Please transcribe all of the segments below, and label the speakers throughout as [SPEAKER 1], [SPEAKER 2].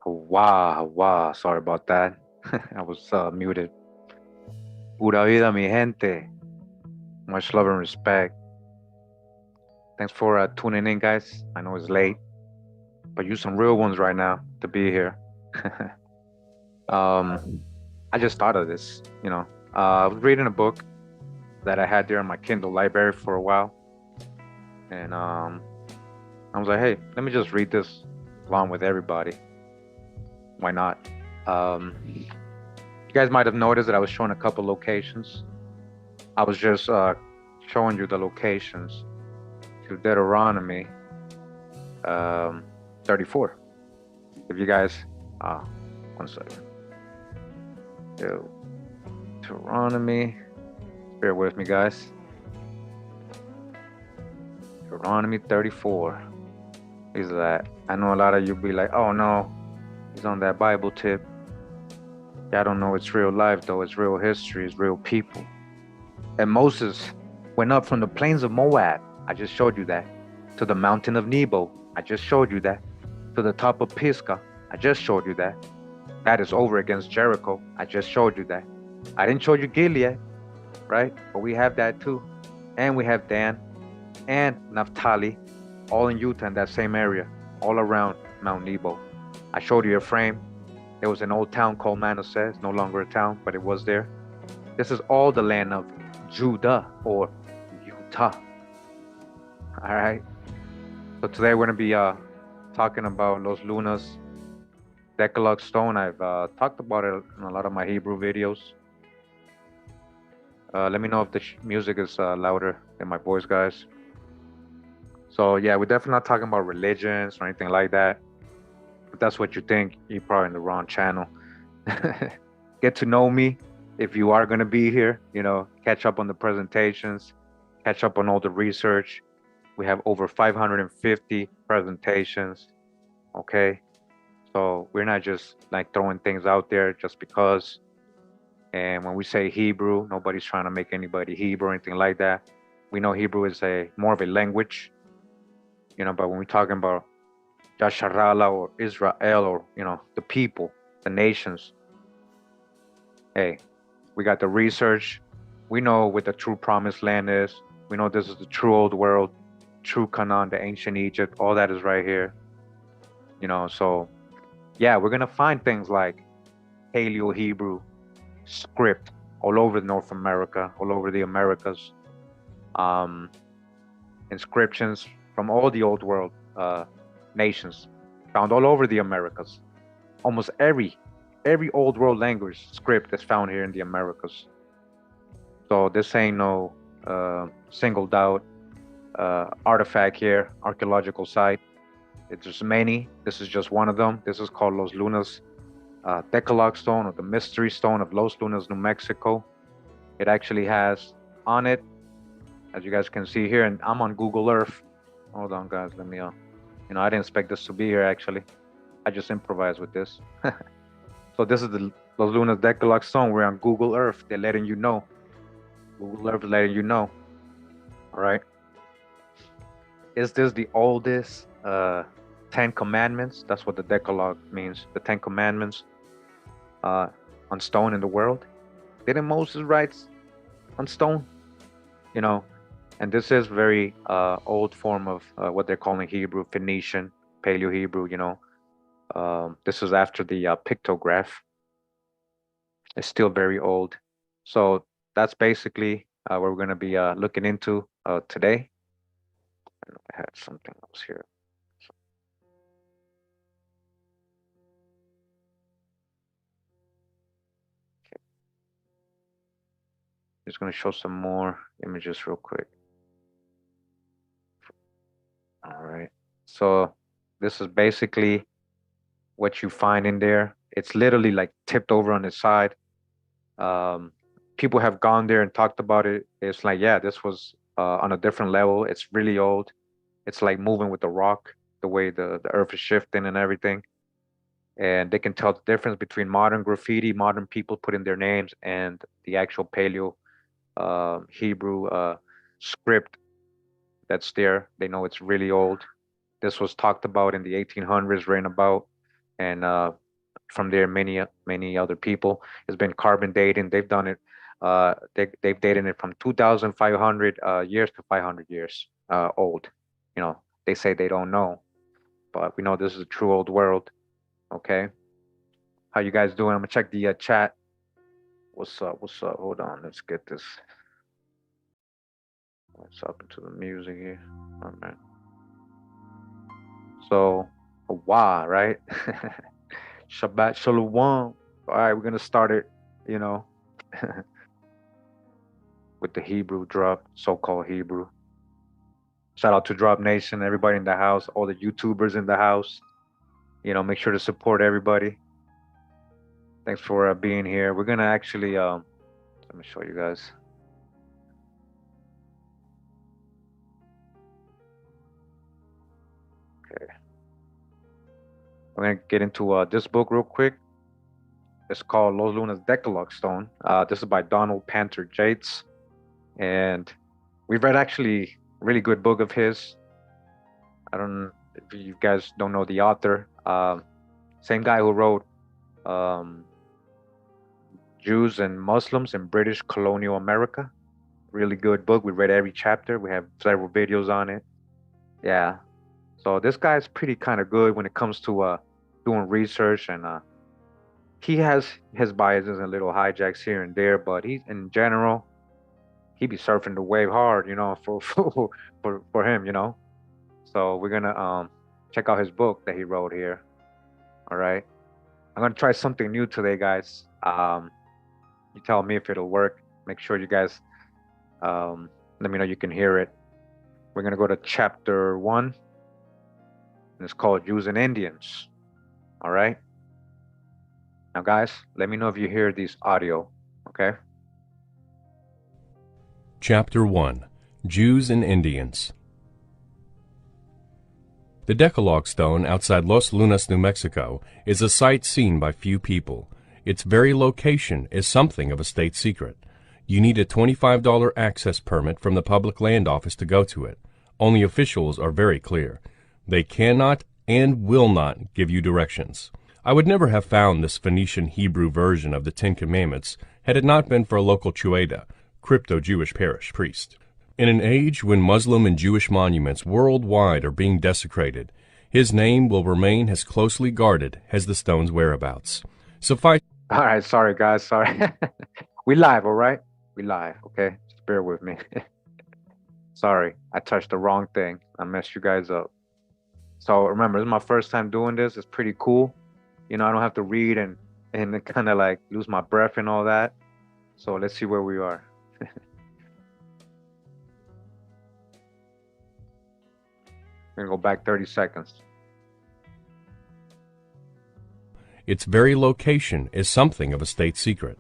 [SPEAKER 1] Wow, wow, sorry about that. I was muted. Pura vida, mi gente. Much love and respect. Thanks for tuning in, guys. I know it's late, but you some real ones right now to be here. I just thought of this, I was reading a book that I had there in my Kindle library for a while, and I was like, hey, let me just read this along with everybody. Why not? You guys might have noticed that I was showing a couple locations. I was just showing you the locations to Deuteronomy 34. If you guys, uh, one second. Deuteronomy, bear with me, guys. Deuteronomy 34. Is that? I know a lot of you be like, oh no, he's on that Bible tip. Yeah, I don't know. It's real life though. It's real history. It's real people. And Moses went up from the plains of Moab. I just showed you that. To the mountain of Nebo. I just showed you that. To the top of Pisgah. I just showed you that. That is over against Jericho. I just showed you that. I didn't show you Gilead, right? But we have that too. And we have Dan and Naphtali, all in Utah in that same area, all around Mount Nebo. I showed you Ephraim. There was an old town called Manasseh. It's no longer a town, but it was there. This is all the land of Judah or Utah. All right. So today we're going to be talking about Los Lunas Decalogue Stone. I've talked about it in a lot of my Hebrew videos. Let me know if the music is louder than my voice, guys. So yeah, we're definitely not talking about religions or anything like that. If that's what you think, you're probably in the wrong channel. Get to know me if you are going to be here, catch up on the presentations, catch up on all the research. We have over 550 presentations, okay? So we're not just like throwing things out there just because. And when we say Hebrew, nobody's trying to make anybody Hebrew or anything like that. We know Hebrew is more of a language, but when we're talking about Yasharala or Israel or, the people, the nations, hey, we got the research. We know what the true promised land is. We know this is the true old world, true Canaan, the ancient Egypt. All that is right here. So yeah, we're going to find things like Paleo Hebrew script all over North America, all over the Americas. Inscriptions from all the old world nations found all over the Americas. Almost every old world language script is found here in the Americas. So this ain't no singled out artifact here, archaeological site. There's many. This is just one of them. This is called Los Lunas Decalogue Stone, or the Mystery Stone of Los Lunas, New Mexico. It actually has on it, as you guys can see here, and I'm on Google Earth. Hold on, guys. Let me, I didn't expect this to be here, actually. I just improvised with this. So this is the Los Lunas Decalogue Stone. We're on Google Earth. They're letting you know. Google Earth is letting you know. All right. Is this the oldest 10 Commandments? That's what the Decalogue means. The 10 Commandments on stone in the world. Didn't Moses write on stone? And this is very old form of what they're calling Hebrew, Phoenician, Paleo Hebrew. This is after the pictograph. It's still very old. So that's basically what we're going to be looking into today. I had something else here. Okay. Just going to show some more images real quick. All right. So this is basically what you find in there. It's literally like tipped over on its side. People have gone there and talked about it. It's like, yeah, this was on a different level. It's really old. It's like moving with the rock, the way the earth is shifting and everything. And they can tell the difference between modern graffiti, modern people putting their names, and the actual Paleo Hebrew script that's there. They know it's really old. This was talked about in the 1800s, written about, and from there. Many other people. It's been carbon dating. They've done it. They've dated it from 2,500 years to 500 years old. You know, they say they don't know, but we know this is a true old world. Okay, how you guys doing? I'm gonna check the chat. What's up? What's up? Hold on. Let's get this. What's up into the music here? All right. So, wow, right? Shabbat Shalom. All right, we're gonna start it. You know, with the Hebrew drop, so-called Hebrew. Shout out to Drop Nation, everybody in the house, all the YouTubers in the house. You know, make sure to support everybody. Thanks for being here. We're gonna actually, let me show you guys. Okay. We're gonna get into this book real quick. It's called Los Lunas Decalogue Stone. This is by Donald Yates, and we've read actually a really good book of his. I don't, if you guys don't know the author. Same guy who wrote Jews and Muslims in British colonial America. Really good book. We read every chapter. We have several videos on it. Yeah. So this guy's pretty kind of good when it comes to doing research, and he has his biases and little hijacks here and there, but he, in general, he be surfing the wave hard, you know, for him, you know. So we're gonna check out his book that he wrote here. All right. I'm gonna try something new today, guys. You tell me if it'll work. Make sure you guys let me know you can hear it. We're gonna go to chapter 1, and it's called Jews and Indians. All right. Now, guys, let me know if you hear this audio. Okay.
[SPEAKER 2] Chapter 1, Jews and Indians. The Decalogue Stone outside Los Lunas, New Mexico, is a sight seen by few people. Its very location is something of a state secret. You need a $25 access permit from the Public Land Office to go to it. Only officials are very clear. They cannot and will not give you directions. I would never have found this Phoenician Hebrew version of the Ten Commandments had it not been for a local Chueda, crypto-Jewish parish priest. In an age when Muslim and Jewish monuments worldwide are being desecrated, his name will remain as closely guarded as the stone's whereabouts. Suffice.
[SPEAKER 1] All right, sorry guys, sorry. We live, all right? We live, okay? Just bear with me. Sorry, I touched the wrong thing. I messed you guys up. So remember, this is my first time doing this. It's pretty cool. You know, I don't have to read and kind of like lose my breath and all that. So let's see where we are. I'm gonna go back 30 seconds.
[SPEAKER 2] Its very location is something of a state secret.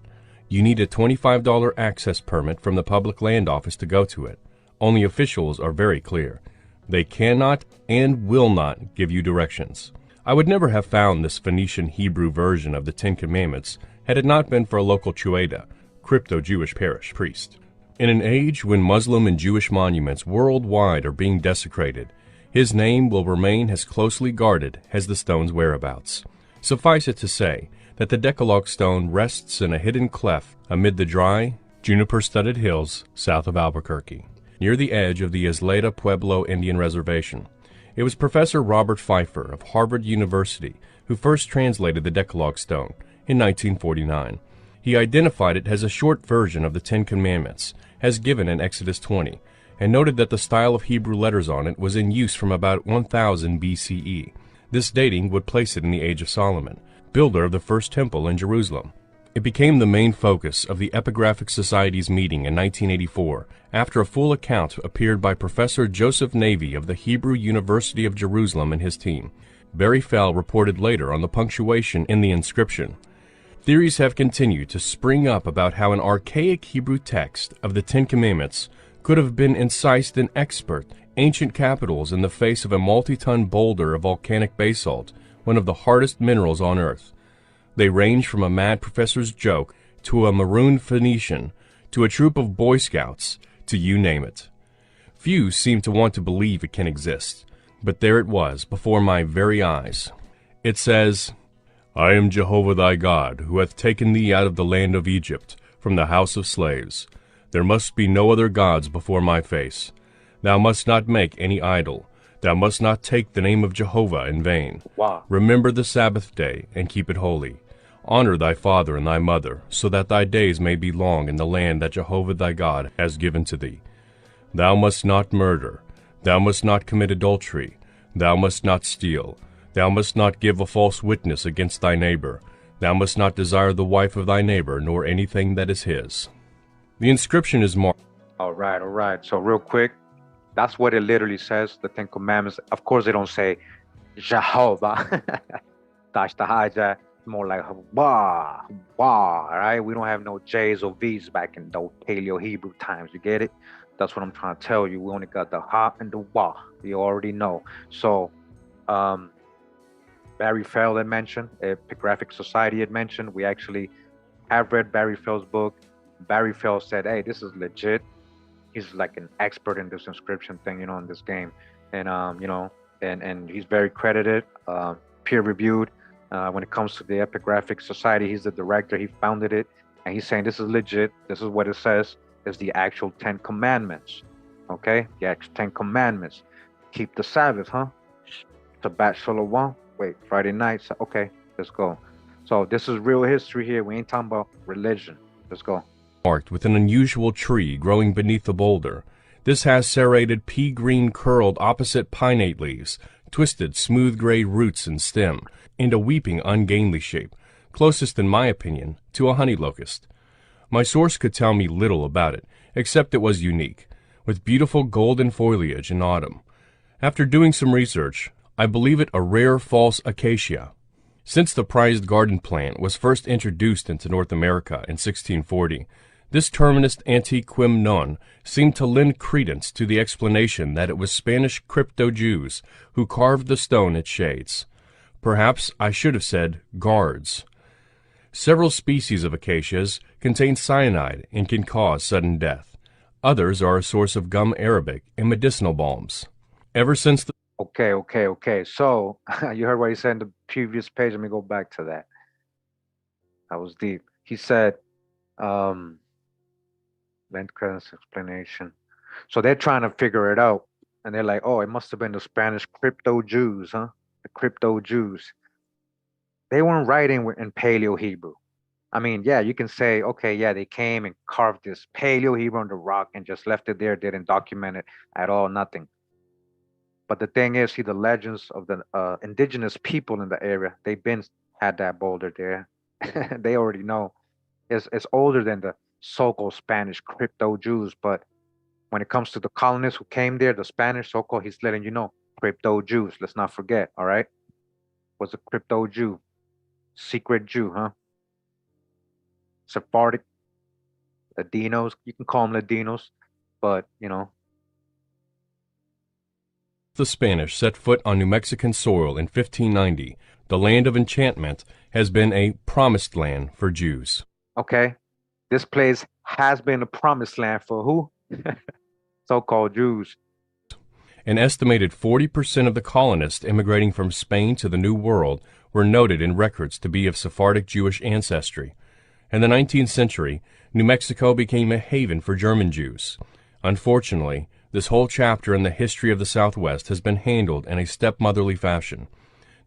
[SPEAKER 2] You need a $25 access permit from the Public Land Office to go to it. Only officials are very clear. They cannot and will not give you directions. I would never have found this Phoenician Hebrew version of the Ten Commandments had it not been for a local Chueda, crypto-Jewish parish priest. In an age when Muslim and Jewish monuments worldwide are being desecrated, his name will remain as closely guarded as the stone's whereabouts. Suffice it to say that the Decalogue Stone rests in a hidden cleft amid the dry, juniper-studded hills south of Albuquerque, near the edge of the Isleta Pueblo Indian Reservation. It was Professor Robert Pfeiffer of Harvard University who first translated the Decalogue Stone in 1949. He identified it as a short version of the Ten Commandments, as given in Exodus 20, and noted that the style of Hebrew letters on it was in use from about 1000 BCE. This dating would place it in the age of Solomon, builder of the first temple in Jerusalem. It became the main focus of the Epigraphic Society's meeting in 1984, after a full account appeared by Professor Joseph Navy of the Hebrew University of Jerusalem and his team. Barry Fell reported later on the punctuation in the inscription. Theories have continued to spring up about how an archaic Hebrew text of the Ten Commandments could have been incised in expert, ancient capitals in the face of a multi-ton boulder of volcanic basalt, one of the hardest minerals on Earth. They range from a mad professor's joke to a marooned Phoenician to a troop of Boy Scouts to you name it. Few seem to want to believe it can exist, but there it was before my very eyes. It says, I am Jehovah thy God, who hath taken thee out of the land of Egypt, from the house of slaves. There must be no other gods before my face. Thou must not make any idol. Thou must not take the name of Jehovah in vain.
[SPEAKER 1] Wow.
[SPEAKER 2] Remember the Sabbath day, and keep it holy. Honor thy father and thy mother, so that thy days may be long in the land that Jehovah thy God has given to thee. Thou must not murder. Thou must not commit adultery. Thou must not steal. Thou must not give a false witness against thy neighbor. Thou must not desire the wife of thy neighbor, nor anything that is his. The inscription is marked.
[SPEAKER 1] All right. So real quick, that's what it literally says, the Ten Commandments. Of course, they don't say Jehovah. That's the hijack. More like wah, all right? We don't have no J's or V's back in those Paleo Hebrew times. You get it? That's what I'm trying to tell you. We only got the ha and the wah. You already know. So, Barry Fell had mentioned, Epigraphic Society had mentioned. We actually have read Barry Fell's book. Barry Fell said, hey, this is legit. He's like an expert in this inscription thing, in this game. And, and he's very credited, peer-reviewed. When it comes to the Epigraphic Society, he's the director. He founded it. And he's saying this is legit. This is what it says. It's the actual 10 Commandments. Okay? The actual 10 Commandments. Keep the Sabbath, huh? Shabbat Shalom. Wait, Friday nights. Okay, let's go. So this is real history here. We ain't talking about religion. Let's go.
[SPEAKER 2] Marked with an unusual tree growing beneath a boulder. This has serrated pea-green curled opposite pinnate leaves, twisted smooth gray roots and stem, and a weeping ungainly shape, closest in my opinion to a honey locust. My source could tell me little about it, except it was unique, with beautiful golden foliage in autumn. After doing some research, I believe it a rare false acacia. Since the prized garden plant was first introduced into North America in 1640, this terminus antiquum non seemed to lend credence to the explanation that it was Spanish crypto-Jews who carved the stone it shades. Perhaps I should have said guards. Several species of acacias contain cyanide and can cause sudden death. Others are a source of gum arabic and medicinal balms. Ever since the
[SPEAKER 1] Okay. So, you heard what he said in the previous page. Let me go back to that. That was deep. He said, lend credence explanation. So they're trying to figure it out. And they're like, oh, it must have been the Spanish crypto-Jews, huh? The crypto-Jews. They weren't writing in Paleo Hebrew. I mean, yeah, you can say, okay, yeah, they came and carved this Paleo Hebrew on the rock and just left it there, didn't document it at all, nothing. But the thing is, see, the legends of the indigenous people in the area, they've had that boulder there. They already know. It's older than the so-called Spanish crypto-Jews, but when it comes to the colonists who came there, the Spanish so-called, he's letting you know, crypto-Jews, let's not forget, all right? Was a crypto-Jew, secret Jew, huh? Sephardic, Ladinos, you can call them Ladinos, but,
[SPEAKER 2] the Spanish set foot on New Mexican soil in 1590, the land of enchantment has been a promised land for Jews.
[SPEAKER 1] Okay, this place has been a promised land for who? So-called Jews.
[SPEAKER 2] An estimated 40% of the colonists immigrating from Spain to the New World were noted in records to be of Sephardic Jewish ancestry. In the 19th century, New Mexico became a haven for German Jews. Unfortunately, this whole chapter in the history of the Southwest has been handled in a stepmotherly fashion.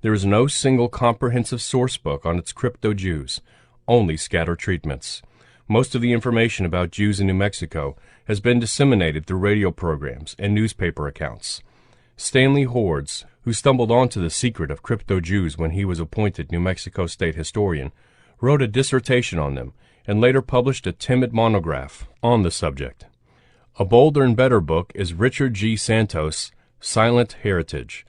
[SPEAKER 2] There is no single comprehensive source book on its crypto-Jews, only scattered treatments. Most of the information about Jews in New Mexico has been disseminated through radio programs and newspaper accounts. Stanley Hordes, who stumbled onto the secret of crypto-Jews when he was appointed New Mexico state historian, wrote a dissertation on them and later published a timid monograph on the subject. A bolder and better book is Richard G. Santos' Silent Heritage,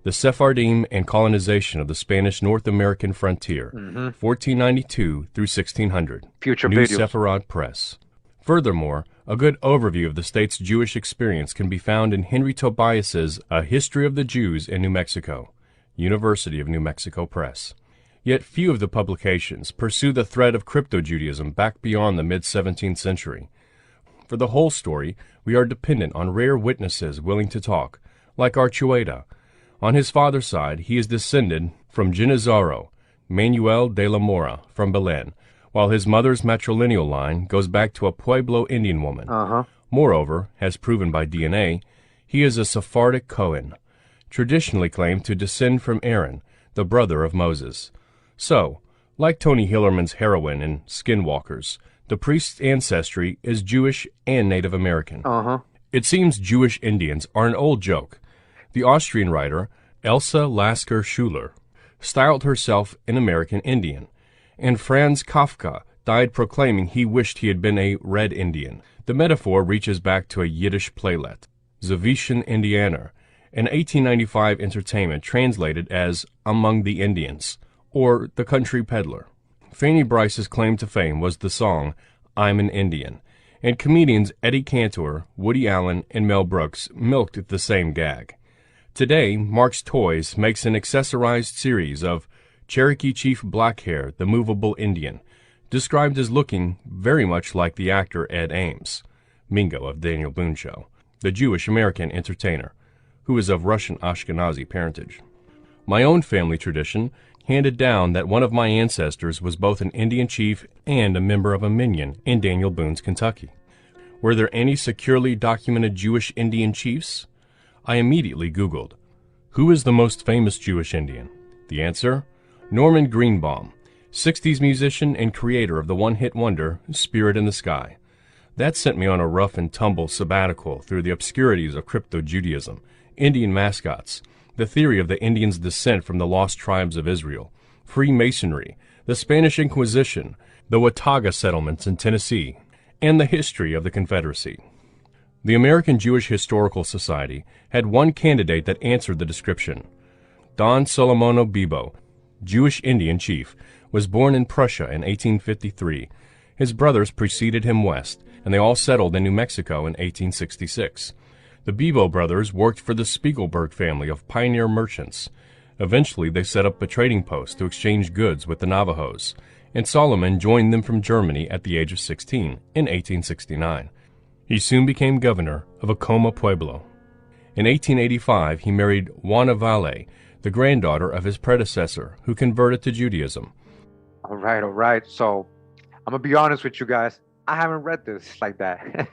[SPEAKER 2] The Sephardim and Colonization of the Spanish North American Frontier, 1492 through 1600,
[SPEAKER 1] Future
[SPEAKER 2] New
[SPEAKER 1] videos.
[SPEAKER 2] Sepharad Press. Furthermore, a good overview of the state's Jewish experience can be found in Henry Tobias's A History of the Jews in New Mexico, University of New Mexico Press. Yet few of the publications pursue the thread of crypto-Judaism back beyond the mid-17th century. For the whole story, we are dependent on rare witnesses willing to talk, like Archueta. On his father's side, he is descended from Genizaro, Manuel de la Mora, from Belen, while his mother's matrilineal line goes back to a Pueblo Indian woman. Moreover, as proven by DNA, he is a Sephardic Cohen, traditionally claimed to descend from Aaron, the brother of Moses. So, like Tony Hillerman's heroine in Skinwalkers, the priest's ancestry is Jewish and Native American. It seems Jewish Indians are an old joke. The Austrian writer Elsa Lasker-Schuler styled herself an American Indian, and Franz Kafka died proclaiming he wished he had been a Red Indian. The metaphor reaches back to a Yiddish playlet, Zwischen Indianer, an 1895 entertainment translated as Among the Indians, or The Country Peddler. Fanny Brice's claim to fame was the song I'm an Indian, and comedians Eddie Cantor, Woody Allen, and Mel Brooks milked the same gag. Today, Mark's Toys makes an accessorized series of Cherokee Chief Blackhair, the Movable Indian, described as looking very much like the actor Ed Ames, Mingo of Daniel Boone Show, the Jewish-American entertainer, who is of Russian Ashkenazi parentage. My own family tradition handed down that one of my ancestors was both an Indian chief and a member of a minion in Daniel Boone's Kentucky. Were there any securely documented Jewish Indian chiefs? I immediately Googled, who is the most famous Jewish Indian? The answer, Norman Greenbaum, 60s musician and creator of the one-hit wonder Spirit in the Sky. That sent me on a rough-and-tumble sabbatical through the obscurities of crypto-Judaism, Indian mascots, the theory of the Indians' descent from the lost tribes of Israel, Freemasonry, the Spanish Inquisition, the Watauga settlements in Tennessee, and the history of the Confederacy. The American Jewish Historical Society had one candidate that answered the description. Don Solomono Bibo, Jewish Indian chief, was born in Prussia in 1853. His brothers preceded him west, and they all settled in New Mexico in 1866. The Bibo brothers worked for the Spiegelberg family of pioneer merchants. Eventually, they set up a trading post to exchange goods with the Navajos, and Solomon joined them from Germany at the age of 16 in 1869. He soon became governor of Acoma Pueblo. In 1885, he married Juana Valle, the granddaughter of his predecessor, who converted to Judaism.
[SPEAKER 1] All right. So, I'm going to be honest with you guys. I haven't read this like that.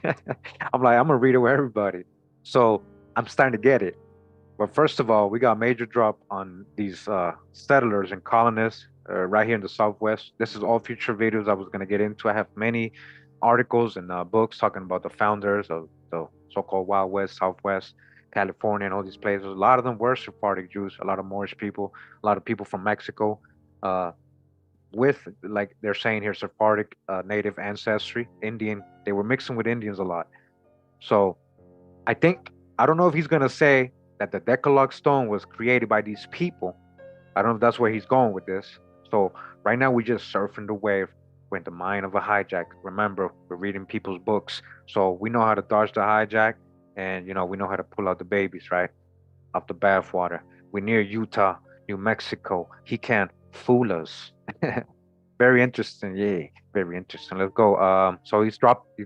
[SPEAKER 1] I'm going to read it with everybody. So I'm starting to get it. But first of all, we got a major drop on these settlers and colonists right here in the Southwest. This is all future videos I was going to get into. I have many articles and books talking about the founders of the so-called Wild West, Southwest, California, and all these places. A lot of them were Sephardic Jews, a lot of Moorish people, a lot of people from Mexico with, like they're saying here, Sephardic native ancestry, Indian. They were mixing with Indians a lot. So I don't know if he's going to say that the Decalogue Stone was created by these people. I don't know if that's where he's going with this. So right now we're just surfing the wave. We're in the mind of a hijack. Remember, we're reading people's books. So we know how to dodge the hijack, and, we know how to pull out the babies, right? Off the bathwater. We're near Utah, New Mexico. He can't fool us. Very interesting. Yeah, very interesting. Let's go. So he's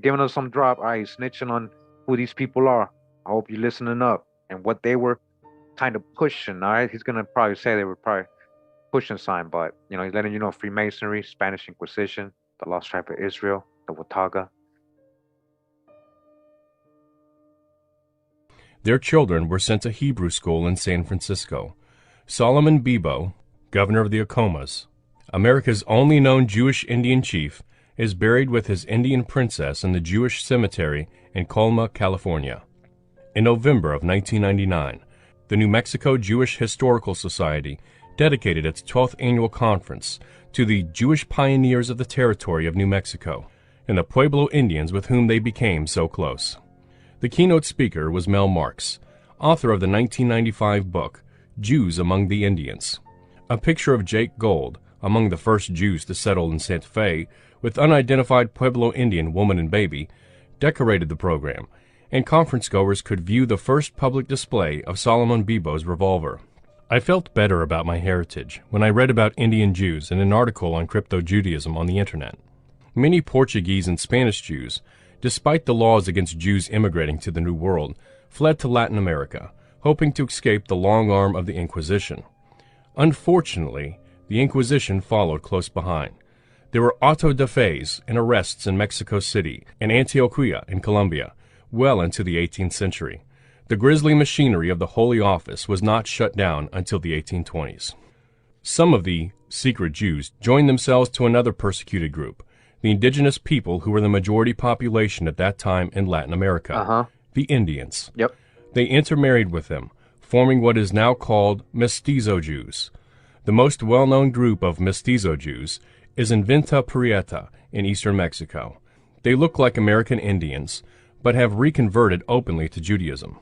[SPEAKER 1] giving us some drop. All right, he's snitching on who these people are. I hope you're listening up and what they were kind of pushing. All right, he's gonna probably say they were probably pushing sign, but he's letting you know Freemasonry, Spanish Inquisition, the Lost Tribe of Israel, the Watauga.
[SPEAKER 2] Their children were sent to Hebrew school in San Francisco. Solomon Bibo, governor of the Acomas, America's only known Jewish Indian chief, is buried with his Indian princess in the Jewish cemetery in Colma, California. In November of 1999, the New Mexico Jewish Historical Society dedicated its 12th annual conference to the Jewish pioneers of the territory of New Mexico and the Pueblo Indians with whom they became so close. The keynote speaker was Mel Marks, author of the 1995 book, Jews Among the Indians. A picture of Jake Gold, among the first Jews to settle in Santa Fe, with unidentified Pueblo Indian woman and baby, decorated the program, and conference-goers could view the first public display of Solomon Bibo's revolver. I felt better about my heritage when I read about Indian Jews in an article on crypto-Judaism on the internet. Many Portuguese and Spanish Jews, despite the laws against Jews immigrating to the New World, fled to Latin America, hoping to escape the long arm of the Inquisition. Unfortunately, The Inquisition followed close behind. There were auto da fes and arrests in Mexico City and Antioquia in Colombia, well into the 18th century. The grisly machinery of the Holy Office was not shut down until the 1820s. Some of the secret Jews joined themselves to another persecuted group, the indigenous people who were the majority population at that time in Latin America, the Indians.
[SPEAKER 1] Yep.
[SPEAKER 2] They intermarried with them, forming what is now called Mestizo Jews. The most well-known group of Mestizo Jews is in Vinta Prieta in eastern Mexico. They look like American Indians, but have reconverted openly to Judaism.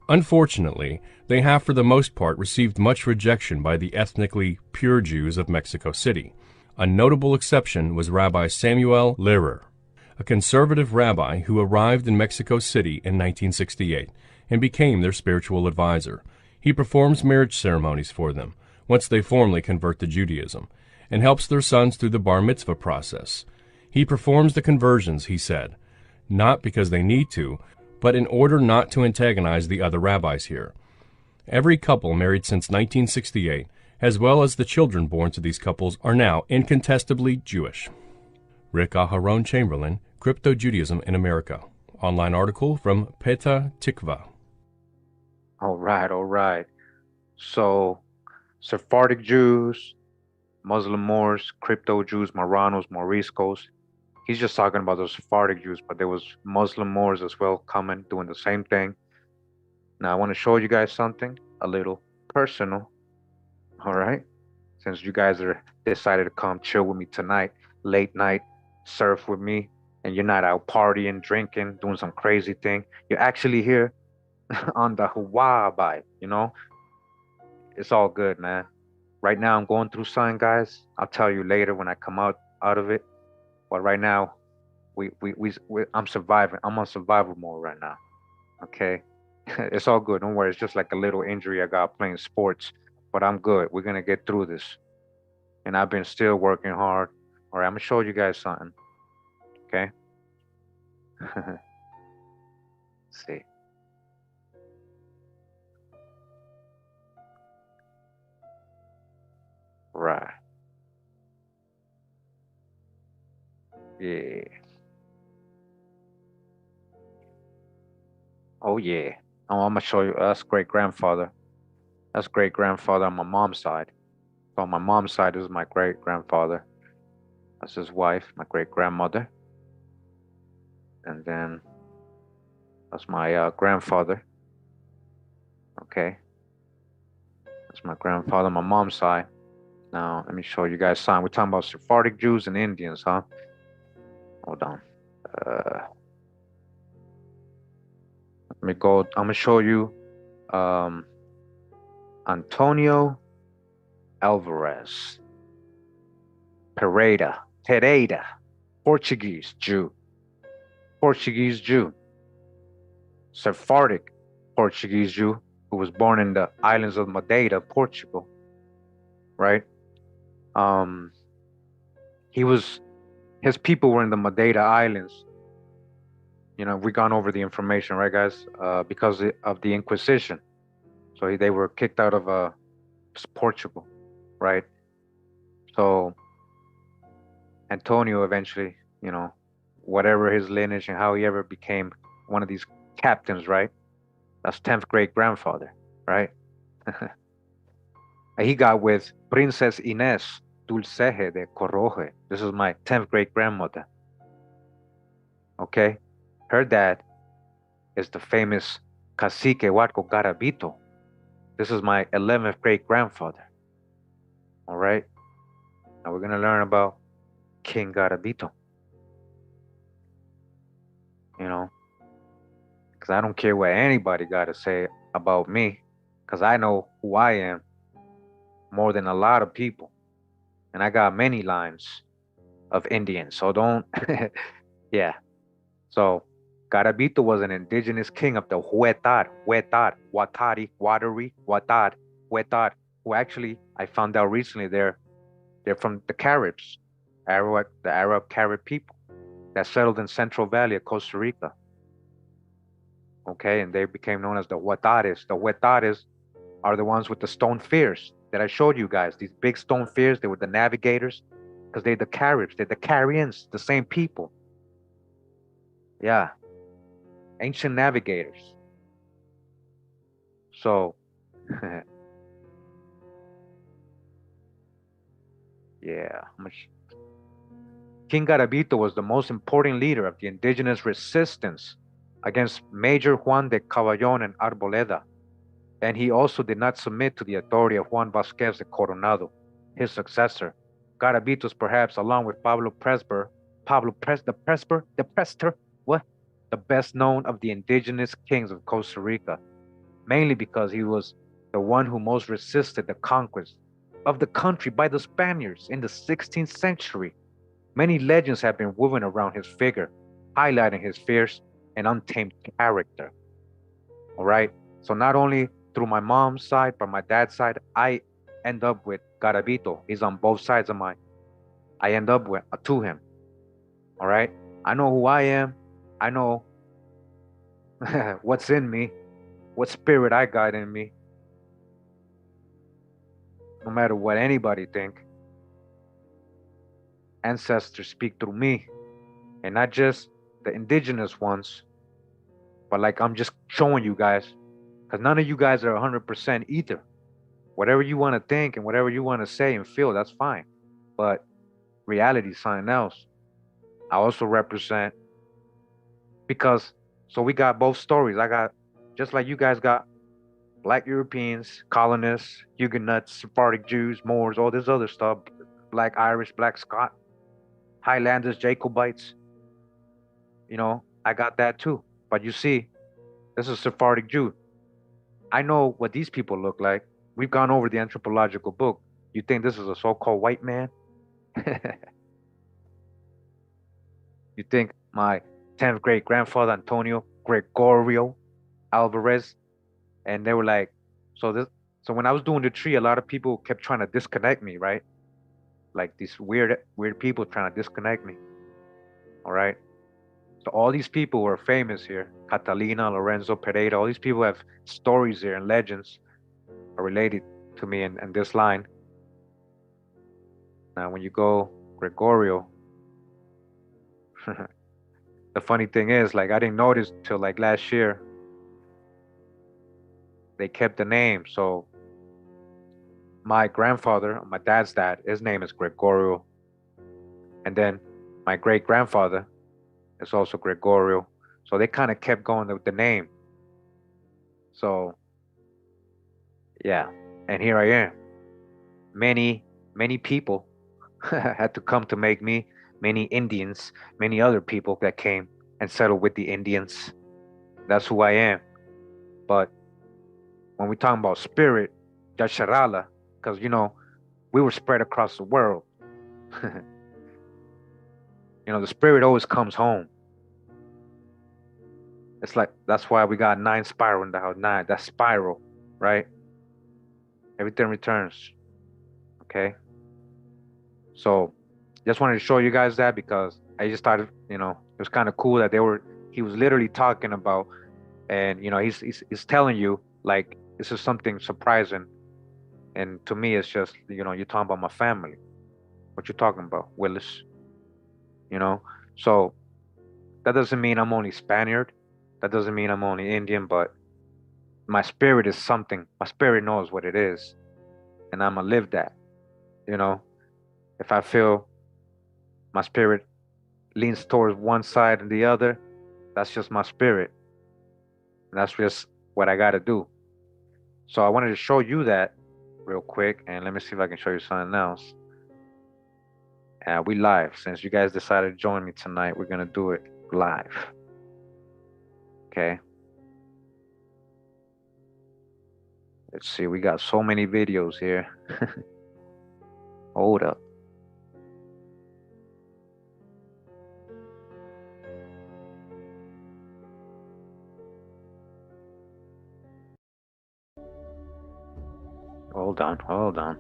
[SPEAKER 2] Unfortunately, they have for the most part received much rejection by the ethnically pure Jews of Mexico City. A notable exception was Rabbi Samuel Lehrer, a conservative rabbi who arrived in Mexico City in 1968 and became their spiritual advisor. He performs marriage ceremonies for them once they formally convert to Judaism and helps their sons through the bar mitzvah process. He performs the conversions, he said, not because they need to, but in order not to antagonize the other rabbis here. Every couple married since 1968, as well as the children born to these couples, are now incontestably Jewish. Rick Aharon Chamberlain, Crypto-Judaism in America. Online article from Petah Tikva.
[SPEAKER 1] All right. So, Sephardic Jews, Muslim Moors, Crypto Jews, Marranos, Moriscos. He's just talking about the Sephardic Jews, but there was Muslim Moors as well coming, doing the same thing. Now, I want to show you guys something a little personal. All right? Since you guys are decided to come chill with me tonight, late night, surf with me, and you're not out partying, drinking, doing some crazy thing. You're actually here on the Hawaii, you know? It's all good, man. Right now, I'm going through something, guys. I'll tell you later when I come out of it. But right now, I'm surviving. I'm on survival mode right now. Okay, it's all good. Don't worry. It's just like a little injury I got playing sports, but I'm good. We're gonna get through this. And I've been still working hard. All right, I'm gonna show you guys something. Okay. Let's see. Right. Yeah. Oh yeah. Oh, I'm gonna show you. That's great grandfather. That's great grandfather on my mom's side. So on my mom's side, this is my great grandfather. That's his wife, my great grandmother. And then that's my grandfather. Okay. That's my grandfather on my mom's side. Now let me show you guys something. We're talking about Sephardic Jews and Indians, huh? Hold on. Let me go. I'm gonna show you Antonio Alvarez Pereira, Portuguese Jew, Sephardic Portuguese Jew who was born in the islands of Madeira, Portugal, right? His people were in the Madeira Islands. You know, we gone over the information, right, guys? Because of the Inquisition. So they were kicked out of Portugal, right? So Antonio eventually, you know, whatever his lineage and how he ever became one of these captains, right? That's 10th great grandfather, right? He got with Princess Inés Dulceje de Corroje. This is my 10th great grandmother. Okay? Her dad is the famous Cacique Huatco Garabito. This is my 11th great grandfather. All right? Now we're going to learn about King Garabito. You know? Because I don't care what anybody got to say about me. Because I know who I am more than a lot of people. And I got many lines of Indians. So don't, yeah. So Garabito was an indigenous king of the Huetar, who actually, I found out recently, they're from the Caribs, the Arab Carib people that settled in Central Valley of Costa Rica. Okay, and they became known as the Huetares. The Huetares are the ones with the stone fears. that I showed you guys. These big stone spheres, they were the navigators, because they're the Caribs, they're the Carians, the same people. Yeah, ancient navigators. So, yeah, King Garavito was the most important leader of the indigenous resistance against Major Juan de Caballon and Arboleda, and he also did not submit to the authority of Juan Vasquez de Coronado, his successor. Garavito's perhaps, along with the Prester, what? The best known of the indigenous kings of Costa Rica, mainly because he was the one who most resisted the conquest of the country by the Spaniards in the 16th century. Many legends have been woven around his figure, highlighting his fierce and untamed character. All right. So not only through my mom's side, but my dad's side, I end up with Garavito. He's on both sides of I end up with to him. All right. I know who I am. I know what's in me, what spirit I got in me. No matter what anybody think, ancestors speak through me, and not just the indigenous ones, but like I'm just showing you guys, because none of you guys are 100% either. Whatever you want to think and whatever you want to say and feel, that's fine. But reality is something else. I also represent because so we got both stories. I got just like you guys got black Europeans, colonists, Huguenots, Sephardic Jews, Moors, all this other stuff, black Irish, black Scot, Highlanders, Jacobites. You know, I got that too. But you see, this is Sephardic Jew. I know what these people look like. We've gone over the anthropological book. You think this is a so-called white man? You think my 10th great grandfather Antonio Gregorio Alvarez, and they were like, so this, so when I was doing the tree, a lot of people kept trying to disconnect me, right? Like these weird people trying to disconnect me. All right. So all these people were famous here. Catalina, Lorenzo Pereira, all these people have stories here and legends are related to me in this line. Now, when you go Gregorio, the funny thing is, like, I didn't notice till like last year. They kept the name. So my grandfather, my dad's dad, his name is Gregorio. And then my great grandfather is also Gregorio. So they kind of kept going with the name. So yeah, and here I am. Many people had to come to make me, many Indians, many other people that came and settled with the Indians. That's who I am. But when we talk about spirit, Yasharala, because we were spread across the world. The spirit always comes home. It's like that's why we got 9 spiral in the house. 9, that's spiral, right? Everything returns. Okay. So just wanted to show you guys that because I just thought, it was kind of cool that he was literally talking about, and he's telling you like this is something surprising, and to me it's just you're talking about my family. What you talking about, Willis? So that doesn't mean I'm only Spaniard. That doesn't mean I'm only Indian, but my spirit is something. My spirit knows what it is, and I'ma live that. If I feel my spirit leans towards one side and the other, that's just my spirit. And that's just what I got to do. So I wanted to show you that real quick, and let me see if I can show you something else. We live. Since you guys decided to join me tonight, we're gonna do it live. Okay. Let's see. We got so many videos here. Hold up. Hold on. Hold on.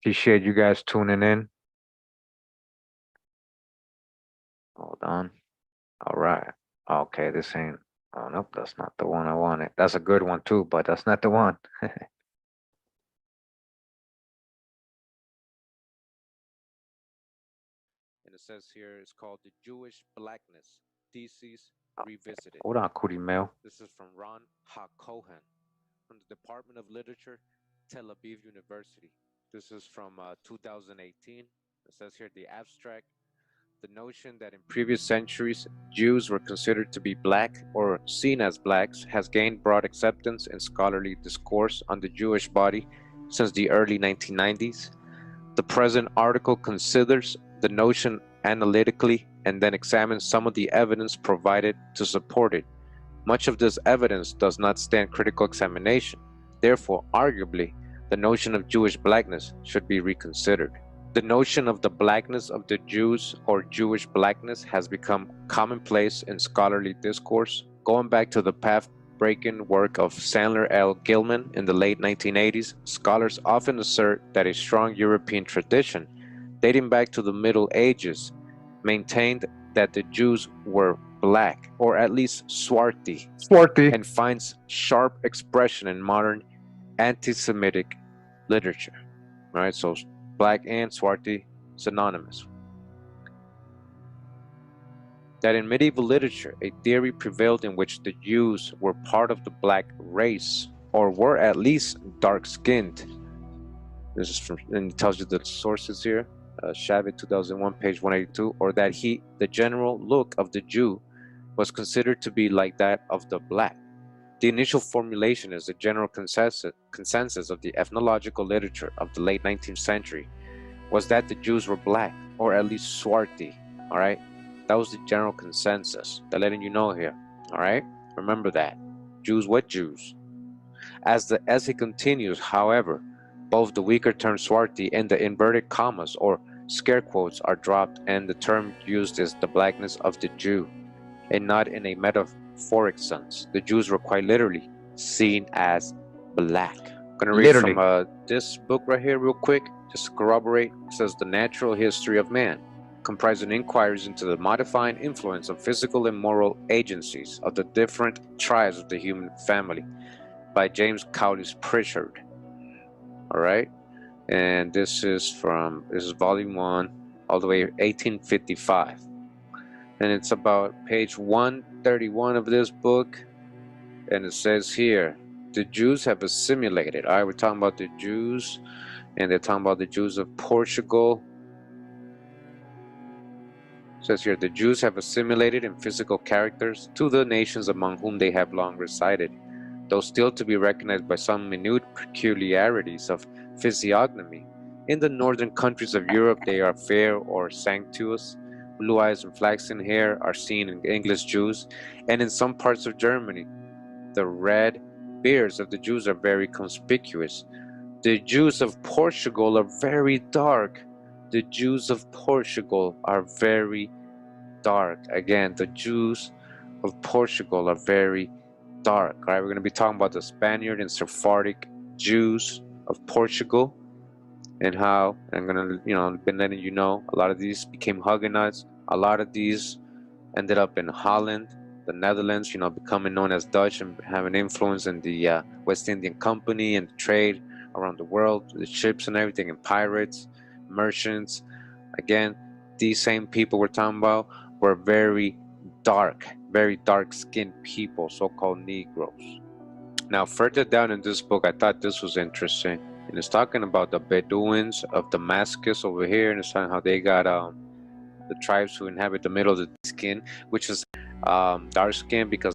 [SPEAKER 1] Appreciate you guys tuning in. Hold on. All right. Okay, this ain't Oh, nope, that's not the one I wanted. That's a good one too, but that's not the one.
[SPEAKER 3] And it says here it's called The Jewish Blackness Theses Revisited.
[SPEAKER 1] Hold on, Kurimeo.
[SPEAKER 3] This is from Ron HaKohen from the Department of Literature, Tel Aviv University. This is from 2018. It says here the abstract. The notion that in previous centuries Jews were considered to be black or seen as blacks has gained broad acceptance in scholarly discourse on the Jewish body since the early 1990s. The present article considers the notion analytically and then examines some of the evidence provided to support it. Much of this evidence does not stand critical examination. Therefore, arguably, the notion of Jewish blackness should be reconsidered. The notion of the blackness of the Jews or Jewish blackness has become commonplace in scholarly discourse, going back to the path-breaking work of Sandler L. Gilman in the late 1980s. Scholars often assert that a strong European tradition, dating back to the Middle Ages, maintained that the Jews were black, or at least swarthy, and finds sharp expression in modern anti-Semitic literature. Right, so black and swarthy synonymous. That in medieval literature, a theory prevailed in which the Jews were part of the black race, or were at least dark-skinned. This is from, and it tells you the sources here. Shavit 2001, page 182, or that the general look of the Jew was considered to be like that of the black. The initial formulation is the general consensus of the ethnological literature of the late 19th century was that the Jews were black, or at least swarthy, all right? That was the general consensus. They're letting you know here, all right? Remember that. Jews, what Jews? As the essay continues, however, both the weaker term swarthy and the inverted commas or scare quotes are dropped, and the term used is the blackness of the Jew, and not in a metaphoric sense. The Jews were quite literally seen as black. I'm going to read from this book right here real quick, just to corroborate. It says, The Natural History of Man, comprising inquiries into the modifying influence of physical and moral agencies of the different tribes of the human family, by James Cowles Pritchard. All right, and this is volume 1, all the way 1855, and it's about page 131 of this book, and it says here, the Jews have assimilated. All right, we're talking about the Jews, and they're talking about the Jews of Portugal. It says here, the Jews have assimilated in physical characters to the nations among whom they have long resided, though still to be recognized by some minute peculiarities of physiognomy. In the northern countries of Europe, they are fair or sanctuous. Blue eyes and flaxen hair are seen in English Jews, and in some parts of Germany, the red beards of the Jews are very conspicuous. The Jews of Portugal are very dark. The Jews of Portugal are very dark. Again, the Jews of Portugal are very dark. All right, we're going to be talking about the Spaniard and Sephardic Jews of Portugal, and how I'm going to, been letting you know, a lot of these became Huguenots. A lot of these ended up in Holland, the Netherlands, becoming known as Dutch and having influence in the West Indian Company and the trade around the world, the ships and everything, and pirates, merchants. Again, these same people we're talking about were very dark-skinned people, so-called Negroes. Now, further down in this book, I thought this was interesting, and it's talking about the Bedouins of Damascus over here, and it's talking how they got the tribes who inhabit the middle of the skin, which is dark skin, because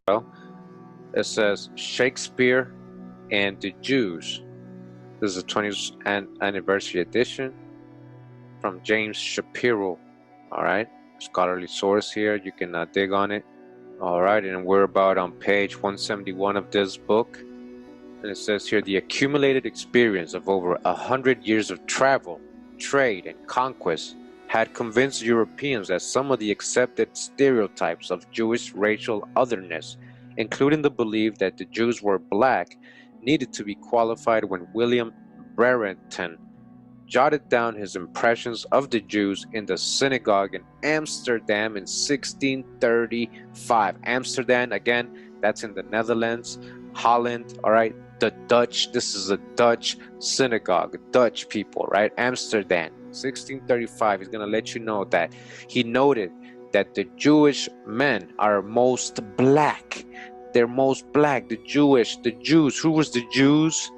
[SPEAKER 3] it says Shakespeare and the Jews. This is the 20th anniversary edition from James Shapiro. All right, scholarly source here. You can dig on it. All right, and we're about on page 171 of this book, and it says here, the accumulated experience of over 100 years of travel, trade, and conquest had convinced Europeans that some of the accepted stereotypes of Jewish racial otherness, including the belief that the Jews were black, needed to be qualified when William Brereton jotted down his impressions of the Jews in the synagogue in Amsterdam in 1635. Amsterdam, again, That's in the Netherlands, Holland, all right? The Dutch, this is a Dutch synagogue, Dutch people, right? Amsterdam, 1635. He's going to let you know that he noted that the Jewish men are most black. They're most black. The Jews. Who was the Jews?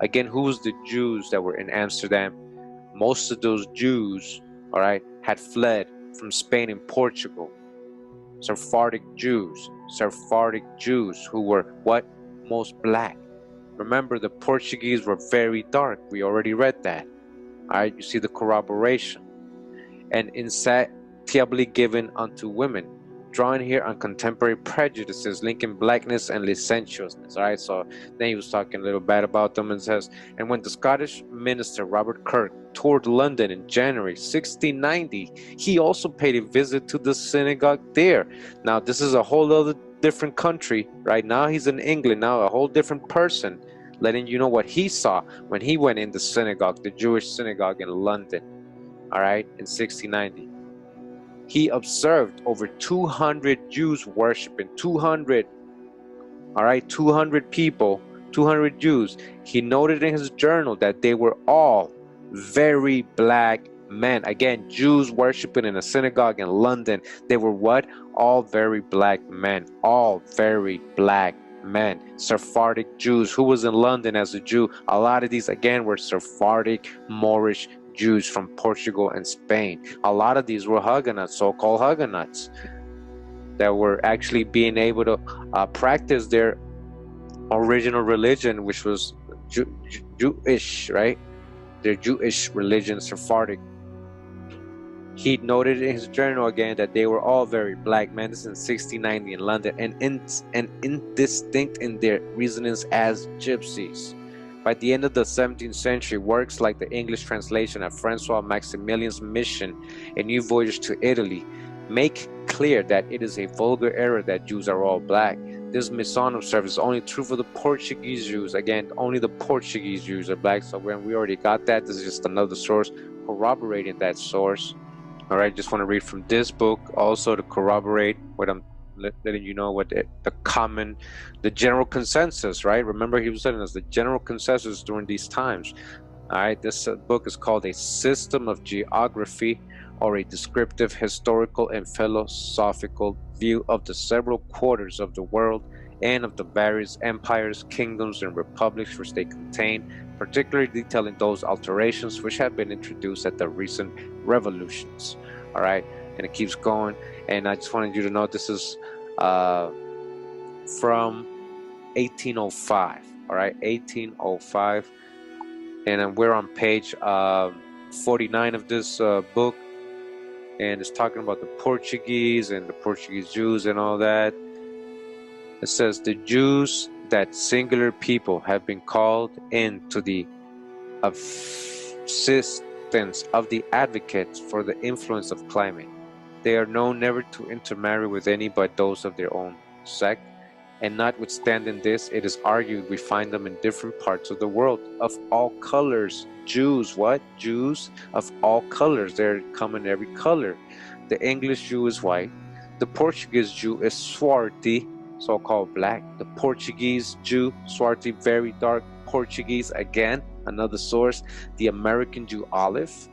[SPEAKER 3] Again, who was the Jews that were in Amsterdam? Most of those Jews, all right, had fled from Spain and Portugal. Sephardic Jews who were what? Most black. Remember, the Portuguese were very dark. We already read that. All right, you see the corroboration. And insatiably given unto women, drawing here on contemporary prejudices linking blackness and licentiousness. All right, so then he was talking a little bad about them and says, and when the Scottish minister Robert Kirk toured London in January 1690, he also paid a visit to the synagogue there. Now, this is a whole other different country. Right now, he's in England, now a whole different person, letting you know what he saw when he went in the synagogue, the Jewish synagogue in London, all right, in 1690. He observed over 200 Jews worshiping, 200, all right, 200 people, 200 Jews. He noted in his journal that they were all very black men. Again, Jews worshiping in a synagogue in London. They were what? All very black men. All very black men. Sephardic Jews. Who was in London as a Jew? A lot of these, again, were Sephardic, Moorish Jews from Portugal and Spain. A lot of these were Huguenots, so-called Huguenots, that were actually being able to practice their original religion, which was Jewish, right? Their Jewish religion, Sephardic. He noted in his journal again that they were all very black men. This is in 1690 in London, and indistinct in their reasonings as gypsies. By the end of the 17th century, works like the English translation of Francois Maximilian's Mission, A New Voyage to Italy, make clear that it is a vulgar error that Jews are all black. This misunderstanding is only true for the Portuguese Jews. Again, only the Portuguese Jews are black. So when we already got that, this is just another source corroborating that source. All right, just want to read from this book also to corroborate what I'm letting you know, what the general consensus, right? Remember, he was telling us the general consensus during these times. All right, this book is called A System of Geography, or a descriptive, historical, and philosophical view of the several quarters of the world and of the various empires, kingdoms, and republics which they contain, particularly detailing those alterations which have been introduced at the recent revolutions. All right, and it keeps going. And I just wanted you to know this is from 1805. All right, 1805, and we're on page 49 of this book, and it's talking about the Portuguese and the Portuguese Jews and all that. It says the Jews, that singular people, have been called in to the assistance of the advocates for the influence of climate. They are known never to intermarry with any but those of their own sect, and notwithstanding this, it is argued we find them in different parts of the world, of all colors. Jews, what? Jews of all colors. They come in every color. The English Jew is white. The Portuguese Jew is swarthy, so-called black. The Portuguese Jew, swarthy, very dark Portuguese, again, another source. The American Jew, olive.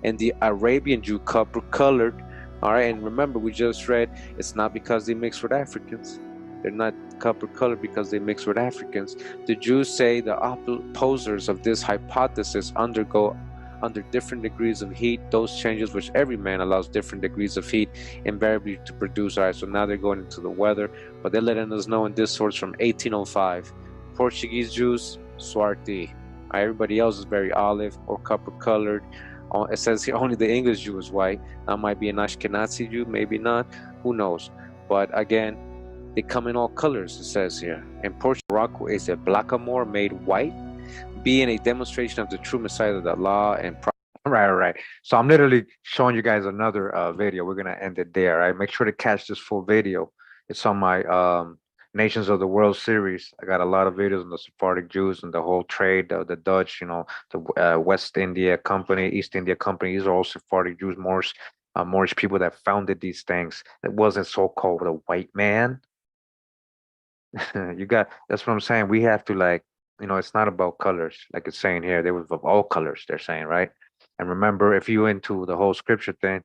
[SPEAKER 3] And the Arabian Jew, copper-colored. All right, and remember, we just read, it's not because they mix with Africans. They're not copper-colored because they mix with Africans. The Jews say the opposers of this hypothesis undergo, under different degrees of heat, those changes which every man allows different degrees of heat invariably to produce. All right, so now they're going into the weather, but they're letting us know in this source from 1805. Portuguese Jews, swarthy. Everybody else is very olive or copper-colored. It says here only the English Jew is white. That might be an Ashkenazi Jew, maybe not. Who knows? But again, they come in all colors, it says here. And Portugal, Morocco is a blackamoor made white, being a demonstration of the true Messiah of the law and
[SPEAKER 1] Right. So I'm literally showing you guys another video. We're gonna end it there. Right, make sure to catch this full video. It's on my Nations of the World series. I got a lot of videos on the Sephardic Jews and the whole trade, the Dutch, the West India Company, East India Company. These are all Sephardic Jews, Moorish people that founded these things. It wasn't so-called a white man. You got, that's what I'm saying. We have to like, it's not about colors, like it's saying here. They was of all colors, they're saying, right? And remember, if you into the whole scripture thing,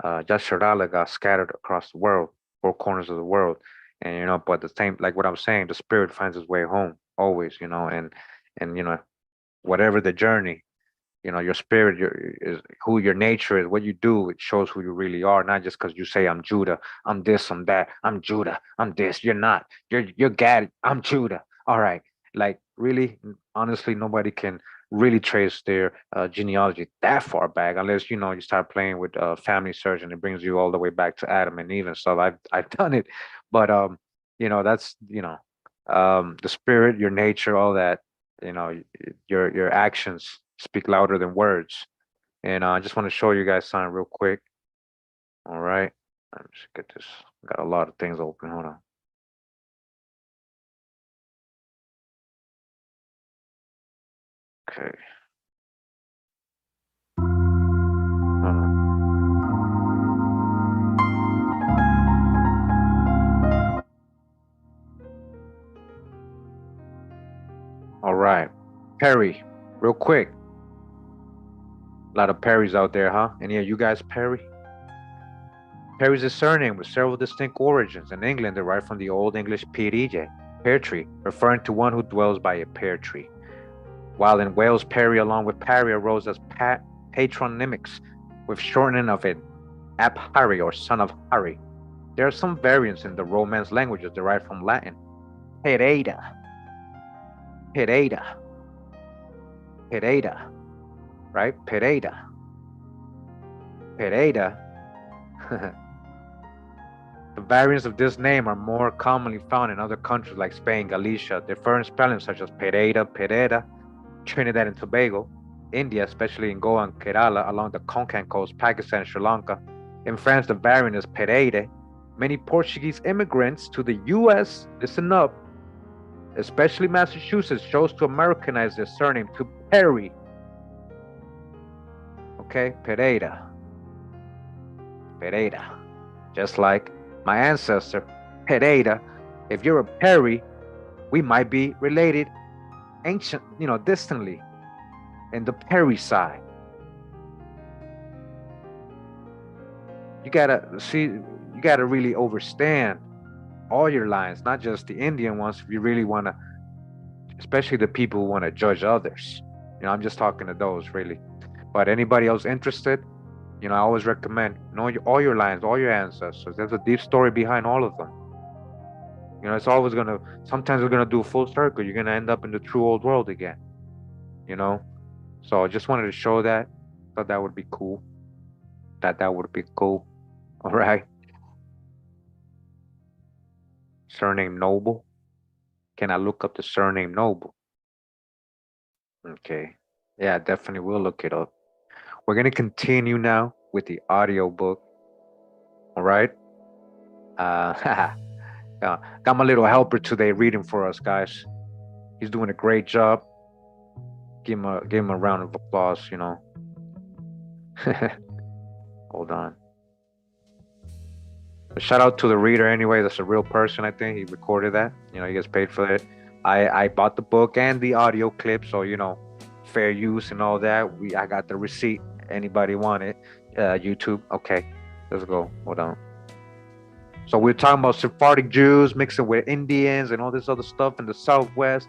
[SPEAKER 1] Yasharala got scattered across the world, four corners of the world. And but the same, like what I'm saying, the spirit finds its way home always, and whatever the journey, your spirit is who your nature is, what you do, it shows who you really are, not just because you say I'm Judah, I'm this, I'm that, I'm Judah, I'm this. You're not. You're Gad, I'm Judah. All right. Like really, honestly, nobody can really trace their genealogy that far back unless you start playing with family search and it brings you all the way back to Adam and Eve and stuff. I've done it, but that's the spirit, your nature, all that, you know, your actions speak louder than words. And I just want to show you guys something real quick. All right. Let me just get this. Got a lot of things open. Hold on. Okay. Hold on. All right. Perry, real quick. A lot of Perrys out there, huh? Any of you guys Perry? Perry is a surname with several distinct origins. In England, derived from the Old English perige, pear tree, referring to one who dwells by a pear tree. While in Wales, Perry, along with Parry, arose as patronymics, with shortening of it, Ap Harry or son of Harry. There are some variants in the Romance languages derived from Latin. Pereda, Pereda, Pereda, right? Pereda, Pereda. The variants of this name are more commonly found in other countries like Spain, Galicia, different spellings such as Pereda, Pereda, Trinidad and Tobago, India, especially in Goa and Kerala, along the Konkan coast, Pakistan and Sri Lanka. In France, the variant is Pereire. Many Portuguese immigrants to the U.S., listen up, especially Massachusetts, chose to Americanize their surname to Perry. Okay, Pereira. Pereira. Just like my ancestor, Pereira. If you're a Perry, we might be related ancient, distantly in the Perry side. You gotta really understand all your lines, not just the Indian ones, if you really wanna, especially the people who wanna judge others. I'm just talking to those really. But anybody else interested, I always recommend know all your lines, all your ancestors. There's a deep story behind all of them. It's always sometimes we're gonna do a full circle. You're gonna end up in the true old world again. So I just wanted to show that. Thought that would be cool. That would be cool. All right. Surname Noble. Can I look up the surname Noble? Okay. Yeah, definitely will look it up. We're gonna continue now with the audio book. All right. Got my little helper today reading for us, guys. He's doing a great job. Give him a round of applause. Hold on. A shout out to the reader anyway. That's a real person. I think he recorded that. He gets paid for it. I bought the book and the audio clip, so fair use and all that. I got the receipt. Anybody want it? YouTube. Okay, let's go. Hold on. So we're talking about Sephardic Jews mixing with Indians and all this other stuff in the Southwest.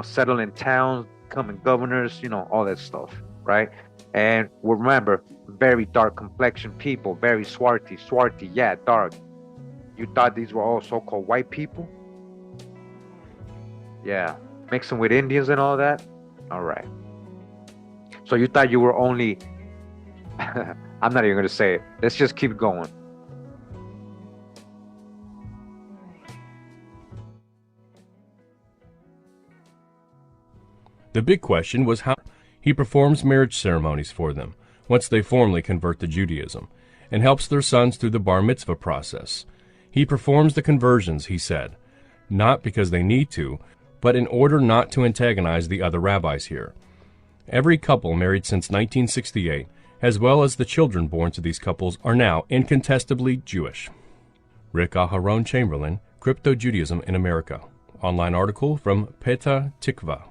[SPEAKER 1] Settling in towns, becoming governors. All that stuff, right? And remember, very dark complexion people, very swarthy, yeah, dark. You thought these were all so-called white people? Yeah, mixing with Indians and all that? All right. So you thought you were only... I'm not even going to say it. Let's just keep going.
[SPEAKER 2] The big question was how he performs marriage ceremonies for them once they formally convert to Judaism, and helps their sons through the bar mitzvah process. He performs the conversions, he said, not because they need to, but in order not to antagonize the other rabbis here. Every couple married since 1968, as well as the children born to these couples, are now incontestably Jewish. Rick Aharon Chamberlain, Crypto-Judaism in America. online article from Petah Tikva.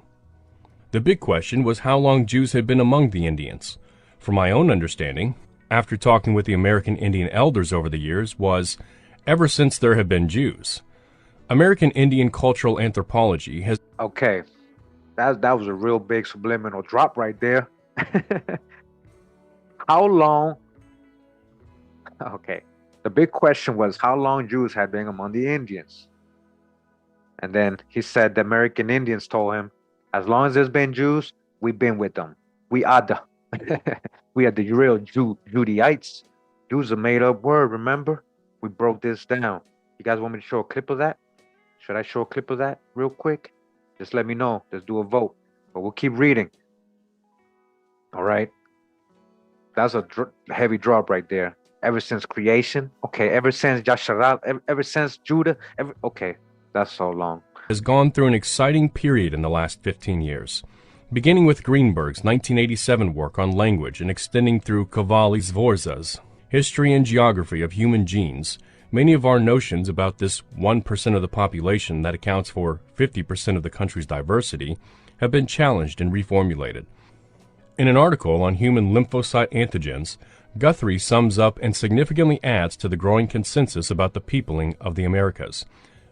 [SPEAKER 2] The big question was how long Jews had been among the Indians. From my own understanding, after talking with the American Indian elders over the years, was ever since there have been Jews. American Indian cultural anthropology has...
[SPEAKER 1] Okay, that was a real big subliminal drop right there. How long? Okay, the big question was how long Jews had been among the Indians. And then he said the American Indians told him, as long as there's been Jews, we've been with them. We are the we are the real Judaites. Jews a made up word, remember? We broke this down. You guys want me to show a clip of that? Should I show a clip of that real quick? Just let me know. Let's do a vote. But we'll keep reading. All right. That's a heavy drop right there. Ever since creation. Okay. Ever since Yasharal. Ever since Judah. Okay. That's so long.
[SPEAKER 2] Has gone through an exciting period in the last 15 years. Beginning with Greenberg's 1987 work on language and extending through Cavalli Sforza's History and Geography of Human Genes, many of our notions about this 1% of the population that accounts for 50% of the country's diversity have been challenged and reformulated. In an article on human lymphocyte antigens, Guthrie sums up and significantly adds to the growing consensus about the peopling of the Americas.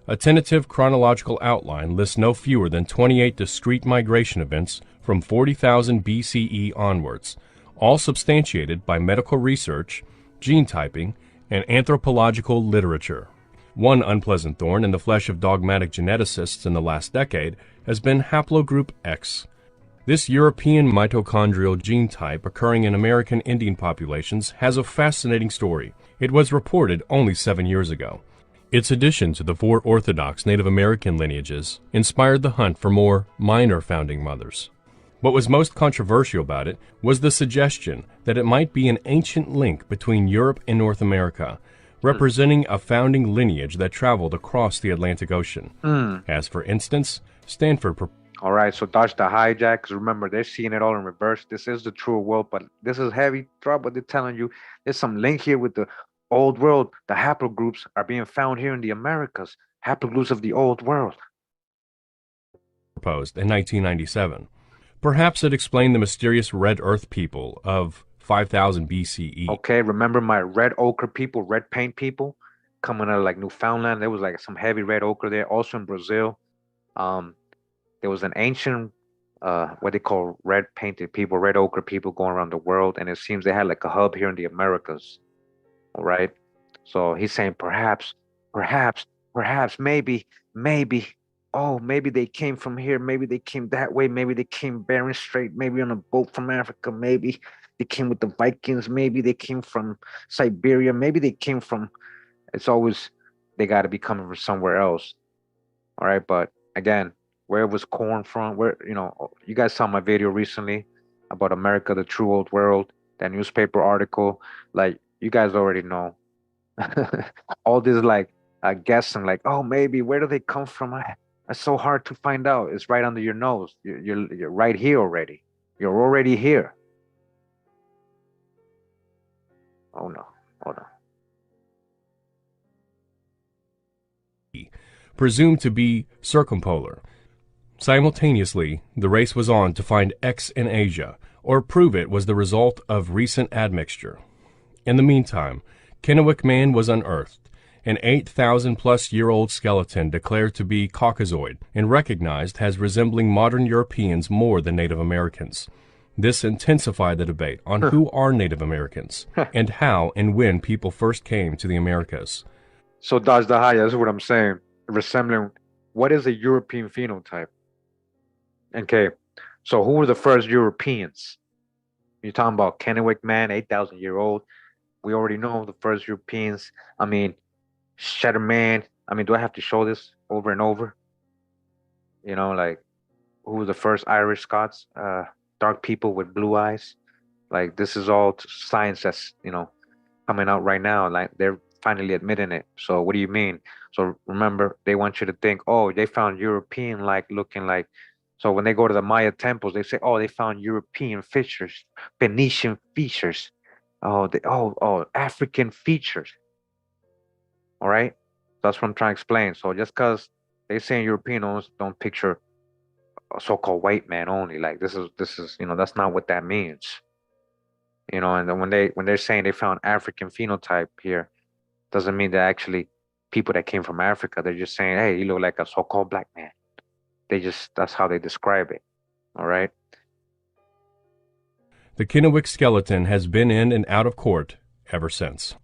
[SPEAKER 2] A tentative chronological outline lists no fewer than 28 discrete migration events from 40,000 BCE onwards, all substantiated by medical research, gene typing, and anthropological literature. One unpleasant thorn in the flesh of dogmatic geneticists in the last decade has been haplogroup X. This European mitochondrial gene type occurring in American Indian populations has a fascinating story. It was reported only 7 years ago. Its addition to the 4 orthodox Native American lineages inspired the hunt for more minor founding mothers. What was most controversial about it was the suggestion that it might be an ancient link between Europe and North America, representing a founding lineage that traveled across the Atlantic Ocean. As for instance, Stanford...
[SPEAKER 1] All right, so dodge the hijack, because remember, they're seeing it all in reverse. This is the true world, but this is heavy drop, what they're telling you. There's some link here with the old world. The haplogroups are being found here in the Americas. Haplogroups of the old world.
[SPEAKER 2] Proposed in 1997. Perhaps it explained the mysterious red earth people of 5000 BCE.
[SPEAKER 1] Okay, remember my red ochre people, red paint people coming out of like Newfoundland? There was like some heavy red ochre there. Also in Brazil, there was an ancient, what they call red painted people, red ochre people going around the world. And it seems they had like a hub here in the Americas. All right. So he's saying perhaps, maybe, oh, maybe they came from here. Maybe they came that way. Maybe they came Bering Strait. Maybe on a boat from Africa. Maybe they came with the Vikings. Maybe they came from Siberia. Maybe they came from, it's always, they got to be coming from somewhere else. All right. But again, where was corn from? Where, you guys saw my video recently about America, the true old world, that newspaper article. Like, you guys already know. All this like guessing, like, oh, maybe where do they come from? It's so hard to find out. It's right under your nose. You're right here already. You're already here. Oh no, hold on.
[SPEAKER 2] Presumed to be circumpolar. Simultaneously, the race was on to find X in Asia, or prove it was the result of recent admixture. In the meantime, Kennewick Man was unearthed, an 8,000-plus-year-old skeleton declared to be Caucasoid and recognized as resembling modern Europeans more than Native Americans. This intensified the debate on who are Native Americans and how and when people first came to the Americas.
[SPEAKER 1] So Dodge the High, that's what I'm saying. Resembling, what is a European phenotype? Okay, so who were the first Europeans? You're talking about Kennewick Man, 8,000-year-old. We already know the first Europeans. I mean, Shetterman. I mean, do I have to show this over and over? Like, who were the first Irish Scots? Dark people with blue eyes. Like, this is all science that's, coming out right now. Like, they're finally admitting it. So what do you mean? So remember, they want you to think, oh, they found European, like, looking like. So when they go to the Maya temples, they say, oh, they found European features, Phoenician features. Oh, African features. All right. That's what I'm trying to explain. So just because They saying Europeans don't picture a so-called white man only. Like this is that's not what that means. And then when they're saying they found African phenotype here, doesn't mean they're actually people that came from Africa. They're just saying, hey, you look like a so-called black man. That's how they describe it. All right.
[SPEAKER 2] The Kennewick skeleton has been in and out of court ever since.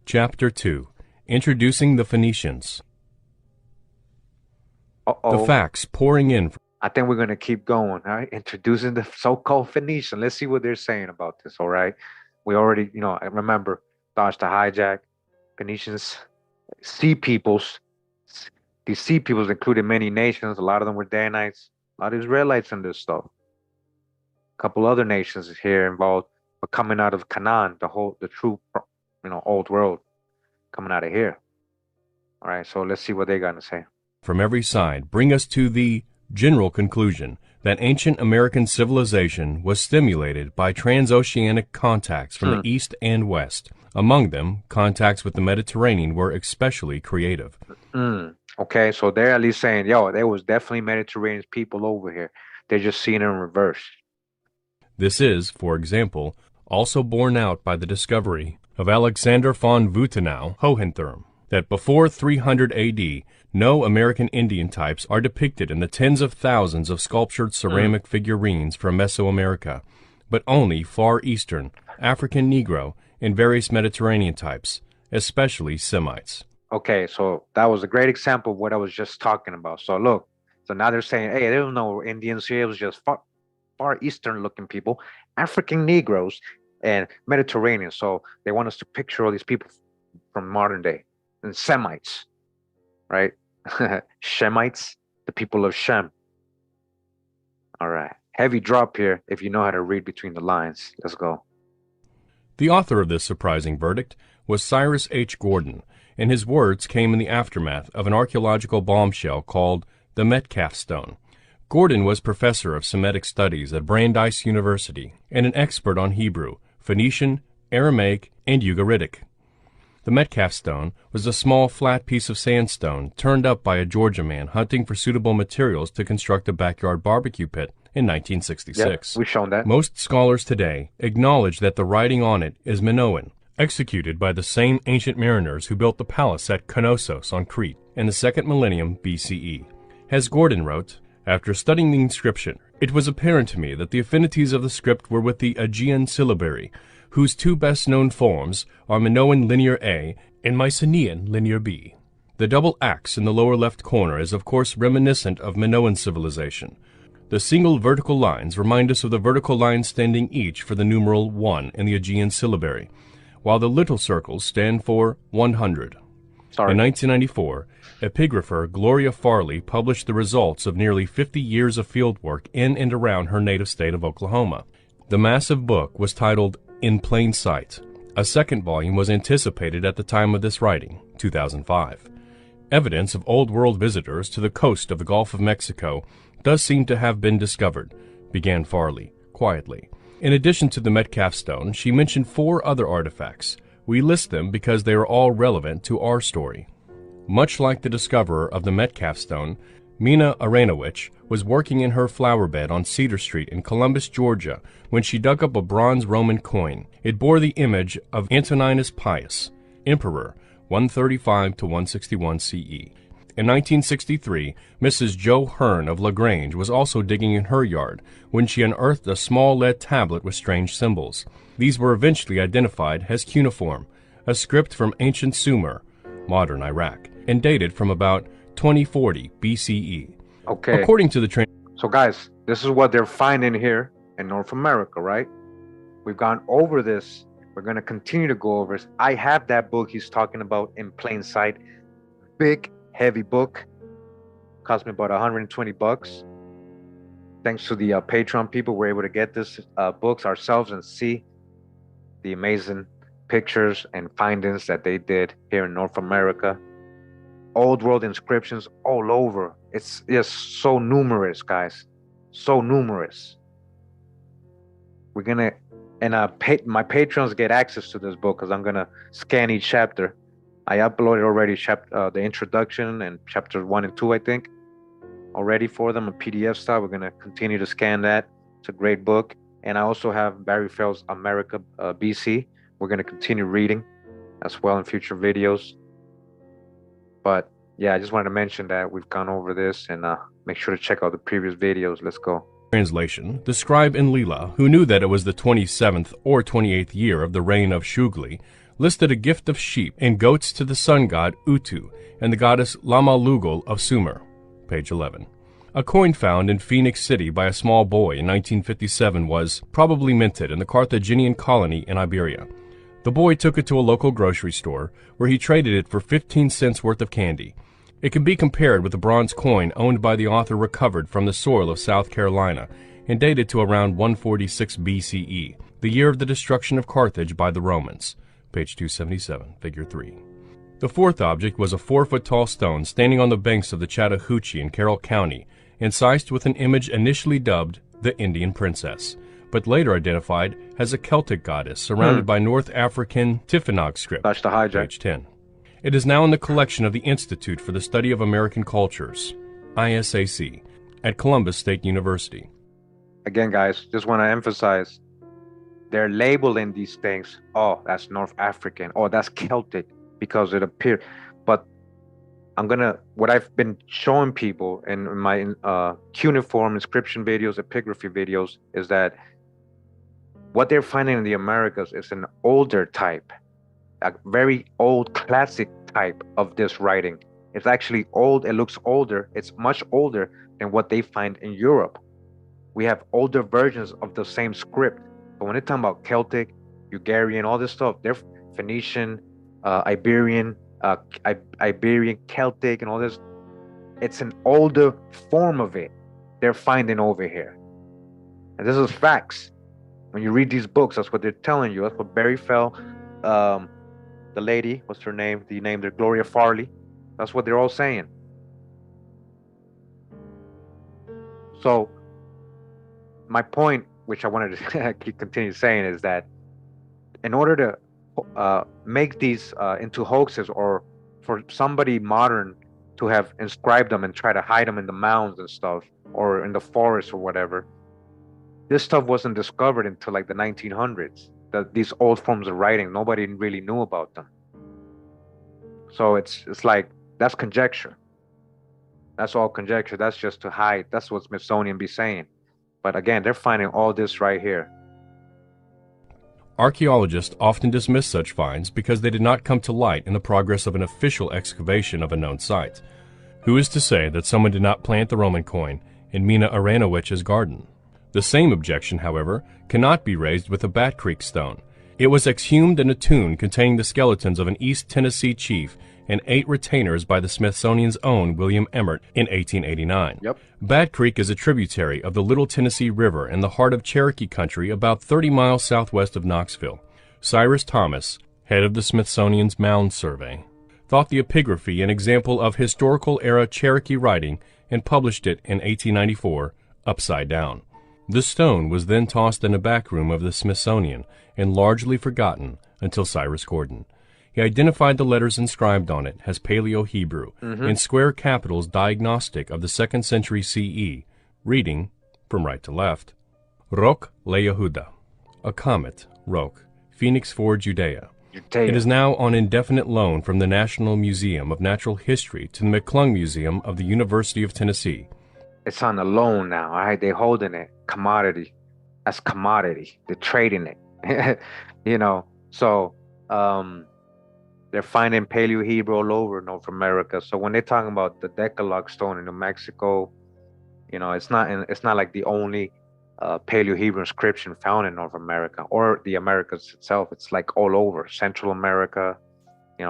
[SPEAKER 2] Chapter 2. Introducing the Phoenicians.
[SPEAKER 1] Uh-oh.
[SPEAKER 2] The facts pouring in.
[SPEAKER 1] I think we're going to keep going, all right? Introducing the so-called Phoenician. Let's see what they're saying about this, all right? We already, I remember dodged the hijack. Phoenicians, sea peoples. These sea peoples included many nations. A lot of them were Danites. A lot of Israelites in this stuff. A couple other nations here involved, but coming out of Canaan, the true, old world, coming out of here. All right, so let's see what they got to say.
[SPEAKER 2] From every side, bring us to the general conclusion that ancient American civilization was stimulated by transoceanic contacts from the east and west. Among them, contacts with the Mediterranean were especially creative.
[SPEAKER 1] Okay, so they're at least saying, there was definitely Mediterranean people over here. They're just seeing it in reverse.
[SPEAKER 2] This is, for example, also borne out by the discovery of Alexander von Wuthenau Hohenthurm that before 300 AD, no American Indian types are depicted in the tens of thousands of sculptured ceramic figurines from Mesoamerica, but only Far Eastern, African Negro, and various Mediterranean types, especially Semites.
[SPEAKER 1] Okay, so that was a great example of what I was just talking about. So look, so now they're saying, hey, there was no Indians here. It was just far Eastern looking people, African Negroes, and Mediterranean. So they want us to picture all these people from modern day and Semites, right? Shemites, the people of Shem. All right. Heavy drop here if you know how to read between the lines. Let's go.
[SPEAKER 2] The author of this surprising verdict was Cyrus H. Gordon, and his words came in the aftermath of an archaeological bombshell called the Metcalfe Stone. Gordon was professor of Semitic studies at Brandeis University and an expert on Hebrew, Phoenician, Aramaic, and Ugaritic. The Metcalfe Stone was a small flat piece of sandstone turned up by a Georgia man hunting for suitable materials to construct a backyard barbecue pit in 1966.
[SPEAKER 1] Yeah, we've shown that.
[SPEAKER 2] Most scholars today acknowledge that the writing on it is Minoan, executed by the same ancient mariners who built the palace at Knossos on Crete in the 2nd millennium BCE. As Gordon wrote, after studying the inscription, it was apparent to me that the affinities of the script were with the Aegean syllabary, whose two best-known forms are Minoan Linear A and Mycenaean Linear B. The double axe in the lower left corner is of course reminiscent of Minoan civilization. The single vertical lines remind us of the vertical lines standing each for the numeral 1 in the Aegean syllabary, while the little circles stand for 100. In 1994, epigrapher Gloria Farley published the results of nearly 50 years of fieldwork in and around her native state of Oklahoma. The massive book was titled In Plain Sight. A second volume was anticipated at the time of this writing, 2005. Evidence of Old World visitors to the coast of the Gulf of Mexico does seem to have been discovered, began Farley, quietly. In addition to the Metcalfe Stone, she mentioned 4 other artifacts. We list them because they are all relevant to our story. Much like the discoverer of the Metcalfe Stone, Mina Aranowicz was working in her flower bed on Cedar Street in Columbus, Georgia, when she dug up a bronze Roman coin. It bore the image of Antoninus Pius, emperor, 135 to 161 CE. In 1963, Mrs. Joe Hearn of LaGrange was also digging in her yard when she unearthed a small lead tablet with strange symbols. These were eventually identified as cuneiform, a script from ancient Sumer, modern Iraq, and dated from about 2040 BCE.
[SPEAKER 1] Okay.
[SPEAKER 2] According to the
[SPEAKER 1] So guys, this is what they're finding here in North America, right? We've gone over this. We're going to continue to go over this. I have that book he's talking about, In Plain Sight. Big, heavy book. Cost me about $120. Thanks to the Patreon people, we're able to get this books ourselves and see the amazing pictures and findings that they did here in North America. Old world inscriptions all over. It's just so numerous, guys. So numerous. We're gonna, and my patrons get access to this book because I'm gonna scan each chapter I uploaded already the introduction and chapters 1 and 2, I think, already for them, a PDF style. We're gonna continue to scan that. It's a great book. And I also have Barry Fell's America BC. We're gonna continue reading as well in future videos. But yeah, I just wanted to mention that we've gone over this, and make sure to check out the previous videos. Let's go.
[SPEAKER 2] Translation, the scribe Enlila, who knew that it was the 27th or 28th year of the reign of Shugli, listed a gift of sheep and goats to the sun god Utu and the goddess Lama-Lugal of Sumer. Page 11. A coin found in Phoenix City by a small boy in 1957 was probably minted in the Carthaginian colony in Iberia. The boy took it to a local grocery store, where he traded it for 15 cents worth of candy. It can be compared with a bronze coin owned by the author recovered from the soil of South Carolina and dated to around 146 BCE, the year of the destruction of Carthage by the Romans. Page 277, figure 3. The fourth object was a 4-foot-tall stone standing on the banks of the Chattahoochee in Carroll County, incised with an image initially dubbed the Indian Princess, but later identified as a Celtic goddess surrounded by North African Tifinagh script.
[SPEAKER 1] That's the hijack.
[SPEAKER 2] Page 10. It is now in the collection of the Institute for the Study of American Cultures, ISAC, at Columbus State University.
[SPEAKER 1] Again, guys, just want to emphasize, they're labeling these things. Oh, that's North African. Oh, that's Celtic, because it appeared. But what I've been showing people in my cuneiform inscription videos, epigraphy videos, is that what they're finding in the Americas is an older type, a very old classic type of this writing. It's actually old. It looks older. It's much older than what they find in Europe. We have older versions of the same script. But when they're talking about Celtic, Hungarian, all this stuff, they're Phoenician, Iberian, Iberian, Celtic, and all this. It's an older form of it they're finding over here. And this is facts. When you read these books, that's what they're telling you. That's what Barry Fell, the lady, what's her name? The name there, Gloria Farley. That's what they're all saying. So my point, which I wanted to continue saying, is that in order to make these into hoaxes, or for somebody modern to have inscribed them and try to hide them in the mounds and stuff, or in the forest or whatever, this stuff wasn't discovered until like the 1900s. These old forms of writing, nobody really knew about them. So it's like, that's conjecture. That's all conjecture. That's just to hide. That's what Smithsonian be saying. But again, they're finding all this right here.
[SPEAKER 2] Archaeologists often dismiss such finds because they did not come to light in the progress of an official excavation of a known site. Who is to say that someone did not plant the Roman coin in Mina Aranowicz's garden? The same objection, however, cannot be raised with the Bat Creek stone. It was exhumed in a tomb containing the skeletons of an East Tennessee chief and 8 retainers by the Smithsonian's own William Emmert in 1889.
[SPEAKER 1] Yep.
[SPEAKER 2] Bat Creek is a tributary of the Little Tennessee River in the heart of Cherokee Country, about 30 miles southwest of Knoxville. Cyrus Thomas, head of the Smithsonian's Mound Survey, thought the epigraphy an example of historical-era Cherokee writing and published it in 1894, upside down. The stone was then tossed in a back room of the Smithsonian and largely forgotten until Cyrus Gordon. He identified the letters inscribed on it as Paleo-Hebrew in square capitals diagnostic of the 2nd century CE, reading, from right to left, Roch Le-Yehuda, a comet, Roch, Phoenix for Judea. It is now on indefinite loan from the National Museum of Natural History to the McClung Museum of the University of Tennessee.
[SPEAKER 1] It's on a loan now, all right? They're holding it, commodity. That's commodity. They're trading it, So they're finding Paleo-Hebrew all over North America. So when they're talking about the Decalogue Stone in New Mexico, it's not like the only Paleo-Hebrew inscription found in North America or the Americas itself. It's like all over Central America,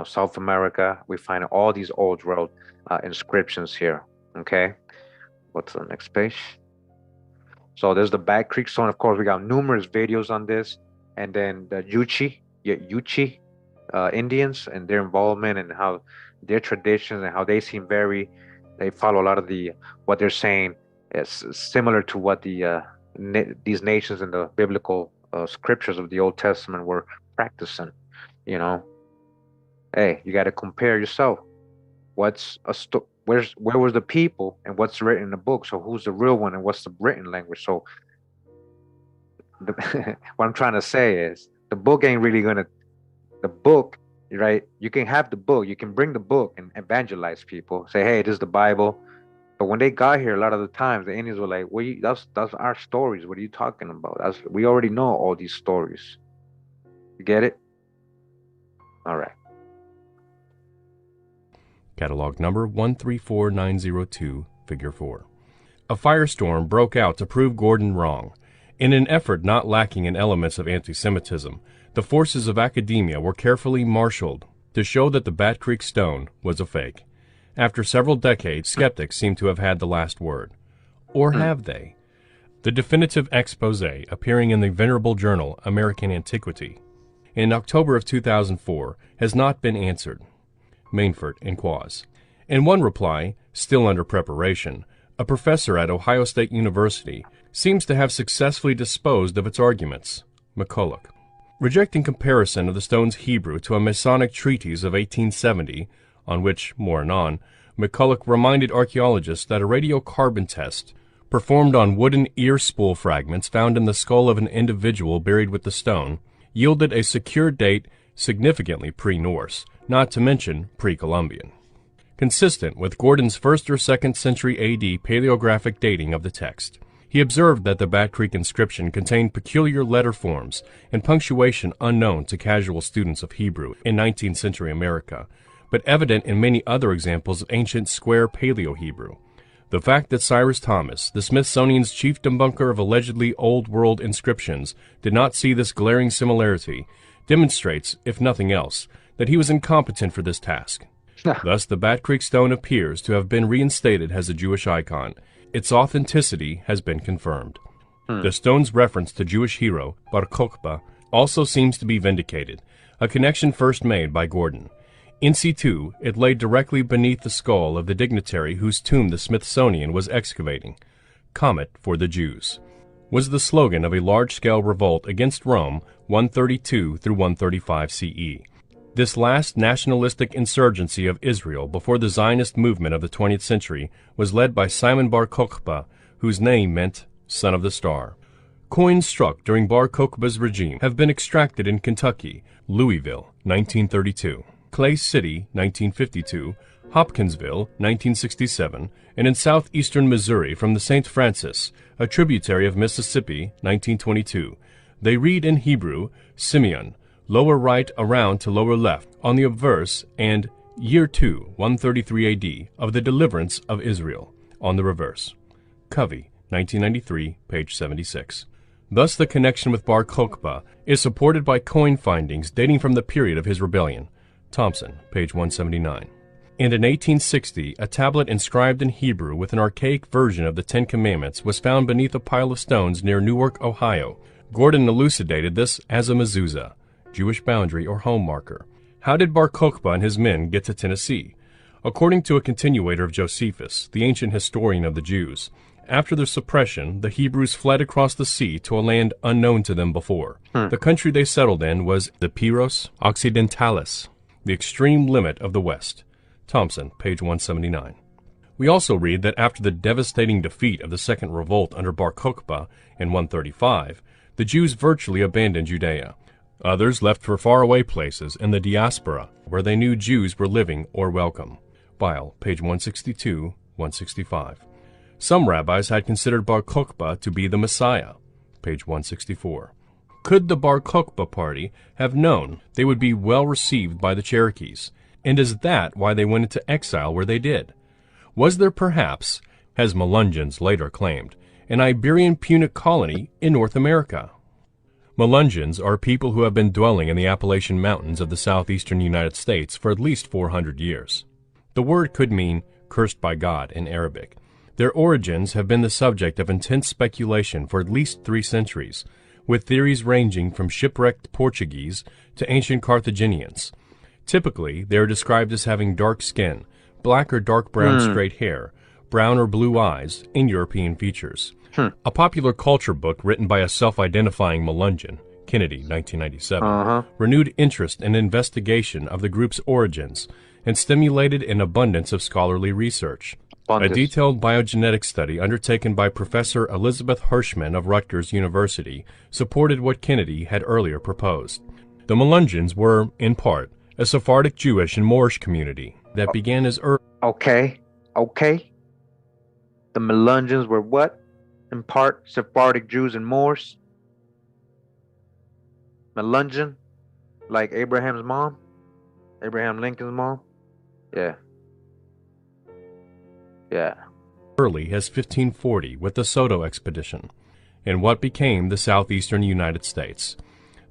[SPEAKER 1] South America. We find all these old world inscriptions here. Okay. What's the next page? So there's the Bat Creek Stone. Of course, we got numerous videos on this. And then the Yuchi Indians and their involvement and how their traditions and how they seem they follow a lot of what they're saying is similar to what these nations in the biblical scriptures of the Old Testament were practicing, And Hey, you got to compare yourself. Where was the people and what's written in the book? So who's the real one and what's the written language? So what I'm trying to say is the book ain't really gonna the book, right? You can have the book, you can bring the book and evangelize people. Say, hey, this is the Bible. But when they got here, a lot of the times the Indians were like, "Well, that's our stories. What are you talking about? We already know all these stories." You get it? All right.
[SPEAKER 2] Catalog number 134902, figure 4. A firestorm broke out to prove Gordon wrong. In an effort not lacking in elements of anti-Semitism, the forces of academia were carefully marshaled to show that the Bat Creek Stone was a fake. After several decades, skeptics seem to have had the last word. Or have they? The definitive expose appearing in the venerable journal American Antiquity in October of 2004 has not been answered. Mainfort and Quaz. In one reply, still under preparation, a professor at Ohio State University seems to have successfully disposed of its arguments. McCulloch. Rejecting comparison of the stone's Hebrew to a Masonic treatise of 1870, on which, more anon, McCulloch reminded archaeologists that a radiocarbon test performed on wooden ear spool fragments found in the skull of an individual buried with the stone yielded a secure date significantly pre-Norse, not to mention pre-Columbian. Consistent with Gordon's 1st or 2nd century AD paleographic dating of the text, he observed that the Bat Creek inscription contained peculiar letter forms and punctuation unknown to casual students of Hebrew in 19th century America, but evident in many other examples of ancient square Paleo-Hebrew. The fact that Cyrus Thomas, the Smithsonian's chief debunker of allegedly Old World inscriptions, did not see this glaring similarity demonstrates, if nothing else, that he was incompetent for this task. Thus, the Bat Creek Stone appears to have been reinstated as a Jewish icon. Its authenticity has been confirmed. The stone's reference to Jewish hero Bar Kokhba also seems to be vindicated, a connection first made by Gordon. In situ, it lay directly beneath the skull of the dignitary whose tomb the Smithsonian was excavating. Comet for the Jews was the slogan of a large-scale revolt against Rome 132 through 135 CE. This last nationalistic insurgency of Israel before the Zionist movement of the 20th century was led by Simon Bar Kokhba, whose name meant Son of the Star. Coins struck during Bar Kokhba's regime have been extracted in Kentucky, Louisville, 1932, Clay City, 1952, Hopkinsville, 1967, and in southeastern Missouri from the St. Francis, a tributary of Mississippi, 1922. They read in Hebrew, Simeon, lower right around to lower left, on the obverse, and year 2, 133 AD, of the deliverance of Israel, on the reverse. Covey, 1993, page 76. Thus the connection with Bar Kokhba is supported by coin findings dating from the period of his rebellion. Thompson, page 179. And in 1860, a tablet inscribed in Hebrew with an archaic version of the Ten Commandments was found beneath a pile of stones near Newark, Ohio. Gordon elucidated this as a mezuzah, Jewish boundary or home marker. How did Bar Kokhba and his men get to Tennessee? According to a continuator of Josephus, the ancient historian of the Jews, after their suppression, the Hebrews fled across the sea to a land unknown to them before. The country they settled in was the Pyrrhus Occidentalis, the extreme limit of the West. Thompson, page 179. We also read that after the devastating defeat of the Second Revolt under Bar Kokhba in 135, the Jews virtually abandoned Judea. Others left for faraway places in the diaspora where they knew Jews were living or welcome. Bile, page 162, 165. Some rabbis had considered Bar Kokhba to be the Messiah. Page 164. Could the Bar Kokhba party have known they would be well received by the Cherokees? And is that why they went into exile where they did? Was there perhaps, as Melungeons later claimed, an Iberian Punic colony in North America? Melungeons are people who have been dwelling in the Appalachian Mountains of the southeastern United States for at least 400 years. The word could mean cursed by God in Arabic. Their origins have been the subject of intense speculation for at least 3 centuries, with theories ranging from shipwrecked Portuguese to ancient Carthaginians. Typically, they are described as having dark skin, black or dark brown straight hair, brown or blue eyes, and European features. A popular culture book written by a self-identifying Melungeon, Kennedy, 1997,
[SPEAKER 1] Uh-huh.
[SPEAKER 2] renewed interest in investigation of the group's origins and stimulated an abundance of scholarly research. A detailed biogenetic study undertaken by Professor Elizabeth Hirschman of Rutgers University supported what Kennedy had earlier proposed. The Melungeons were, in part, a Sephardic Jewish and Moorish community that began as early.
[SPEAKER 1] Okay. The Melungeons were what? In part, Sephardic Jews and Moors? Melungeon? Like Abraham's mom? Abraham Lincoln's mom? Yeah.
[SPEAKER 2] Early as 1540 with the Soto expedition, in what became the southeastern United States.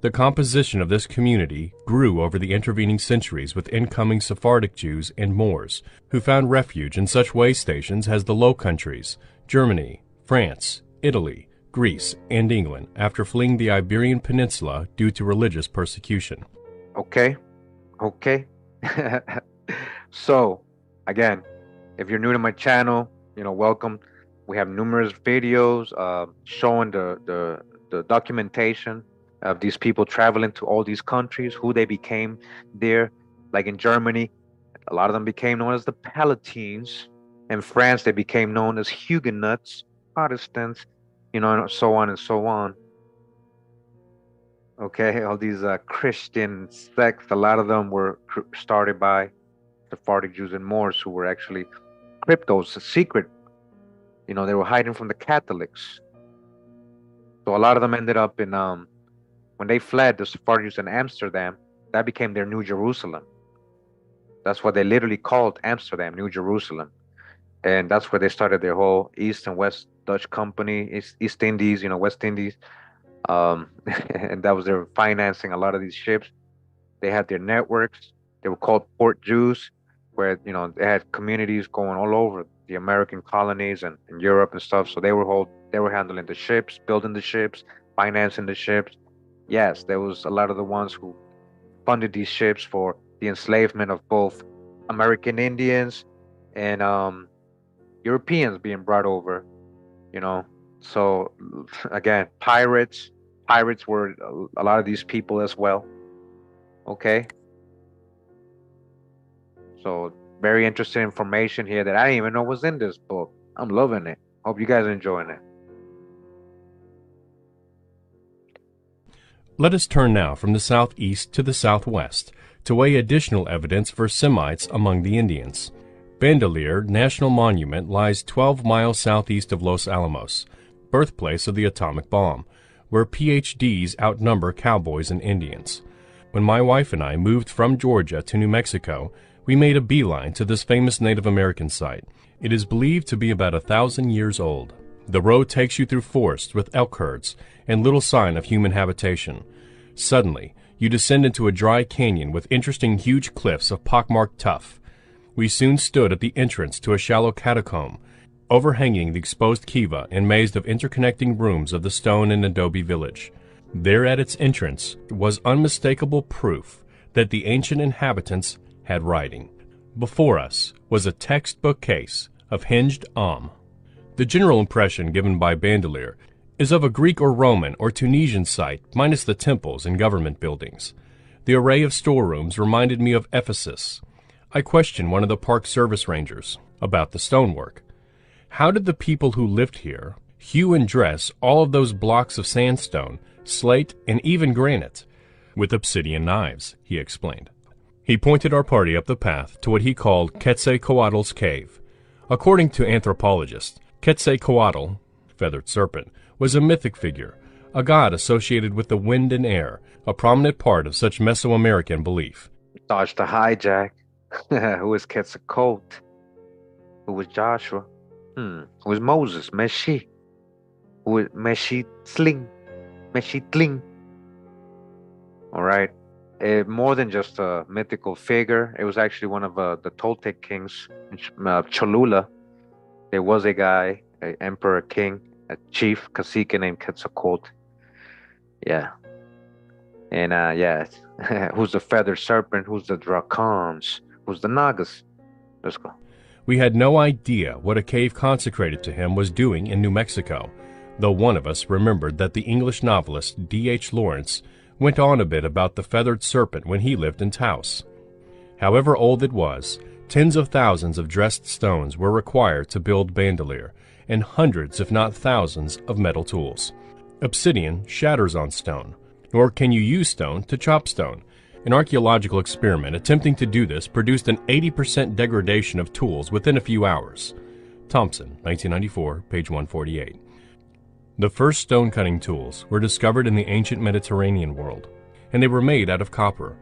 [SPEAKER 2] The composition of this community grew over the intervening centuries with incoming Sephardic Jews and Moors, who found refuge in such way stations as the Low Countries, Germany, France, Italy, Greece, and England after fleeing the Iberian Peninsula due to religious persecution.
[SPEAKER 1] Okay. So, again, if you're new to my channel, welcome. We have numerous videos showing the documentation of these people traveling to all these countries, who they became there. Like in Germany, a lot of them became known as the Palatines. In France, they became known as Huguenots, Protestants, and so on and so on. Okay, all these Christian sects, a lot of them were started by Sephardic Jews and Moors who were actually cryptos, secret. They were hiding from the Catholics. So a lot of them ended up in, when they fled, the Sephardic Jews in Amsterdam, that became their New Jerusalem. That's what they literally called Amsterdam, New Jerusalem. And that's where they started their whole East and West Dutch Company, East Indies, West Indies. And that was their financing a lot of these ships. They had their networks. They were called Port Jews, where, they had communities going all over the American colonies and Europe and stuff. So they were handling the ships, building the ships, financing the ships. Yes, there was a lot of the ones who funded these ships for the enslavement of both American Indians and Europeans being brought over, So again, pirates were a lot of these people as well. Okay. So very interesting information here that I didn't even know was in this book. I'm loving it. Hope you guys are enjoying it.
[SPEAKER 2] Let us turn now from the southeast to the southwest to weigh additional evidence for Semites among the Indians. Bandelier National Monument lies 12 miles southeast of Los Alamos, birthplace of the atomic bomb, where PhDs outnumber cowboys and Indians. When my wife and I moved from Georgia to New Mexico, we made a beeline to this famous Native American site. It is believed to be about 1,000 years old. The road takes you through forests with elk herds and little sign of human habitation. Suddenly, you descend into a dry canyon with interesting huge cliffs of pockmarked tuff. We soon stood at the entrance to a shallow catacomb, overhanging the exposed kiva and mazed of interconnecting rooms of the stone and adobe village. There at its entrance was unmistakable proof that the ancient inhabitants had writing. Before us was a textbook case of hinged The general impression given by Bandelier is of a Greek or Roman or Tunisian site minus the temples and government buildings. The array of storerooms reminded me of Ephesus. I questioned one of the park service rangers about the stonework. How did the people who lived here hew and dress all of those blocks of sandstone, slate, and even granite? With obsidian knives, he explained. He pointed our party up the path to what he called Quetzalcoatl's cave. According to anthropologists, Quetzalcoatl, feathered serpent, was a mythic figure, a god associated with the wind and air, a prominent part of such Mesoamerican belief.
[SPEAKER 1] Dodge the hijack. Who was Quetzalcoatl? Who was Joshua? Who was Moses? Meshi? Who was Meshi-Tling? All right. More than just a mythical figure, it was actually one of the Toltec kings, Cholula. There was a guy, an emperor, king, a chief, cacique named Quetzalcoatl. Yeah. And who's the feathered serpent? Who's the dracons? Who's the nagas? Let's go.
[SPEAKER 2] We had no idea what a cave consecrated to him was doing in New Mexico, though one of us remembered that the English novelist D.H. Lawrence went on a bit about the feathered serpent when he lived in Taos. However old it was, tens of thousands of dressed stones were required to build bandolier, and hundreds if not thousands of metal tools. Obsidian shatters on stone, nor can you use stone to chop stone. An archaeological experiment attempting to do this produced an 80% degradation of tools within a few hours. Thompson, 1994, page 148. The first stone-cutting tools were discovered in the ancient Mediterranean world, and they were made out of copper.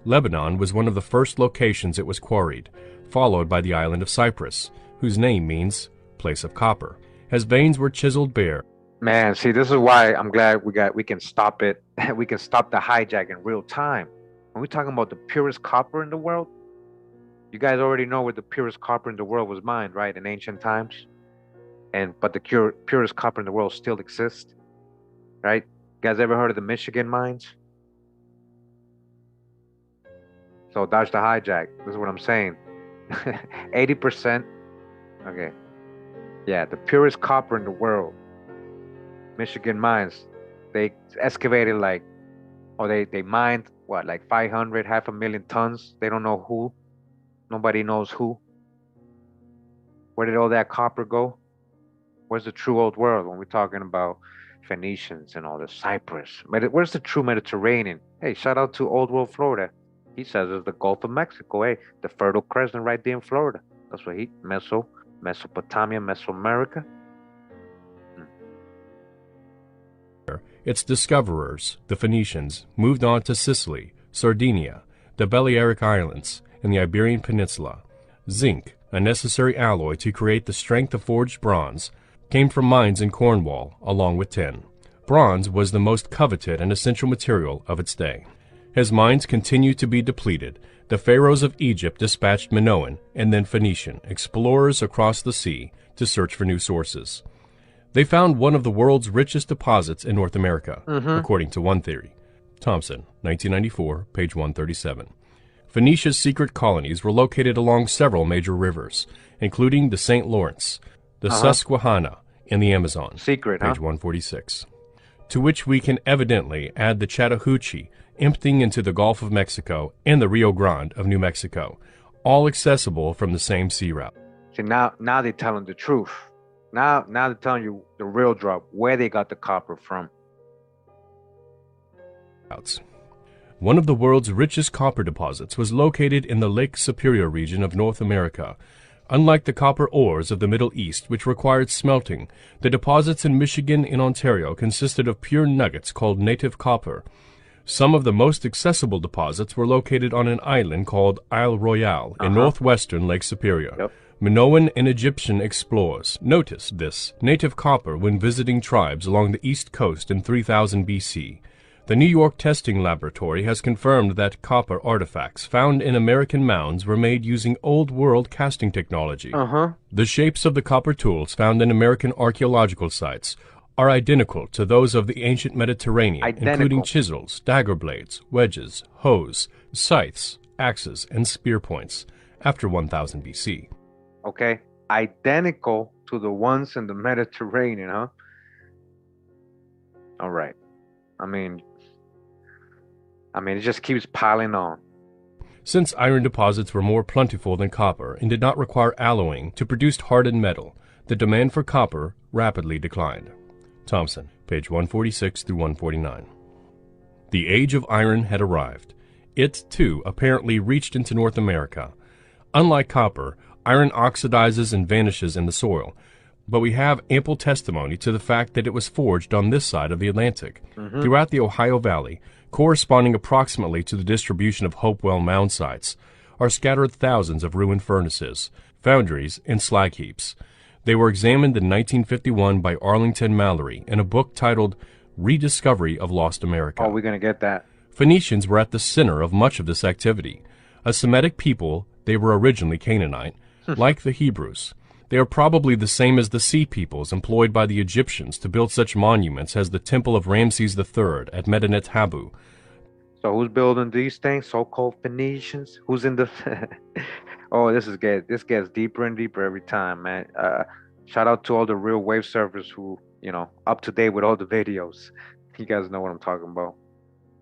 [SPEAKER 2] Lebanon was one of the first locations it was quarried, followed by the island of Cyprus, whose name means place of copper, as veins were chiseled bare.
[SPEAKER 1] Man, see, this is why I'm glad we can stop it. We can stop the hijack in real time. When we're talking about the purest copper in the world, you guys already know where the purest copper in the world was mined, right? In ancient times. But the purest copper in the world still exists, right? You guys ever heard of the Michigan mines? So dodge the hijack. This is what I'm saying. 80%. Okay. Yeah, the purest copper in the world. Michigan mines. They excavated they mined what, like 500, 500,000 tons. They don't know who. Nobody knows who. Where did all that copper go? Where's the true old world when we're talking about Phoenicians and all this, Cyprus? Where's the true Mediterranean? Hey, shout out to Old World Florida. He says it's the Gulf of Mexico. Hey, the Fertile Crescent right there in Florida. That's what Mesopotamia, Mesoamerica.
[SPEAKER 2] Its discoverers, the Phoenicians, moved on to Sicily, Sardinia, the Balearic Islands, and the Iberian Peninsula. Zinc, a necessary alloy to create the strength of forged bronze, came from mines in Cornwall, along with tin. Bronze was the most coveted and essential material of its day. As mines continued to be depleted, the pharaohs of Egypt dispatched Minoan and then Phoenician explorers across the sea to search for new sources. They found one of the world's richest deposits in North America, according to one theory. Thompson, 1994, page 137. Phoenicia's secret colonies were located along several major rivers, including the St. Lawrence, the Susquehanna, and the Amazon,
[SPEAKER 1] Secret,
[SPEAKER 2] page 146, to which we can evidently add the Chattahoochee, emptying into the Gulf of Mexico, and the Rio Grande of New Mexico, all accessible from the same sea route.
[SPEAKER 1] See, now they're telling the truth. Now they're telling you the real drop, where they got the copper from.
[SPEAKER 2] One of the world's richest copper deposits was located in the Lake Superior region of North America. Unlike the copper ores of the Middle East, which required smelting, the deposits in Michigan and Ontario consisted of pure nuggets called native copper. Some of the most accessible deposits were located on an island called Isle Royale in northwestern Lake Superior.
[SPEAKER 1] Yep.
[SPEAKER 2] Minoan and Egyptian explorers noticed this native copper when visiting tribes along the east coast in 3000 BC. The New York Testing Laboratory has confirmed that copper artifacts found in American mounds were made using Old World casting technology. The shapes of the copper tools found in American archaeological sites are identical to those of the ancient Mediterranean, including chisels, dagger blades, wedges, hoes, scythes, axes, and spear points, after 1000 BC.
[SPEAKER 1] Okay, identical to the ones in the Mediterranean, huh? All right. I mean, it just keeps piling on.
[SPEAKER 2] Since iron deposits were more plentiful than copper and did not require alloying to produce hardened metal, the demand for copper rapidly declined. Thompson, page 146 through 149. The age of iron had arrived. It, too, apparently reached into North America. Unlike copper, iron oxidizes and vanishes in the soil, but we have ample testimony to the fact that it was forged on this side of the Atlantic. Throughout the Ohio Valley, corresponding approximately to the distribution of Hopewell mound sites, are scattered thousands of ruined furnaces, foundries, and slag heaps. They were examined in 1951 by Arlington Mallory in a book titled Rediscovery of Lost America.
[SPEAKER 1] Oh, we're going to get that.
[SPEAKER 2] Phoenicians were at the center of much of this activity. A Semitic people, they were originally Canaanite, like the Hebrews. They are probably the same as the sea peoples employed by the Egyptians to build such monuments as the Temple of Ramses III at Medinet Habu.
[SPEAKER 1] So who's building these things? So-called Phoenicians? Who's in the... Oh, this gets deeper and deeper every time, man. Shout out to all the real wave surfers who up to date with all the videos. You guys know what I'm talking about.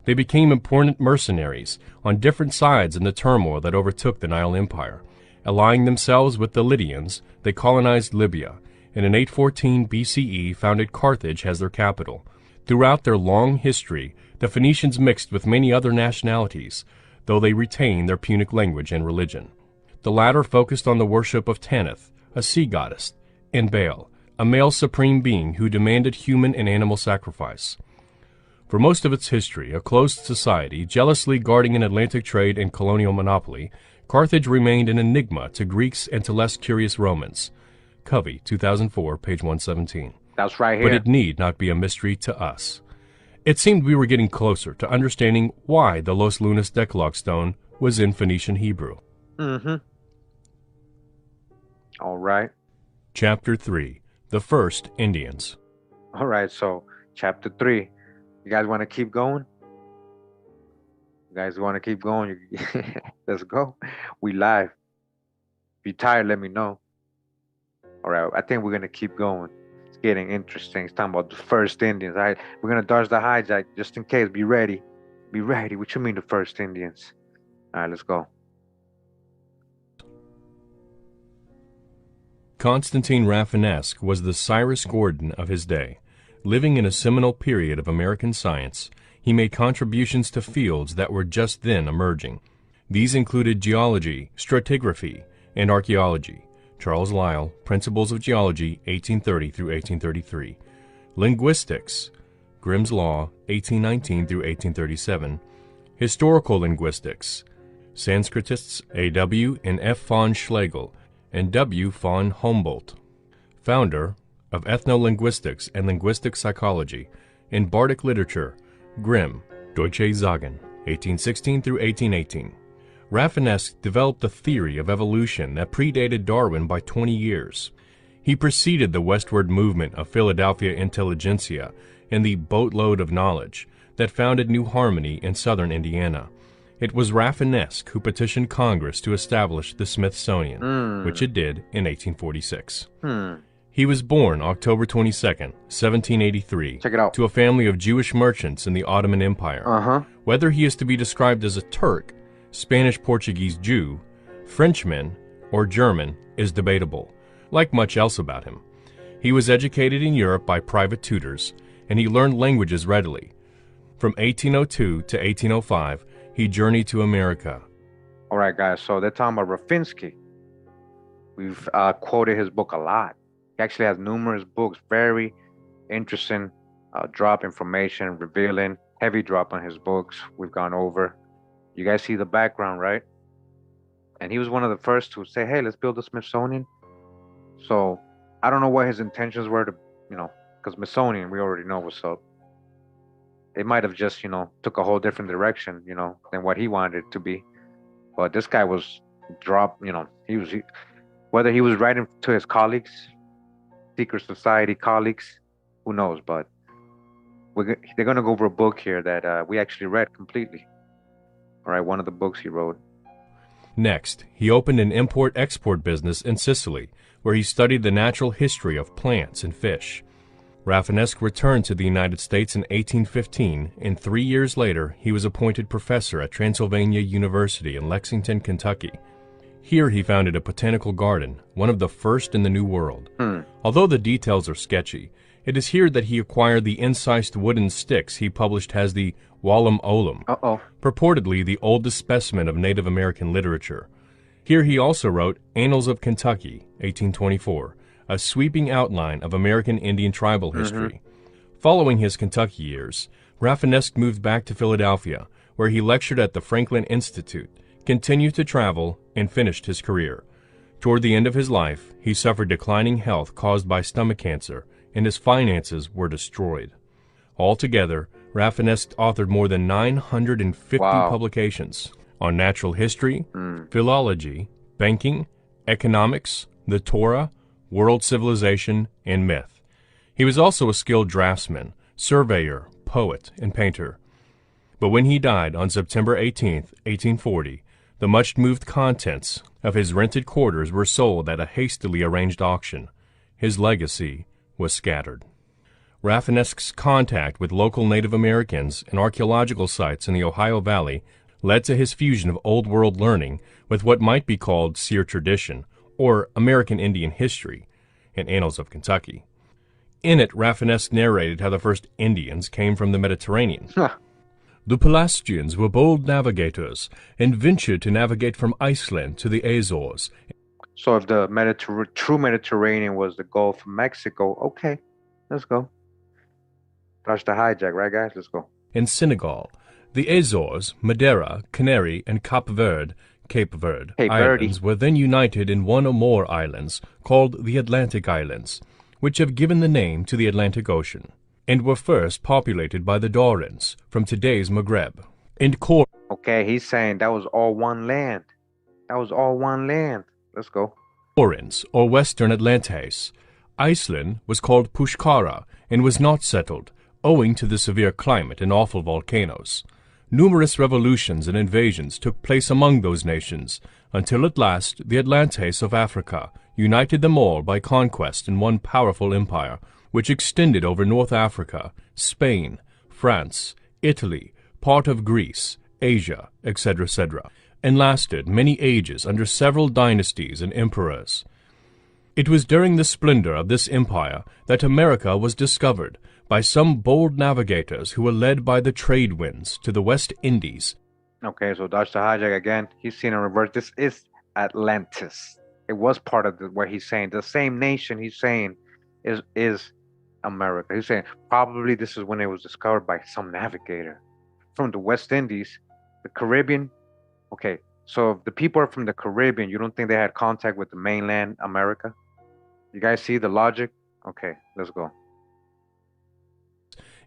[SPEAKER 2] They became important mercenaries on different sides in the turmoil that overtook the Nile Empire. Allying themselves with the Lydians, they colonized Libya, and in 814 BCE founded Carthage as their capital. Throughout their long history, the Phoenicians mixed with many other nationalities, though they retained their Punic language and religion. The latter focused on the worship of Tanith, a sea goddess, and Baal, a male supreme being who demanded human and animal sacrifice. For most of its history, a closed society, jealously guarding an Atlantic trade and colonial monopoly, Carthage remained an enigma to Greeks and to less curious Romans. Covey, 2004, page 117.
[SPEAKER 1] That's right here.
[SPEAKER 2] But it need not be a mystery to us. It seemed we were getting closer to understanding why the Los Lunas Decalogue Stone was in Phoenician Hebrew.
[SPEAKER 1] Mm-hmm. All right.
[SPEAKER 2] Chapter 3. The First Indians.
[SPEAKER 1] All right, so Chapter 3. You guys want to keep going? You guys want to keep going? Let's go. We live. If you're tired, let me know. All right, I think we're going to keep going. It's getting interesting. It's talking about the first Indians. All right, we're going to dodge the hijack just in case. Be ready. Be ready. What you mean the first Indians? All right, let's go.
[SPEAKER 2] Constantine Rafinesque was the Cyrus Gordon of his day. Living in a seminal period of American science, he made contributions to fields that were just then emerging. These included geology, stratigraphy, and archaeology. Charles Lyell, Principles of Geology, 1830 through 1833. Linguistics, Grimm's Law, 1819 through 1837. Historical linguistics, Sanskritists A.W. and F. von Schlegel and W. von Humboldt. Founder of Ethnolinguistics and Linguistic Psychology. In Bardic Literature, Grimm, Deutsche Sagen, 1816 through 1818. Rafinesque developed a theory of evolution that predated Darwin by 20 years. He preceded the westward movement of Philadelphia intelligentsia and the boatload of knowledge that founded New Harmony in southern Indiana. It was Rafinesque who petitioned Congress to establish the Smithsonian, which it did in 1846. He was born October 22, 1783,
[SPEAKER 1] Check it out.
[SPEAKER 2] to a family of Jewish merchants in the Ottoman Empire. Whether he is to be described as a Turk, Spanish-Portuguese Jew, Frenchman, or German is debatable, like much else about him. He was educated in Europe by private tutors, and he learned languages readily. From 1802 to 1805, he journeyed to America.
[SPEAKER 1] All right, guys, so they're talking about Rafinesque. We've quoted his book a lot. He actually has numerous books, very interesting drop information, revealing, heavy drop on his books we've gone over. You guys see the background, right? And he was one of the first to say, hey, let's build the Smithsonian. So I don't know what his intentions were to, because Smithsonian, we already know what's up. It might have just, took a whole different direction, than what he wanted it to be. But this guy was whether he was writing to his colleagues, secret society colleagues, who knows? But they're going to go over a book here that we actually read completely. All right, one of the books he wrote.
[SPEAKER 2] Next, he opened an import-export business in Sicily, where he studied the natural history of plants and fish. Rafinesque returned to the United States in 1815, and 3 years later he was appointed professor at Transylvania University in Lexington, Kentucky. Here he founded a botanical garden, one of the first in the New World. Although the details are sketchy, it is here that he acquired the incised wooden sticks he published as the Wallum Olum, purportedly the oldest specimen of Native American literature. Here he also wrote Annals of Kentucky, 1824, a sweeping outline of American Indian tribal history. Following his Kentucky years, Rafinesque moved back to Philadelphia, where he lectured at the Franklin Institute, continued to travel, and finished his career. Toward the end of his life, he suffered declining health caused by stomach cancer, and his finances were destroyed. Altogether, Rafinesque authored more than 950 publications on natural history, philology, banking, economics, the Torah, world civilization, and myth. He was also a skilled draftsman, surveyor, poet, and painter. But when he died on September 18, 1840, the much-moved contents of his rented quarters were sold at a hastily arranged auction. His legacy was scattered. Rafinesque's contact with local Native Americans and archaeological sites in the Ohio Valley led to his fusion of Old World learning with what might be called seer tradition, or American Indian history, in Annals of Kentucky. In it, Rafinesque narrated how the first Indians came from the Mediterranean. The Pelasgians were bold navigators and ventured to navigate from Iceland to the Azores.
[SPEAKER 1] So if the true Mediterranean was the Gulf of Mexico, okay, let's go. That's the hijack, right, guys? Let's go.
[SPEAKER 2] In Senegal, the Azores, Madeira, Canary, and Cape Verde Islands were then united in one or more islands called the Atlantic Islands, which have given the name to the Atlantic Ocean, and were first populated by the Dorans from today's Maghreb.
[SPEAKER 1] Okay, he's saying that was all one land. That was all one land. Let's go.
[SPEAKER 2] Dorans, or Western Atlantes. Iceland was called Pushkara and was not settled, owing to the severe climate and awful volcanoes. Numerous revolutions and invasions took place among those nations, until at last the Atlantes of Africa united them all by conquest in one powerful empire, which extended over North Africa, Spain, France, Italy, part of Greece, Asia, etc., and lasted many ages under several dynasties and emperors. It was during the splendor of this empire that America was discovered by some bold navigators who were led by the trade winds to the West Indies.
[SPEAKER 1] Okay, so Dutch the hijack again. He's seen in reverse. This is Atlantis. It was part of where he's saying the same nation he's saying is America. He's saying probably this is when it was discovered by some navigator from the West Indies, the Caribbean. Okay, so if the people are from the Caribbean, you don't think they had contact with the mainland America? You guys see the logic? Okay, let's go.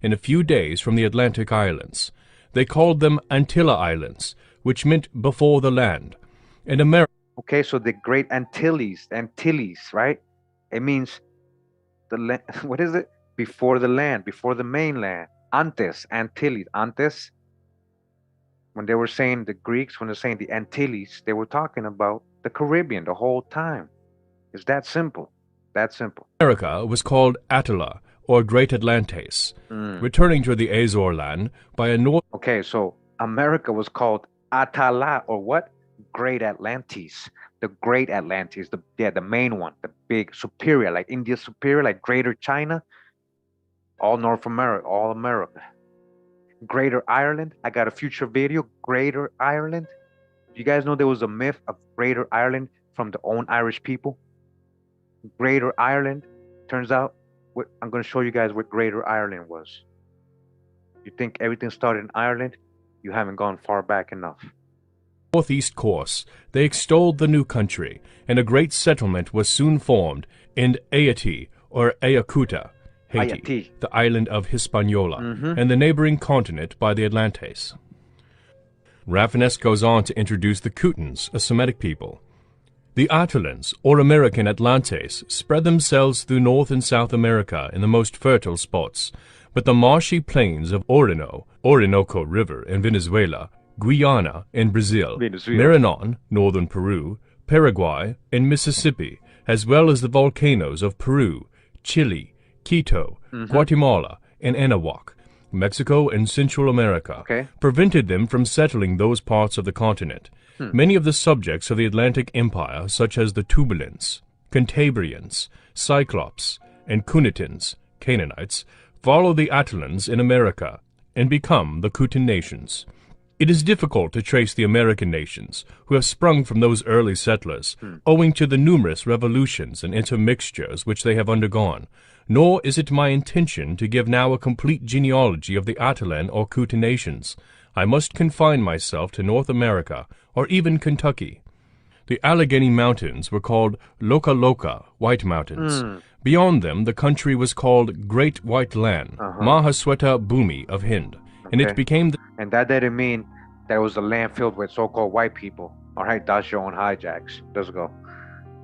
[SPEAKER 2] In a few days from the Atlantic Islands. They called them Antilla Islands, which meant before the land. And America.
[SPEAKER 1] Okay, so the Great Antilles, right? It means the land. What is it? Before the land, before the mainland. Antes, Antilles, antes. When they were saying the Greeks, when they're saying the Antilles, they were talking about the Caribbean the whole time. It's that simple. That simple.
[SPEAKER 2] America was called Attila, or Great Atlantis, returning to the Azore land by a north.
[SPEAKER 1] Okay, so America was called Atala, or what? Great Atlantis. The Great Atlantis, the main one, the big superior, like India superior, like Greater China, all North America, all America. Greater Ireland, I got a future video, Greater Ireland. You guys know there was a myth of Greater Ireland from the own Irish people? Greater Ireland, turns out, I'm going to show you guys what Greater Ireland was. You think everything started in Ireland? You haven't gone far back enough.
[SPEAKER 2] Northeast course, they extolled the new country, and a great settlement was soon formed in Haiti, or Ayacuta, Haiti, the island of Hispaniola, and the neighboring continent by the Atlantes. Rafinesque goes on to introduce the Kutans, a Semitic people. The Attalans, or American Atlantes, spread themselves through North and South America in the most fertile spots, but the marshy plains of Orinoco River in Venezuela, Guyana in Brazil, Marañón, northern Peru, Paraguay, and Mississippi, as well as the volcanoes of Peru, Chile, Quito, Guatemala, and Anahuac, Mexico and Central America, prevented them from settling those parts of the continent. Many of the subjects of the Atlantic Empire, such as the Tubulans, Cantabrians, Cyclops, and Cunitans, Canaanites, follow the Attalans in America and become the Kutan nations. It is difficult to trace the American nations, who have sprung from those early settlers, owing to the numerous revolutions and intermixtures which they have undergone, nor is it my intention to give now a complete genealogy of the Attalan or Kutan nations. I must confine myself to North America, or even Kentucky. The Allegheny Mountains were called Loka Loka, White Mountains. Beyond them, the country was called Great White Land, Mahasweta Bhumi of Hind, and it became the...
[SPEAKER 1] And that didn't mean that it was a land filled with so-called white people. All right, that's your own hijacks. Let's go.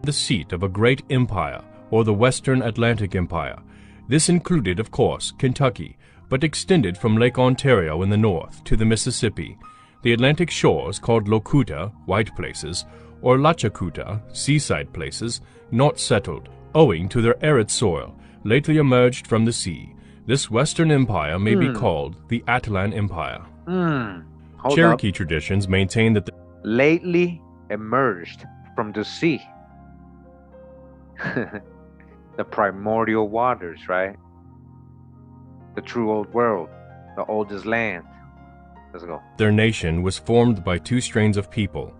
[SPEAKER 2] The seat of a great empire, or the Western Atlantic Empire. This included, of course, Kentucky, but extended from Lake Ontario in the north to the Mississippi. The Atlantic shores, called Locuta, white places, or Lachacuta, seaside places, not settled, owing to their arid soil, lately emerged from the sea. This Western empire may be called the Atalan Empire.
[SPEAKER 1] Hold
[SPEAKER 2] Cherokee
[SPEAKER 1] up.
[SPEAKER 2] traditions maintain that the
[SPEAKER 1] Lately emerged from the sea. The primordial waters, right? The true old world, the oldest land. Let's go.
[SPEAKER 2] their nation was formed by two strains of people,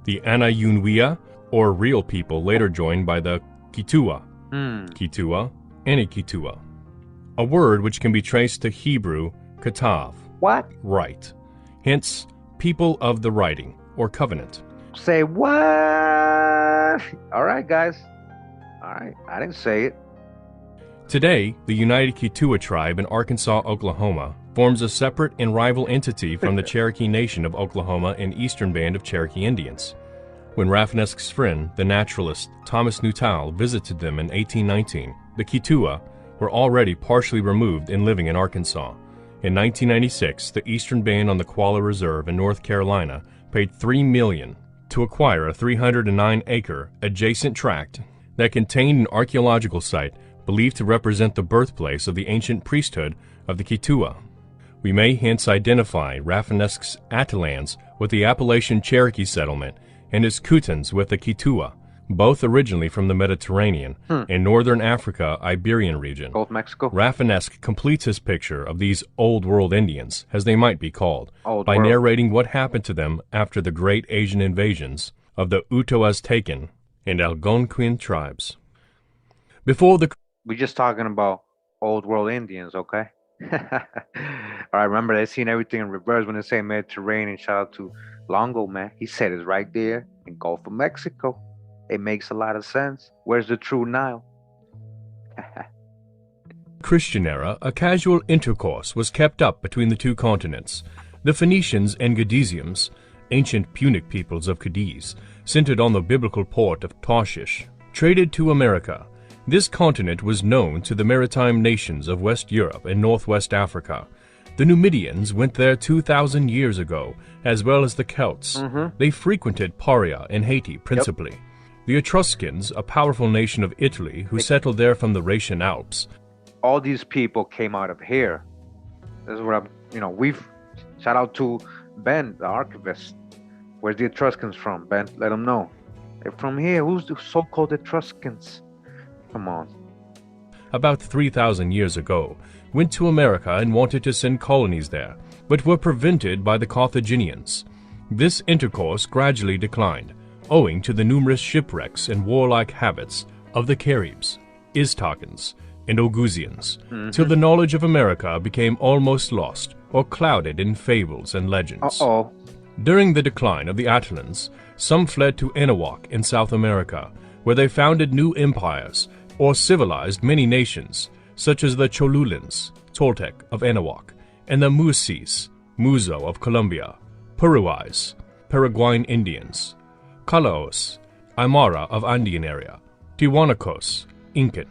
[SPEAKER 2] the Anayunwia, or real people later joined by the Kitua, Kitua, and Ikitua, a word which can be traced to Hebrew katav,
[SPEAKER 1] What?
[SPEAKER 2] right, hence people of the writing or covenant.
[SPEAKER 1] Say what? All right, guys. All right, I didn't say it.
[SPEAKER 2] Today, the United Kitua tribe in Arkansas, Oklahoma, forms a separate and rival entity from the Cherokee Nation of Oklahoma and Eastern Band of Cherokee Indians. When Rafinesque's friend, the naturalist Thomas Nuttall, visited them in 1819, the Kitua were already partially removed and living in Arkansas. In 1996, the Eastern Band on the Qualla Reserve in North Carolina paid $3 million to acquire a 309-acre adjacent tract that contained an archaeological site believed to represent the birthplace of the ancient priesthood of the Kitua. We may hence identify Rafinesque's Atalans with the Appalachian Cherokee settlement and his Kutans with the Kitua, both originally from the Mediterranean and northern Africa Iberian region.
[SPEAKER 1] Gulf Mexico.
[SPEAKER 2] Rafinesque completes his picture of these Old World Indians, as they might be called,
[SPEAKER 1] Old
[SPEAKER 2] by
[SPEAKER 1] World.
[SPEAKER 2] narrating what happened to them after the great Asian invasions of the Uto-Aztecan and Algonquin tribes. Before the
[SPEAKER 1] We're just talking about old world Indians, okay? All right, remember they seen everything in reverse when they say Mediterranean. Shout out to Longo, man. He said it's right there in Gulf of Mexico. It makes a lot of sense. Where's the true Nile?
[SPEAKER 2] Christian era, a casual intercourse was kept up between the two continents. The Phoenicians and Gadesians, ancient Punic peoples of Cadiz, centered on the biblical port of Tarshish, traded to America. This continent was known to the maritime nations of West Europe and Northwest Africa. The Numidians went there 2,000 years ago, as well as the Celts. They frequented Paria and Haiti principally. The Etruscans, a powerful nation of Italy who settled there from the Rhaetian Alps.
[SPEAKER 1] All these people came out of here. This is what we've shout out to Ben, the archivist. Where's the Etruscans from, Ben? Let them know. They're from here. Who's the so-called Etruscans? Come on.
[SPEAKER 2] About 3,000 years ago, went to America and wanted to send colonies there, but were prevented by the Carthaginians. This intercourse gradually declined, owing to the numerous shipwrecks and warlike habits of the Caribs, Iztacans, and Oguzians, till the knowledge of America became almost lost or clouded in fables and legends. During the decline of the Atalans, some fled to Anahuac in South America, where they founded new empires or civilized many nations, such as the Cholulans, Toltec of Anahuac, and the Musis, Muzo of Colombia, Puruais, Paraguayan Indians, Calaos, Aymara of Andean area, Tiwanacos, Incan,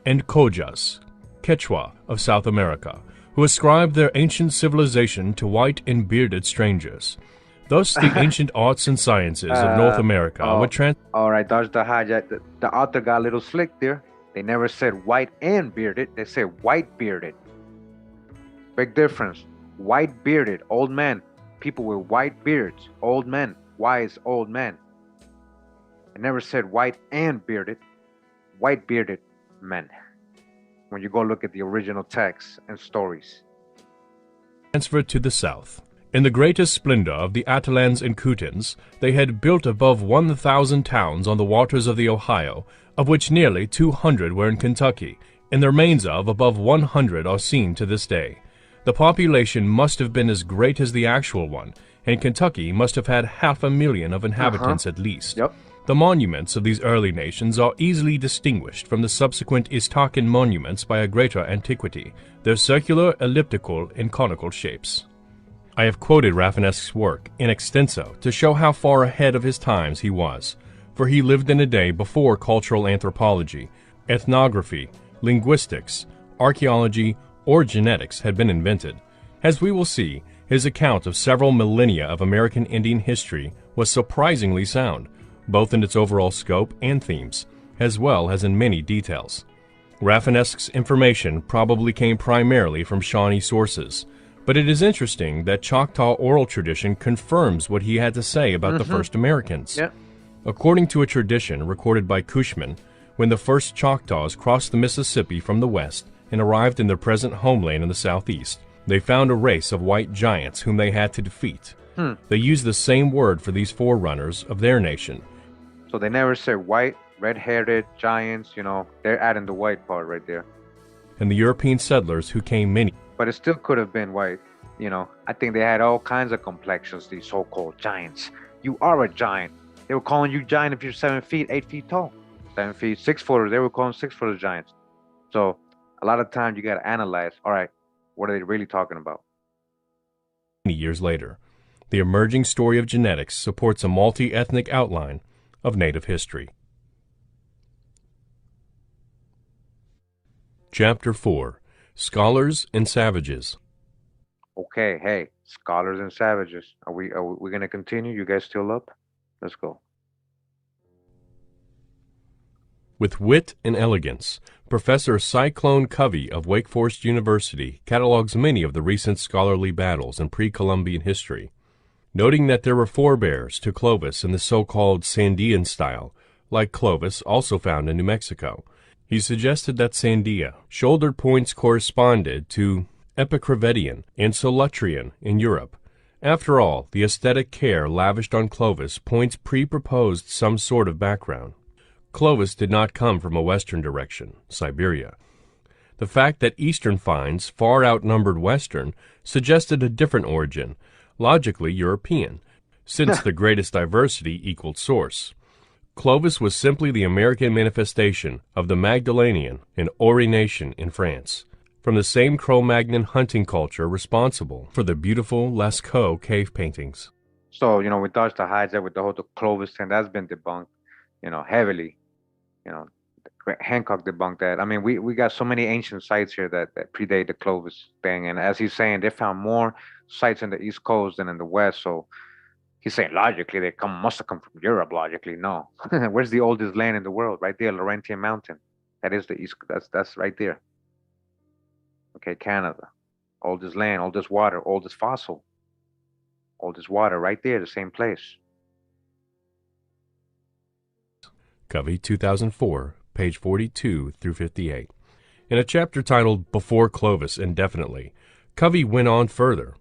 [SPEAKER 2] and Cojas, Quechua of South America, who ascribed their ancient civilization to white and bearded strangers. Thus, the ancient arts and sciences of North America were
[SPEAKER 1] All right, that's the hijack. The author got a little slick there. They never said white and bearded. They said white bearded. Big difference. White bearded, old men. People with white beards. Old men. Wise old men. It never said white and bearded. White bearded men. When you go look at the original texts and stories.
[SPEAKER 2] transferred to the south. In the greatest splendor of the Atalans and Kutans, they had built above 1,000 towns on the waters of the Ohio, of which nearly 200 were in Kentucky, and the remains of above 100 are seen to this day. The population must have been as great as the actual one, and Kentucky must have had 500,000 of inhabitants at least.
[SPEAKER 1] Yep.
[SPEAKER 2] The monuments of these early nations are easily distinguished from the subsequent Iztacan monuments by a greater antiquity, their circular, elliptical, and conical shapes. I have quoted Rafinesque's work in extenso to show how far ahead of his times he was, for he lived in a day before cultural anthropology, ethnography, linguistics, archaeology, or genetics had been invented. As we will see, his account of several millennia of American Indian history was surprisingly sound, both in its overall scope and themes, as well as in many details. Rafinesque's information probably came primarily from Shawnee sources, but it is interesting that Choctaw oral tradition confirms what he had to say about the first Americans.
[SPEAKER 1] Yeah.
[SPEAKER 2] According to a tradition recorded by Cushman, when the first Choctaws crossed the Mississippi from the west and arrived in their present homeland in the southeast, they found a race of white giants whom they had to defeat. They used the same word for these forerunners of their nation.
[SPEAKER 1] So they never say white, red-haired giants, they're adding the white part right there.
[SPEAKER 2] And the European settlers who came many.
[SPEAKER 1] But it still could have been white, I think they had all kinds of complexions, these so-called giants. You are a giant. They were calling you giant if you're 7 feet, 8 feet tall. 7 feet, 6-footers, they were calling 6-footer giants. So a lot of times you got to analyze, all right, what are they really talking about?
[SPEAKER 2] Years later, the emerging story of genetics supports a multi-ethnic outline of Native history. Chapter 4. Scholars and Savages.
[SPEAKER 1] Okay, hey, scholars and savages. Are we going to continue? You guys still up? Let's go.
[SPEAKER 2] With wit and elegance, Professor Cyclone Covey of Wake Forest University catalogs many of the recent scholarly battles in pre-Columbian history, noting that there were forebears to Clovis in the so-called Sandian style, like Clovis also found in New Mexico. He suggested that Sandia shouldered points corresponded to Epicravetian and Solutrian in Europe. After all, the aesthetic care lavished on Clovis points pre-proposed some sort of background. Clovis did not come from a western direction, Siberia. The fact that eastern finds far outnumbered western suggested a different origin, logically European, since the greatest diversity equaled source. Clovis was simply the American manifestation of the Magdalenian and Ori nation in France, from the same Cro-Magnon hunting culture responsible for the beautiful Lascaux cave paintings.
[SPEAKER 1] So, we dodged the hides there with the whole Clovis thing. That's been debunked, heavily. Hancock debunked that. I mean, we got so many ancient sites here that predate the Clovis thing. And as he's saying, they found more sites in the East Coast than in the West. So he's saying logically they must have come from Europe. Logically, no. Where's the oldest land in the world? Right there, Laurentian Mountain. That is the East. That's right there. Okay, Canada, oldest land, oldest water, oldest fossil, oldest water, right there, the same place.
[SPEAKER 2] Covey, 2004, page 42 through 58. In a chapter titled Before Clovis Indefinitely, Covey went on further.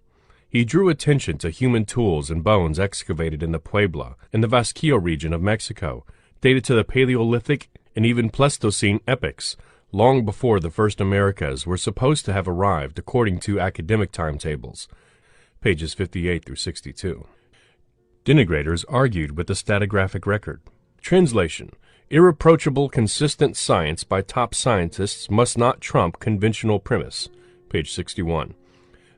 [SPEAKER 2] He drew attention to human tools and bones excavated in the Puebla and the Vasquillo region of Mexico, dated to the Paleolithic and even Pleistocene epochs, long before the first Americas were supposed to have arrived according to academic timetables, pages 58 through 62. Denigrators argued with the stratigraphic record. Translation: irreproachable, consistent science by top scientists must not trump conventional premise, page 61.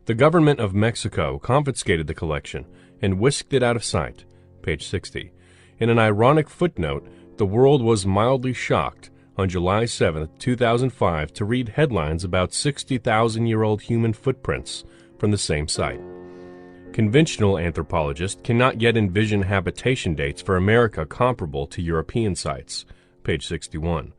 [SPEAKER 2] The government of Mexico confiscated the collection and whisked it out of sight, page 60. In an ironic footnote, the world was mildly shocked on July 7, 2005, to read headlines about 60,000-year-old human footprints from the same site. Conventional anthropologists cannot yet envision habitation dates for America comparable to European sites, page 61.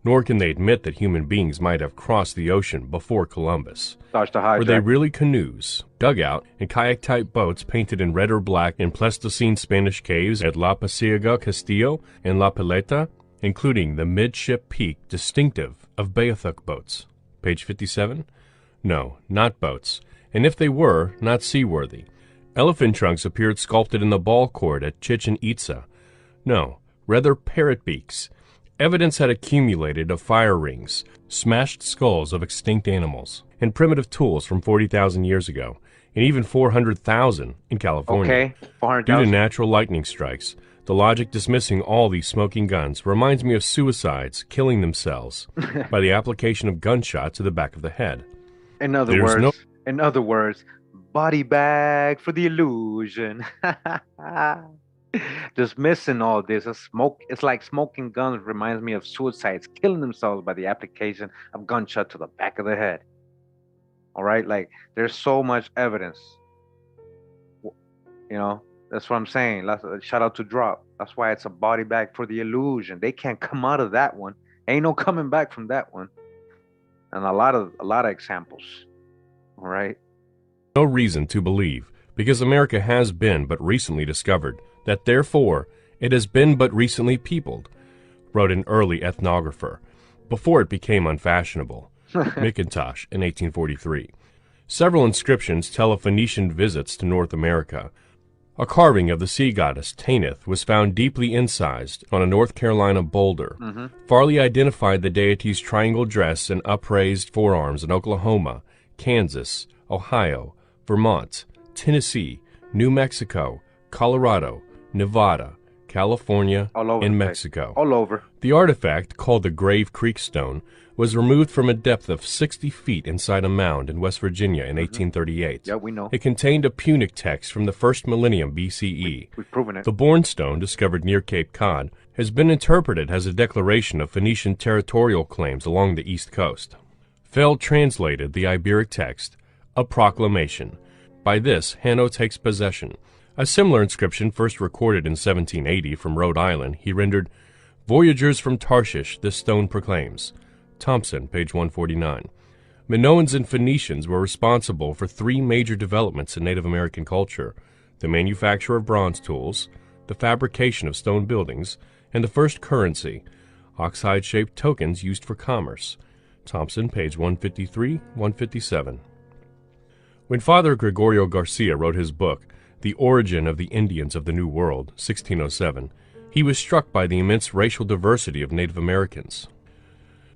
[SPEAKER 2] Nor can they admit that human beings might have crossed the ocean before Columbus. Were they really canoes, dugout, and kayak-type boats painted in red or black in Pleistocene Spanish caves at La Pasiega Castillo and La Pileta, including the midship peak distinctive of Beothuk boats? Page 57. No, not boats, and if they were, not seaworthy. Elephant trunks appeared sculpted in the ball court at Chichen Itza. No, rather parrot beaks. Evidence had accumulated of fire rings, smashed skulls of extinct animals, and primitive tools from 40,000 years ago, and even 400,000 in California.
[SPEAKER 1] Okay, 400,000.
[SPEAKER 2] Due to natural lightning strikes, the logic dismissing all these smoking guns reminds me of suicides killing themselves by the application of gunshot to the back of the head.
[SPEAKER 1] In other words, body bag for the illusion. Dismissing all this, it's like smoking guns reminds me of suicides killing themselves by the application of gunshot to the back of the head. All right, like there's so much evidence. That's what I'm saying. Shout out to Drop. That's why it's a body bag for the illusion. They can't come out of that one. Ain't no coming back from that one. and a lot of examples. All right.
[SPEAKER 2] No reason to believe, because America has been but recently discovered, that therefore it has been but recently peopled, wrote an early ethnographer, before it became unfashionable, McIntosh in 1843. Several inscriptions tell of Phoenician visits to North America. A carving of the sea goddess Tanith was found deeply incised on a North Carolina boulder. Farley identified the deity's triangle dress and upraised forearms in Oklahoma, Kansas, Ohio, Vermont, Tennessee, New Mexico, Colorado, Nevada, California,
[SPEAKER 1] All over
[SPEAKER 2] and
[SPEAKER 1] the place.
[SPEAKER 2] Mexico.
[SPEAKER 1] All over.
[SPEAKER 2] The artifact, called the Grave Creek Stone, was removed from a depth of 60 feet inside a mound in West Virginia in 1838.
[SPEAKER 1] Yeah, we know.
[SPEAKER 2] It contained a Punic text from the first millennium BCE.
[SPEAKER 1] We've proven it.
[SPEAKER 2] The Bourne Stone, discovered near Cape Cod, has been interpreted as a declaration of Phoenician territorial claims along the east coast. Feld translated the Iberic text, a proclamation. By this, Hanno takes possession. A similar inscription, first recorded in 1780 from Rhode Island, he rendered, Voyagers from Tarshish, this stone proclaims. Thompson, page 149. Minoans and Phoenicians were responsible for three major developments in Native American culture: the manufacture of bronze tools, the fabrication of stone buildings, and the first currency, oxide-shaped tokens used for commerce. Thompson, page 153, 157. When Father Gregorio Garcia wrote his book, The Origin of the Indians of the New World, 1607, he was struck by the immense racial diversity of Native Americans.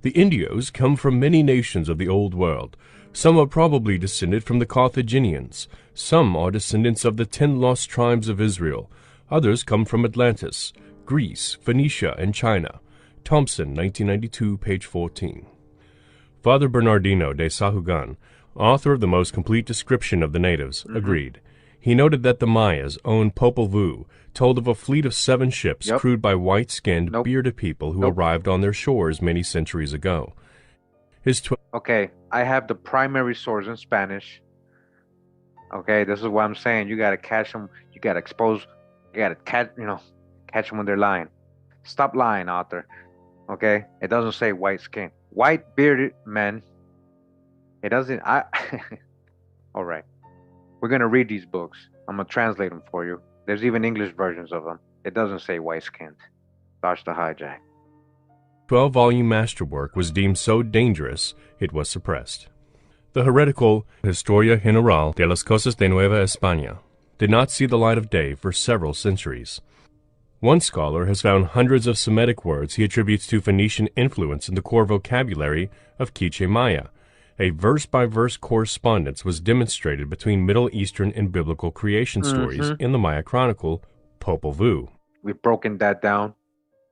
[SPEAKER 2] The Indios come from many nations of the Old World. Some are probably descended from the Carthaginians. Some are descendants of the 10 lost tribes of Israel. Others come from Atlantis, Greece, Phoenicia, and China. Thompson, 1992, page 14. Father Bernardino de Sahugan, author of the most complete description of the natives, agreed. He noted that the Mayas owned Popol Vuh, told of a fleet of 7 ships crewed by white-skinned, bearded people who arrived on their shores many centuries ago.
[SPEAKER 1] Okay, I have the primary source in Spanish. Okay, this is what I'm saying. You gotta catch them. You gotta expose. You gotta catch them when they're lying. Stop lying, author. Okay, it doesn't say white skin. White bearded men. It doesn't. All right. We're gonna read these books. I'm gonna translate them for you. There's even English versions of them. It doesn't say white-skinned. Dodge the hijack.
[SPEAKER 2] 12-volume masterwork was deemed so dangerous it was suppressed. The heretical Historia General de las Cosas de Nueva España did not see the light of day for several centuries. One scholar has found hundreds of Semitic words he attributes to Phoenician influence in the core vocabulary of Quiche Maya. A verse-by-verse correspondence was demonstrated between Middle Eastern and biblical creation stories in the Maya chronicle, Popol Vuh.
[SPEAKER 1] We've broken that down.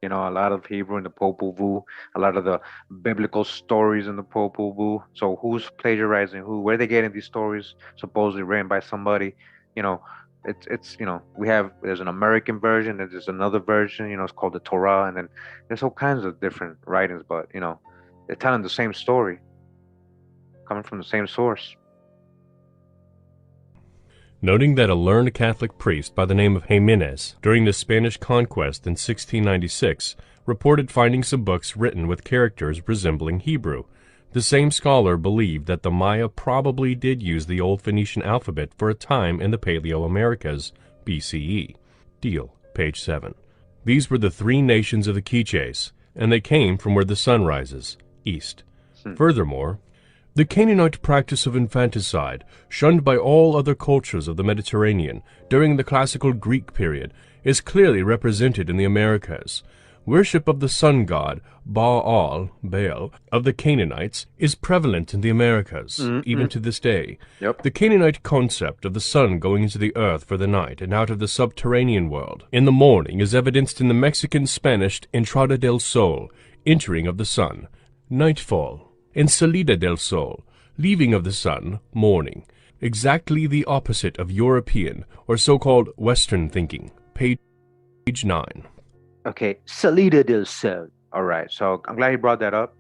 [SPEAKER 1] A lot of Hebrew in the Popol Vuh, a lot of the biblical stories in the Popol Vuh. So who's plagiarizing who? Where are they getting these stories supposedly written by somebody? There's an American version, and there's another version, it's called the Torah, and then there's all kinds of different writings, but, they're telling the same story, coming from the same source.
[SPEAKER 2] Noting that a learned Catholic priest by the name of Jimenez, during the Spanish conquest in 1696, reported finding some books written with characters resembling Hebrew, the same scholar believed that the Maya probably did use the Old Phoenician alphabet for a time in the Paleo-Americas, BCE. Deal, page 7. These were the 3 nations of the Quiches, and they came from where the sun rises, east. Furthermore, the Canaanite practice of infanticide, shunned by all other cultures of the Mediterranean during the classical Greek period, is clearly represented in the Americas. Worship of the sun god, Baal, of the Canaanites is prevalent in the Americas, even to this day. The Canaanite concept of the sun going into the earth for the night and out of the subterranean world in the morning is evidenced in the Mexican-Spanish Entrada del Sol, entering of the sun, nightfall, and Salida del Sol, leaving of the sun, morning, exactly the opposite of European or so-called Western thinking. Page 9.
[SPEAKER 1] Okay, Salida del Sol. All right, so I'm glad you brought that up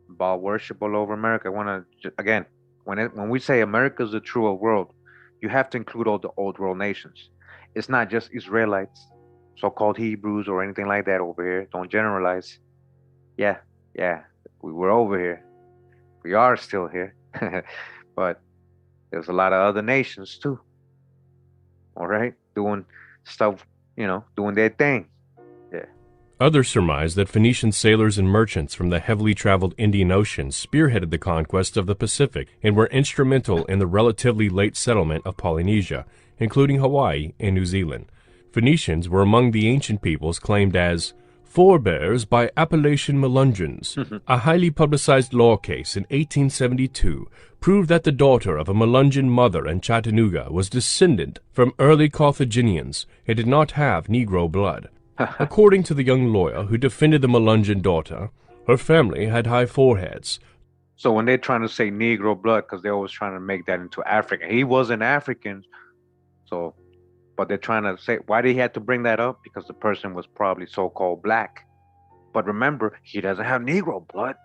[SPEAKER 1] about worship all over America. I want to, again, when we say America's the true world, you have to include all the old world nations. It's not just Israelites, so-called Hebrews or anything like that over here. Don't generalize. Yeah, we're over here. We are still here. But there's a lot of other nations too. All right, doing stuff, doing their thing. Yeah.
[SPEAKER 2] Others surmise that Phoenician sailors and merchants from the heavily traveled Indian Ocean spearheaded the conquest of the Pacific and were instrumental in the relatively late settlement of Polynesia, including Hawaii and New Zealand. Phoenicians were among the ancient peoples claimed as forebears by Appalachian Melungeons. A highly publicized law case in 1872 proved that the daughter of a Melungeon mother in Chattanooga was descendant from early Carthaginians and did not have Negro blood. According to the young lawyer who defended the Melungeon daughter, her family had high foreheads.
[SPEAKER 1] So when they're trying to say Negro blood, because they're always trying to make that into African, he wasn't African. So, but they're trying to say, why did he have to bring that up? Because the person was probably so-called black. But remember, he doesn't have Negro blood.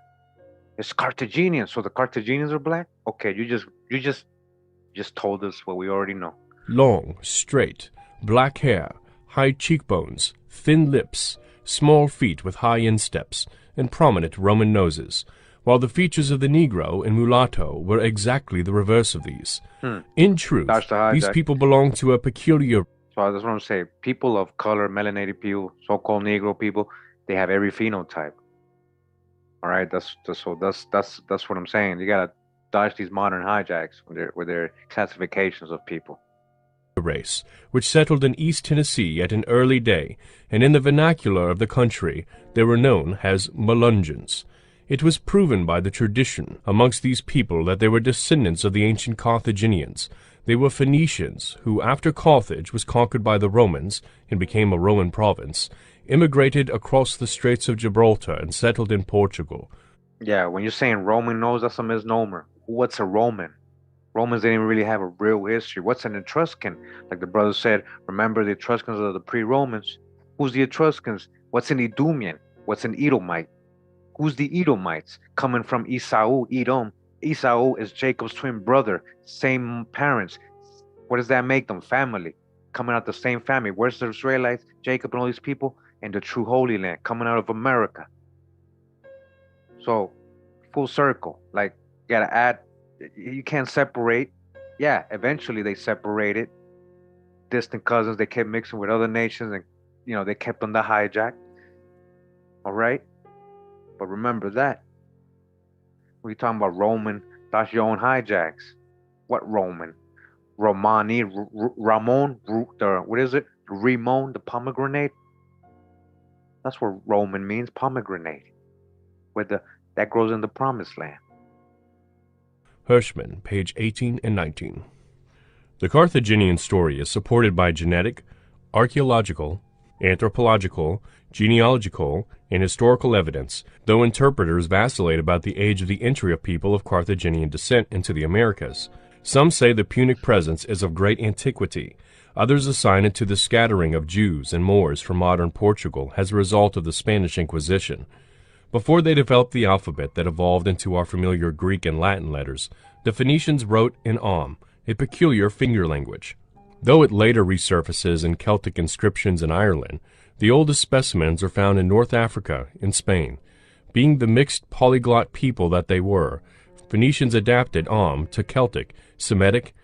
[SPEAKER 1] It's Carthaginian. So the Carthaginians are black? Okay, you just told us what we already know.
[SPEAKER 2] Long, straight, black hair, high cheekbones, thin lips, small feet with high insteps, and prominent Roman noses, while the features of the Negro and mulatto were exactly the reverse of these. In truth, these people belong to a peculiar...
[SPEAKER 1] So that's what I'm saying. People of color, melanated people, so-called Negro people, they have every phenotype. All right, that's what I'm saying. You gotta dodge these modern hijacks with their classifications of people.
[SPEAKER 2] Race, which settled in East Tennessee at an early day, and in the vernacular of the country they were known as Melungeons. It was proven by the tradition amongst these people that they were descendants of the ancient Carthaginians. They were Phoenicians who, after Carthage was conquered by the Romans and became a Roman province, immigrated across the Straits of Gibraltar and settled in Portugal.
[SPEAKER 1] Yeah, when you're saying Roman nose, that's a misnomer. What's a Roman? Romans didn't really have a real history. What's an Etruscan? Like the brother said, remember the Etruscans are the pre-Romans. Who's the Etruscans? What's an Edomian? What's an Edomite? Who's the Edomites? Coming from Esau, Edom. Esau is Jacob's twin brother, same parents. What does that make them? Family. Coming out the same family. Where's the Israelites, Jacob and all these people? In the true Holy Land, coming out of America. So, full circle. Like, you gotta add, you can't separate. Yeah, eventually they separated. Distant cousins, they kept mixing with other nations and, they kept on the hijack. All right? But remember that. We're talking about Roman, that's your own hijacks. What Roman? Romani, Ramon, what is it? Ramon, the pomegranate? That's what Roman means, pomegranate. That grows in the promised land.
[SPEAKER 2] Hirschman, page 18 and 19. The Carthaginian story is supported by genetic, archaeological, anthropological, genealogical, and historical evidence, though interpreters vacillate about the age of the entry of people of Carthaginian descent into the Americas. Some say the Punic presence is of great antiquity. Others assign it to the scattering of Jews and Moors from modern Portugal as a result of the Spanish Inquisition. Before they developed the alphabet that evolved into our familiar Greek and Latin letters, the Phoenicians wrote in a peculiar finger language. Though it later resurfaces in Celtic inscriptions in Ireland, the oldest specimens are found in North Africa and Spain. Being the mixed polyglot people that they were, Phoenicians adapted to Celtic, Semitic,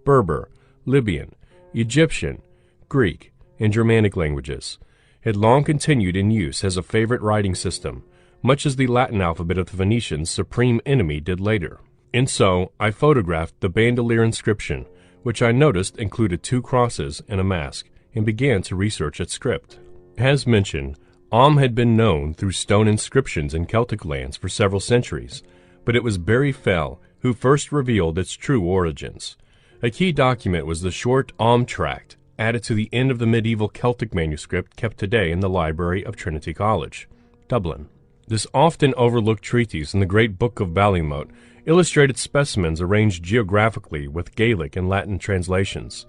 [SPEAKER 2] Berber, Libyan, Egyptian, Greek, and Germanic languages. It long continued in use as a favorite writing system, much as the Latin alphabet of the Phoenicians' supreme enemy did later. And so, I photographed the bandolier inscription, which I noticed included 2 crosses and a mask, and began to research its script. As mentioned, had been known through stone inscriptions in Celtic lands for several centuries, but it was Barry Fell who first revealed its true origins. A key document was the short Tract, added to the end of the medieval Celtic manuscript kept today in the library of Trinity College, Dublin. This often overlooked treatise in the Great Book of Ballymote illustrated specimens arranged geographically with Gaelic and Latin translations.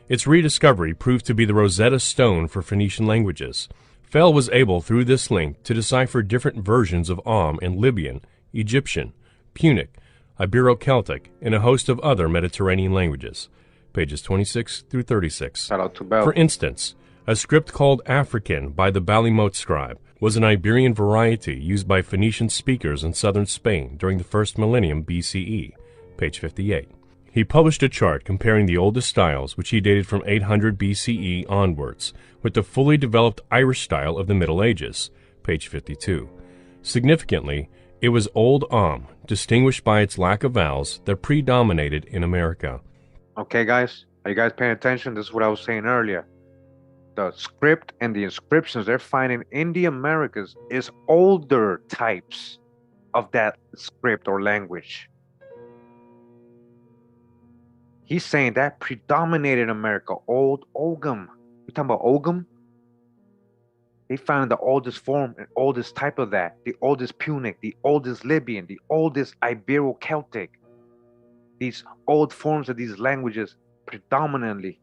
[SPEAKER 2] Its rediscovery proved to be the Rosetta Stone for Phoenician languages. Fell was able, through this link, to decipher different versions of in Libyan, Egyptian, Punic, Ibero-Celtic, and a host of other Mediterranean languages. Pages 26 through 36.
[SPEAKER 1] Shout out to Bell.
[SPEAKER 2] For instance, a script called African by the Ballymote scribe was an Iberian variety used by Phoenician speakers in southern Spain during the first millennium BCE, page 58. He published a chart comparing the oldest styles, which he dated from 800 BCE onwards, with the fully developed Irish style of the Middle Ages, page 52. Significantly, it was Old Om, distinguished by its lack of vowels, that predominated in America.
[SPEAKER 1] Okay, guys, are you guys paying attention? This is what I was saying earlier. The script and the inscriptions they're finding in the Americas is older types of that script or language. He's saying that predominated in America, Old Ogham. You talking about Ogham? They found the oldest form and oldest type of that, the oldest Punic, the oldest Libyan, the oldest Ibero-Celtic. These old forms of these languages predominantly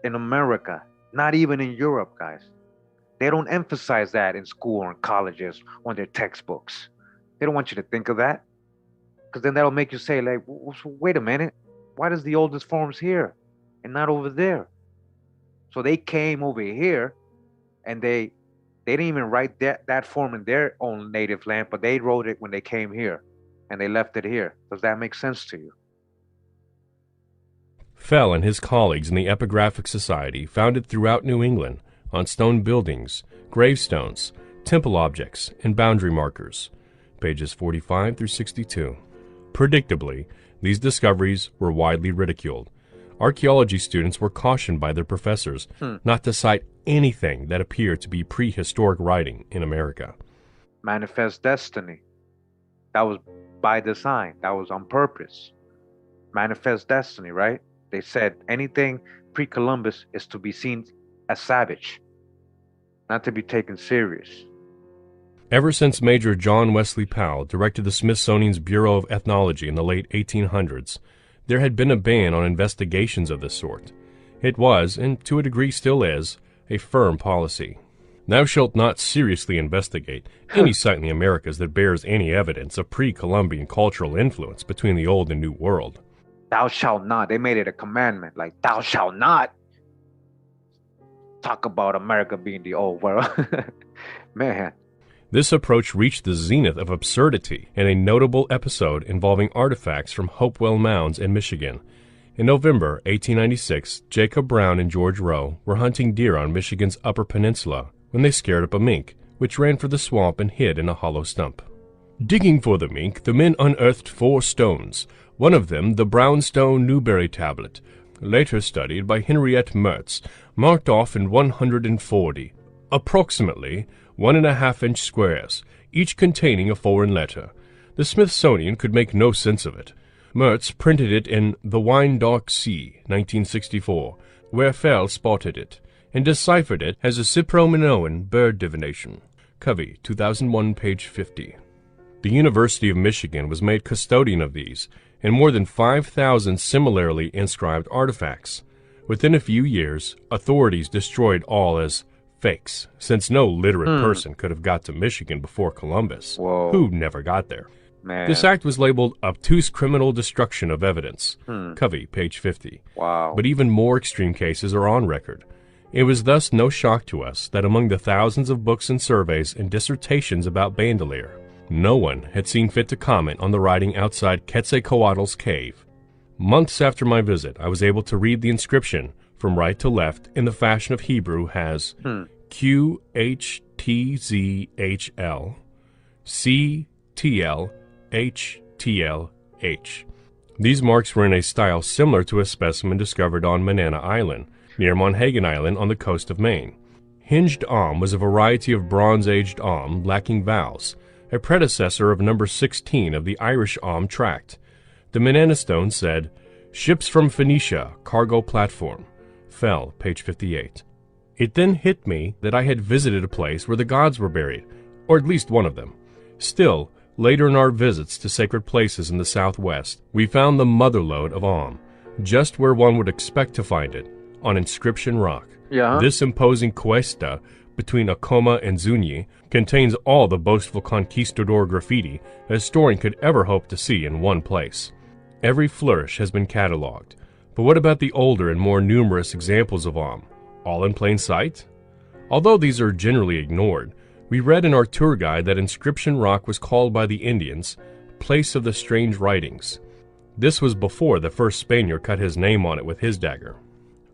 [SPEAKER 1] in America, not even in Europe, guys. They don't emphasize that in school or in colleges or in their textbooks. They don't want you to think of that, because then that'll make you say, like, wait a minute, why does the oldest forms here and not over there? So they came over here and they didn't even write that form in their own native land, but they wrote it when they came here and they left it here. Does that make sense to you?
[SPEAKER 2] Fell and his colleagues in the Epigraphic Society found it throughout New England on stone buildings, gravestones, temple objects, and boundary markers, pages 45 through 62. Predictably, these discoveries were widely ridiculed. Archaeology students were cautioned by their professors not to cite anything that appeared to be prehistoric writing in America.
[SPEAKER 1] Manifest destiny. That was by design. That was on purpose. Manifest destiny, right? They said anything pre-Columbus is to be seen as savage, not to be taken serious.
[SPEAKER 2] Ever since Major John Wesley Powell directed the Smithsonian's Bureau of Ethnology in the late 1800s, there had been a ban on investigations of this sort. It was, and to a degree still is, a firm policy. Thou shalt not seriously investigate any site in the Americas that bears any evidence of pre-Columbian cultural influence between the Old and New World.
[SPEAKER 1] Thou shalt not. They made it a commandment, like, thou shalt not talk about America being the old world. Man.
[SPEAKER 2] This approach reached the zenith of absurdity in a notable episode involving artifacts from Hopewell Mounds in Michigan. In November 1896, Jacob Brown and George Rowe were hunting deer on Michigan's Upper Peninsula when they scared up a mink, which ran for the swamp and hid in a hollow stump. Digging for the mink, the men unearthed 4 stones, one of them the Brownstone Newberry tablet, later studied by Henriette Mertz, marked off in 140, approximately 1.5-inch squares, each containing a foreign letter. The Smithsonian could make no sense of it. Mertz printed it in The Wyandotte Sea, 1964, where Fell spotted it, and deciphered it as a Cyprominoan bird divination. Covey, 2001, page 50. The University of Michigan was made custodian of these, and more than 5,000 similarly inscribed artifacts. Within a few years, authorities destroyed all as fakes, since no literate person could have got to Michigan before Columbus, who never got there.
[SPEAKER 1] Man.
[SPEAKER 2] This act was labeled obtuse criminal destruction of evidence. Covey, page 50.
[SPEAKER 1] Wow.
[SPEAKER 2] But even more extreme cases are on record. It was thus no shock to us that among the thousands of books and surveys and dissertations about Bandelier, no one had seen fit to comment on the writing outside Quetzalcoatl's cave. Months after my visit, I was able to read the inscription from right to left in the fashion of Hebrew has QHTZHL, CTLHTLH. These marks were in a style similar to a specimen discovered on Manana Island, near Monhegan Island on the coast of Maine. Hinged Om was a variety of Bronze-aged Om lacking vowels, a predecessor of number 16 of the Irish Om tract. The Manana stone said, "Ships from Phoenicia, cargo platform." Fell, page 58. It then hit me that I had visited a place where the gods were buried, or at least one of them. Still, later in our visits to sacred places in the Southwest, we found the motherlode of Om, just where one would expect to find it, on Inscription Rock. This imposing cuesta between Acoma and Zuni contains all the boastful conquistador graffiti a historian could ever hope to see in one place. Every flourish has been catalogued, but what about the older and more numerous examples of Om? All in plain sight? Although these are generally ignored, We read in our tour guide that Inscription Rock was called by the Indians Place of the Strange Writings. This was before the first Spaniard cut his name on it with his dagger.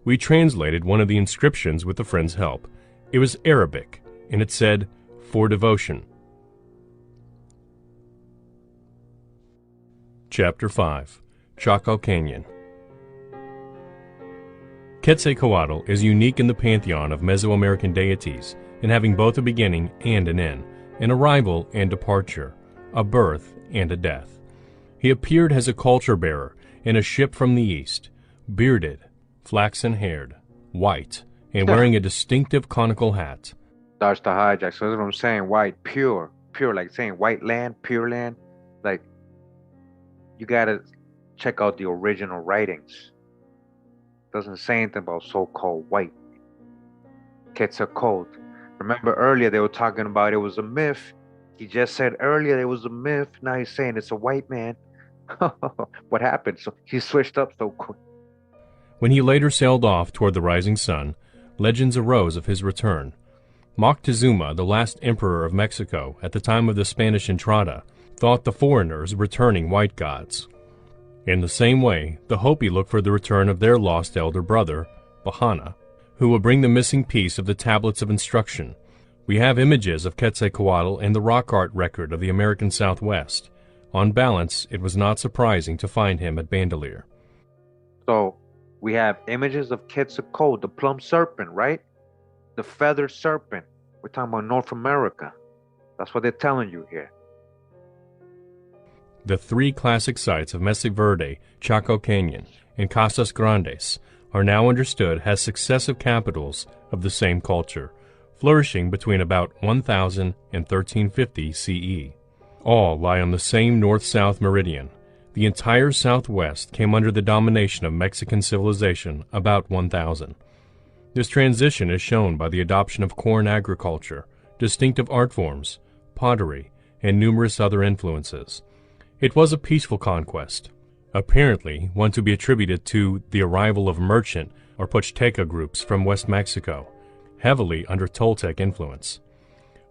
[SPEAKER 2] We translated one of the inscriptions with a friend's help. It was Arabic, and it said, "For devotion." Chapter 5. Chaco Canyon. Quetzalcoatl is unique in the pantheon of Mesoamerican deities in having both a beginning and an end, an arrival and departure, a birth and a death. He appeared as a culture bearer in a ship from the east, bearded, flaxen-haired, white, and wearing a distinctive conical hat.
[SPEAKER 1] Starts to hijack. So that's what I'm saying. White, pure, like saying white land, pure land. Like, you gotta check out the original writings. Doesn't say anything about so-called white. Quetzalcoatl. Remember earlier they were talking about it was a myth. He just said earlier it was a myth. Now he's saying it's a white man. What happened? So he switched up so quick.
[SPEAKER 2] When he later sailed off toward the rising sun, legends arose of his return. Moctezuma, the last emperor of Mexico at the time of the Spanish Entrada, thought the foreigners returning white gods. In the same way, the Hopi look for the return of their lost elder brother, Bahana, who will bring the missing piece of the tablets of instruction. We have images of Quetzalcoatl in the rock art record of the American Southwest. On balance, it was not surprising to find him at Bandelier.
[SPEAKER 1] So, we have images of Quetzalcoatl, the plum serpent, right? The feathered serpent. We're talking about North America. That's what they're telling you here.
[SPEAKER 2] The three classic sites of Mesa Verde, Chaco Canyon, and Casas Grandes are now understood as successive capitals of the same culture, flourishing between about 1000 and 1350 CE. All lie on the same north-south meridian. The entire Southwest came under the domination of Mexican civilization about 1000. This transition is shown by the adoption of corn agriculture, distinctive art forms, pottery, and numerous other influences. It was a peaceful conquest, apparently one to be attributed to the arrival of merchant or Pochteca groups from West Mexico, heavily under Toltec influence.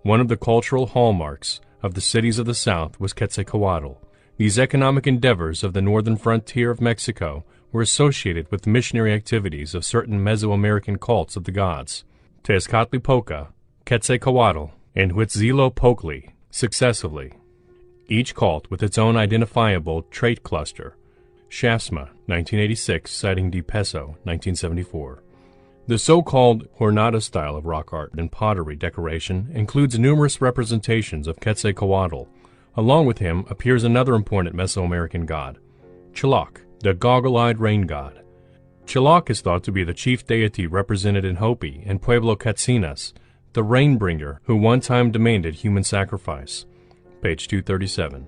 [SPEAKER 2] One of the cultural hallmarks of the cities of the South was Quetzalcoatl. These economic endeavors of the northern frontier of Mexico were associated with missionary activities of certain Mesoamerican cults of the gods, Tezcatlipoca, Quetzalcoatl, and Huitzilopochtli, successively. Each cult with its own identifiable trait cluster. Shaftsma, 1986, citing Di Peso, 1974. The so-called Jornada style of rock art and pottery decoration includes numerous representations of Quetzalcoatl. Along with him appears another important Mesoamerican god, Tlaloc, the goggle-eyed rain god. Tlaloc is thought to be the chief deity represented in Hopi and Pueblo Catzinas, the rain-bringer who one time demanded human sacrifice. Page 237.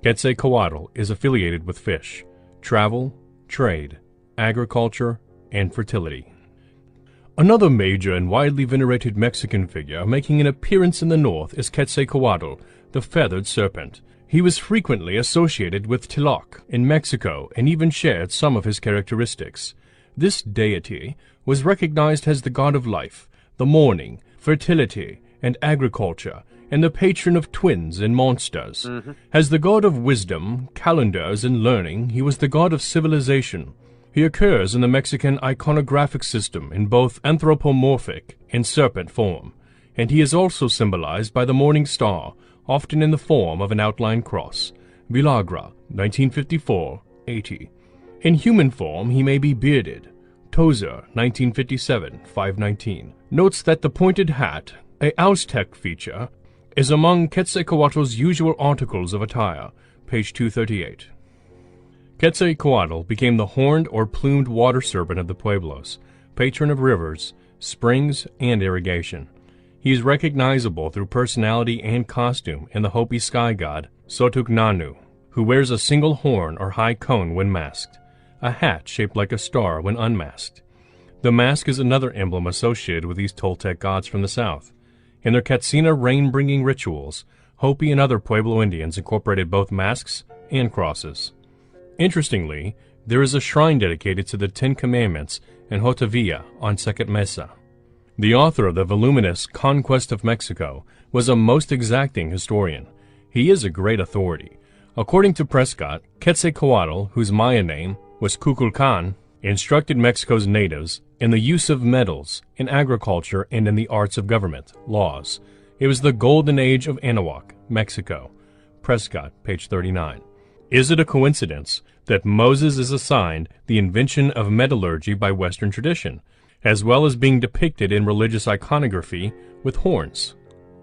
[SPEAKER 2] Quetzalcoatl is affiliated with fish, travel, trade, agriculture, and fertility. Another major and widely venerated Mexican figure making an appearance in the north is Quetzalcoatl, the feathered serpent. He was frequently associated with Tlaloc in Mexico and even shared some of his characteristics. This deity was recognized as the god of life, the morning, fertility, and agriculture, and the patron of twins and monsters. As the god of wisdom, calendars, and learning, he was the god of civilization. He occurs in the Mexican iconographic system in both anthropomorphic and serpent form, and he is also symbolized by the morning star, often in the form of an outline cross. Villagra, 1954-80. In human form, he may be bearded. Tozer, 1957, 519, notes that the pointed hat, a Aztec feature, is among Quetzalcoatl's usual articles of attire, page 238. Quetzalcoatl became the horned or plumed water serpent of the Pueblos, patron of rivers, springs, and irrigation. He is recognizable through personality and costume in the Hopi sky god, Sotugnanu, who wears a single horn or high cone when masked, a hat shaped like a star when unmasked. The mask is another emblem associated with these Toltec gods from the south. In their Katsina rain-bringing rituals, Hopi and other Pueblo Indians incorporated both masks and crosses. Interestingly, there is a shrine dedicated to the Ten Commandments in Jotavilla on Second Mesa. The author of the voluminous Conquest of Mexico was a most exacting historian. He is a great authority. According to Prescott, Quetzalcoatl, whose Maya name was Kukulkan, instructed Mexico's natives in the use of metals, in agriculture, and in the arts of government, laws. It was the golden age of Anahuac, Mexico. Prescott, page 39. Is it a coincidence that Moses is assigned the invention of metallurgy by Western tradition, as well as being depicted in religious iconography with horns?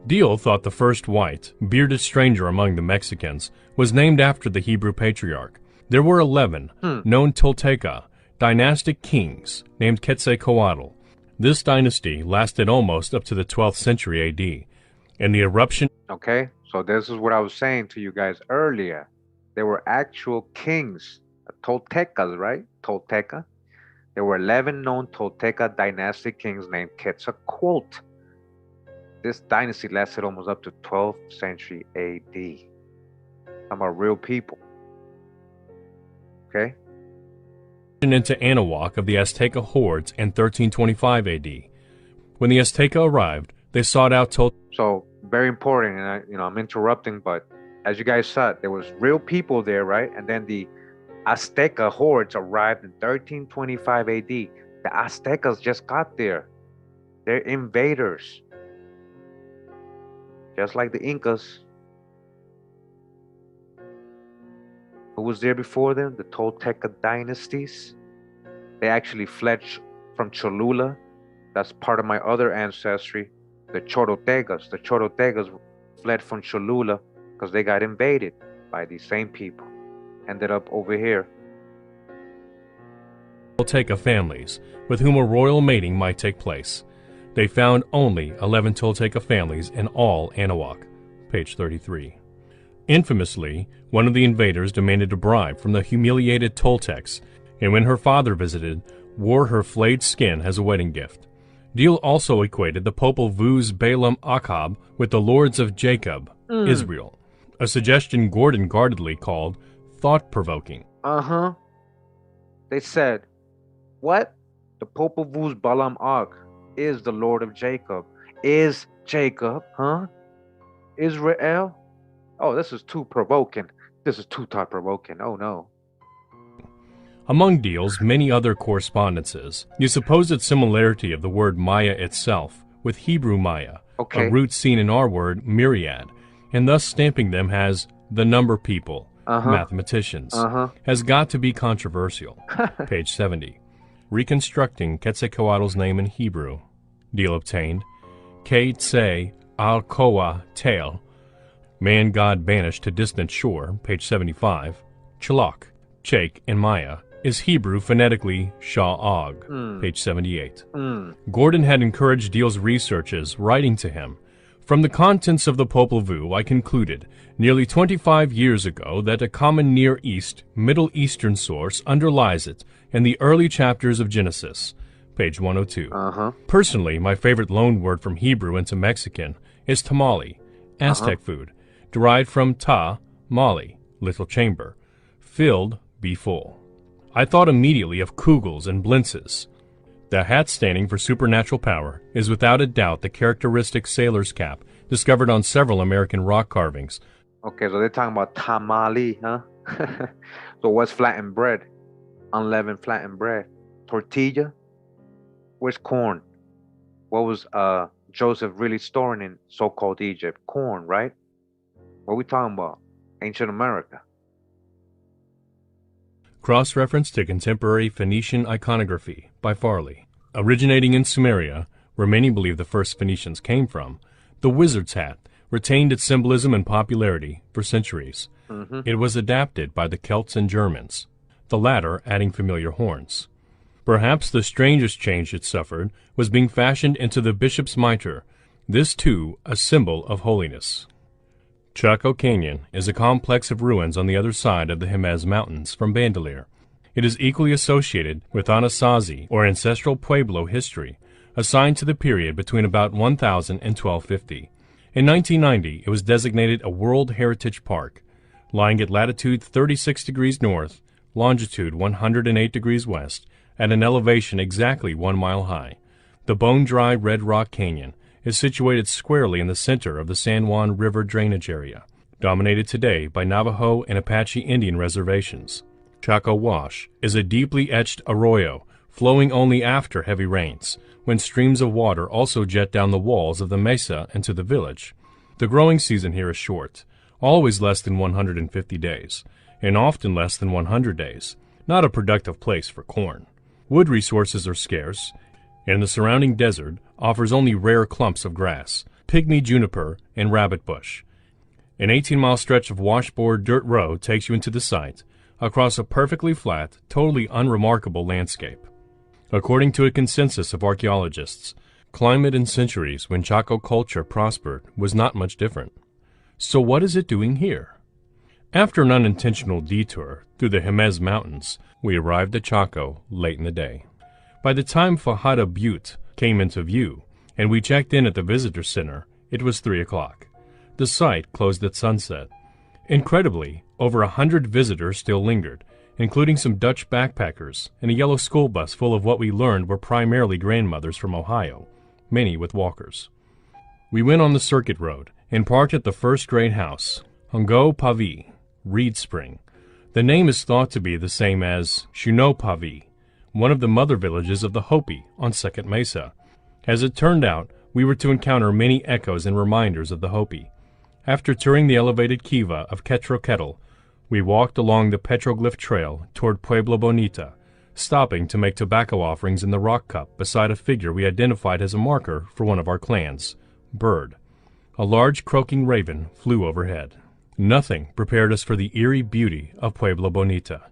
[SPEAKER 2] Deal thought the first white, bearded stranger among the Mexicans was named after the Hebrew patriarch. There were 11 known Tolteca dynastic kings named Quetzalcoatl. This dynasty lasted almost up to the 12th century A.D., and the eruption...
[SPEAKER 1] Okay, so this is what I was saying to you guys earlier. There were actual kings, Toltecas, right? Tolteca. There were 11 known Tolteca dynastic kings named Quetzalcoatl. This dynasty lasted almost up to 12th century A.D. Talking about real people. Okay?
[SPEAKER 2] into Anahuac of the Azteca hordes in 1325 A.D. When the Azteca arrived, they sought out
[SPEAKER 1] So, very important, and I'm interrupting, but as you guys saw, there was real people there, right? And then the Azteca hordes arrived in 1325 AD. The Aztecas just got there. They're invaders. Just like the Incas. Who was there before them? The Tolteca dynasties. They actually fled from Cholula. That's part of my other ancestry. The Chorotegas. The Chorotegas fled from Cholula because they got invaded by these same people. Ended up over here.
[SPEAKER 2] Tolteca families, with whom a royal mating might take place. They found only 11 Tolteca families in all Anahuac. Page 33. Infamously, one of the invaders demanded a bribe from the humiliated Toltecs, and when her father visited, wore her flayed skin as a wedding gift. Deal also equated the Popol Vuh's Balaam Achab with the lords of Jacob, Israel, a suggestion Gordon guardedly called thought-provoking.
[SPEAKER 1] They said, what? The Popol Vuh's Balaam Ach is the Lord of Jacob. Is Jacob, huh? Israel? Oh, this is too provoking. This is too thought-provoking. Oh, no.
[SPEAKER 2] Among Deal's many other correspondences, the supposed similarity of the word Maya itself with Hebrew Maya, a root seen in our word myriad, and thus stamping them as the number people, mathematicians, has got to be controversial. Page 70. Reconstructing Quetzalcoatl's name in Hebrew, Deal obtained Quetzalcoatl, Tail, man god banished to distant shore, page 75. Chalak, Chake in Maya, is Hebrew phonetically Sha'og, page 78. Gordon had encouraged Deal's researches, writing to him, from the contents of the Popol Vuh, I concluded, nearly 25 years ago, that a common Near East, Middle Eastern source underlies it in the early chapters of Genesis, page 102. Personally, my favorite loan word from Hebrew into Mexican is tamale, Aztec food, derived from ta, mali, little chamber, filled, be full. I thought immediately of kugels and blintzes. The hat standing for supernatural power is without a doubt the characteristic sailor's cap discovered on several American rock carvings.
[SPEAKER 1] Okay, so they're talking about tamale, huh? So what's flattened bread? Unleavened flattened bread. Tortilla? Where's corn? What was Joseph really storing in so-called Egypt? Corn, right? What are we talking about? Ancient America.
[SPEAKER 2] Cross-reference to contemporary Phoenician iconography by Farley. Originating in Sumeria, where many believe the first Phoenicians came from, the wizard's hat retained its symbolism and popularity for centuries. It was adapted by the Celts and Germans, the latter adding familiar horns. Perhaps the strangest change it suffered was being fashioned into the bishop's mitre, this too a symbol of holiness. Chaco Canyon is a complex of ruins on the other side of the Jemez Mountains from Bandelier. It is equally associated with Anasazi, or ancestral Pueblo history, assigned to the period between about 1000 and 1250. In 1990, it was designated a World Heritage Park, lying at latitude 36 degrees north, longitude 108 degrees west, at an elevation exactly 1 mile high. The bone-dry Red Rock Canyon is situated squarely in the center of the San Juan River drainage area, dominated today by Navajo and Apache Indian reservations. Chaco Wash is a deeply etched arroyo flowing only after heavy rains, when streams of water also jet down the walls of the mesa into the village. The growing season here is short, always less than 150 days, and often less than 100 days, not a productive place for corn. Wood resources are scarce, and the surrounding desert offers only rare clumps of grass, pygmy juniper, and rabbit bush. An 18-mile stretch of washboard dirt road takes you into the site, across a perfectly flat, totally unremarkable landscape. According to a consensus of archaeologists, climate in centuries when Chaco culture prospered was not much different. So what is it doing here? After an unintentional detour through the Jemez Mountains, we arrived at Chaco late in the day. By the time Fajada Butte came into view, and we checked in at the visitor center, it was 3 o'clock. The site closed at sunset. Incredibly, over 100 visitors still lingered, including some Dutch backpackers and a yellow school bus full of what we learned were primarily grandmothers from Ohio, many with walkers. We went on the circuit road and parked at the first-grade house, Hungo Pavi, Reed Spring. The name is thought to be the same as Shuno Pavi, one of the mother villages of the Hopi on Second Mesa. As it turned out, we were to encounter many echoes and reminders of the Hopi. After touring the elevated kiva of Quetzalcoatl, we walked along the petroglyph trail toward Pueblo Bonita, stopping to make tobacco offerings in the rock cup beside a figure we identified as a marker for one of our clans, Bird. A large croaking raven flew overhead. Nothing prepared us for the eerie beauty of Pueblo Bonita.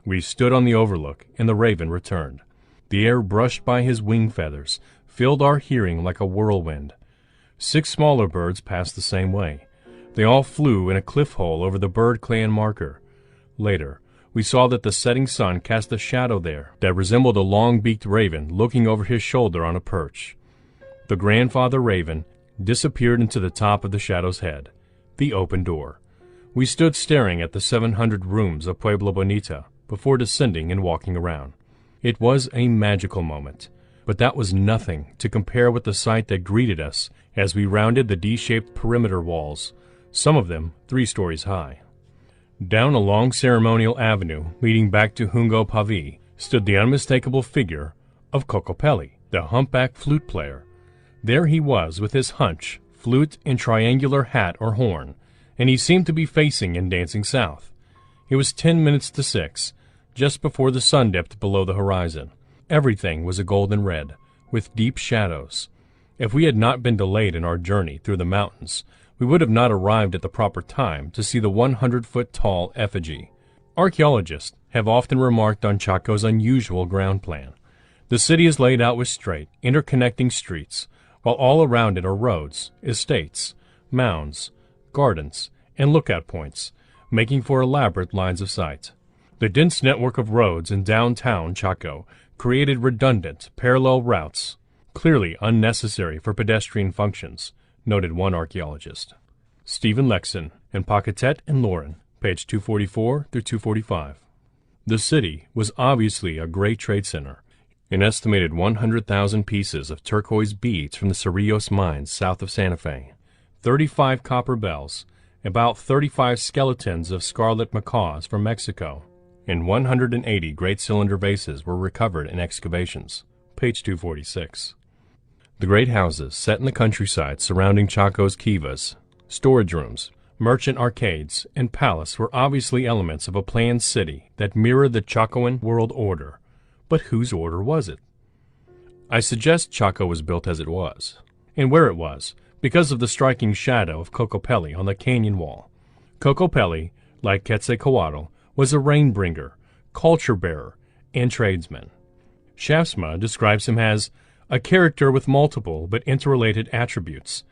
[SPEAKER 2] We stood on the overlook, and the raven returned. The air brushed by his wing feathers, filled our hearing like a whirlwind. 6 smaller birds passed the same way. They all flew in a cliff hole over the Bird clan marker. Later, we saw that the setting sun cast a shadow there that resembled a long-beaked raven looking over his shoulder on a perch. The grandfather raven disappeared into the top of the shadow's head, the open door. We stood staring at the 700 rooms of Pueblo Bonita before descending and walking around. It was a magical moment, but that was nothing to compare with the sight that greeted us as we rounded the D-shaped perimeter walls, some of them 3 stories high. Down a long ceremonial avenue leading back to Hungo Pavi stood the unmistakable figure of Cocopelli, the humpback flute player. There he was with his hunch, flute and triangular hat or horn, and he seemed to be facing and dancing south. It was 10 minutes to 6, just before the sun dipped below the horizon. Everything was a golden red, with deep shadows. If we had not been delayed in our journey through the mountains, we would have not arrived at the proper time to see the 100-foot-tall effigy. Archaeologists have often remarked on Chaco's unusual ground plan. The city is laid out with straight, interconnecting streets, while all around it are roads, estates, mounds, gardens, and lookout points, making for elaborate lines of sight. The dense network of roads in downtown Chaco created redundant, parallel routes, clearly unnecessary for pedestrian functions, noted one archaeologist. Stephen Lexon and Paquetette and Lauren, page 244 through 245. The city was obviously a great trade center. An estimated 100,000 pieces of turquoise beads from the Cerrillos mines south of Santa Fe, 35 copper bells, about 35 skeletons of scarlet macaws from Mexico, and 180 great cylinder vases were recovered in excavations, page 246. The great houses set in the countryside surrounding Chaco's kivas, storage rooms, merchant arcades, and palace were obviously elements of a planned city that mirrored the Chacoan world order. But whose order was it? I suggest Chaco was built as it was, and where it was, because of the striking shadow of Cocopelli on the canyon wall. Cocopelli, like Quetzalcoatl, was a rain-bringer, culture-bearer, and tradesman. Shaftsma describes him as a character with multiple but interrelated attributes,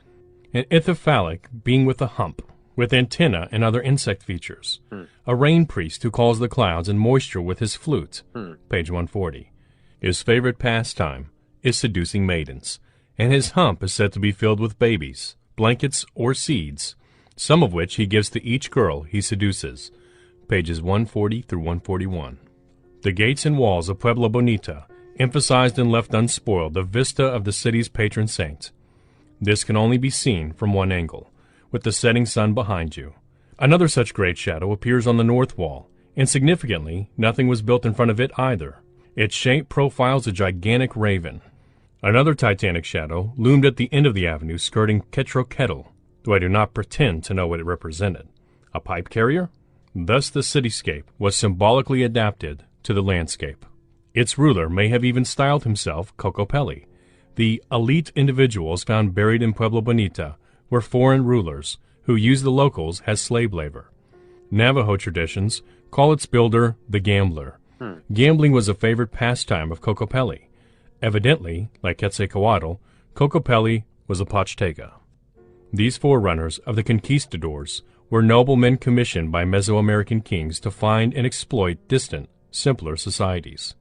[SPEAKER 2] an ithyphallic being with a hump, with antenna and other insect features, a rain priest who calls the clouds and moisture with his flute, page 140. His favorite pastime is seducing maidens, and his hump is said to be filled with babies, blankets, or seeds, some of which he gives to each girl he seduces, pages 140 through 141. The gates and walls of Pueblo Bonita emphasized and left unspoiled the vista of the city's patron saint. This can only be seen from one angle, with the setting sun behind you. Another such great shadow appears on the north wall, and significantly, nothing was built in front of it either. Its shape profiles a gigantic raven. Another titanic shadow loomed at the end of the avenue skirting Quetzalcoatl, though I do not pretend to know what it represented. A pipe carrier? Thus the cityscape was symbolically adapted to the landscape. Its ruler may have even styled himself Cocopelli. The elite individuals found buried in Pueblo Bonita were foreign rulers who used the locals as slave labor. Navajo traditions call its builder the gambler. Gambling was a favorite pastime of Cocopelli. Evidently, like Quetzalcoatl, Cocopelli was a Pachteca. These forerunners of the conquistadors were noblemen commissioned by Mesoamerican kings to find and exploit distant, simpler societies.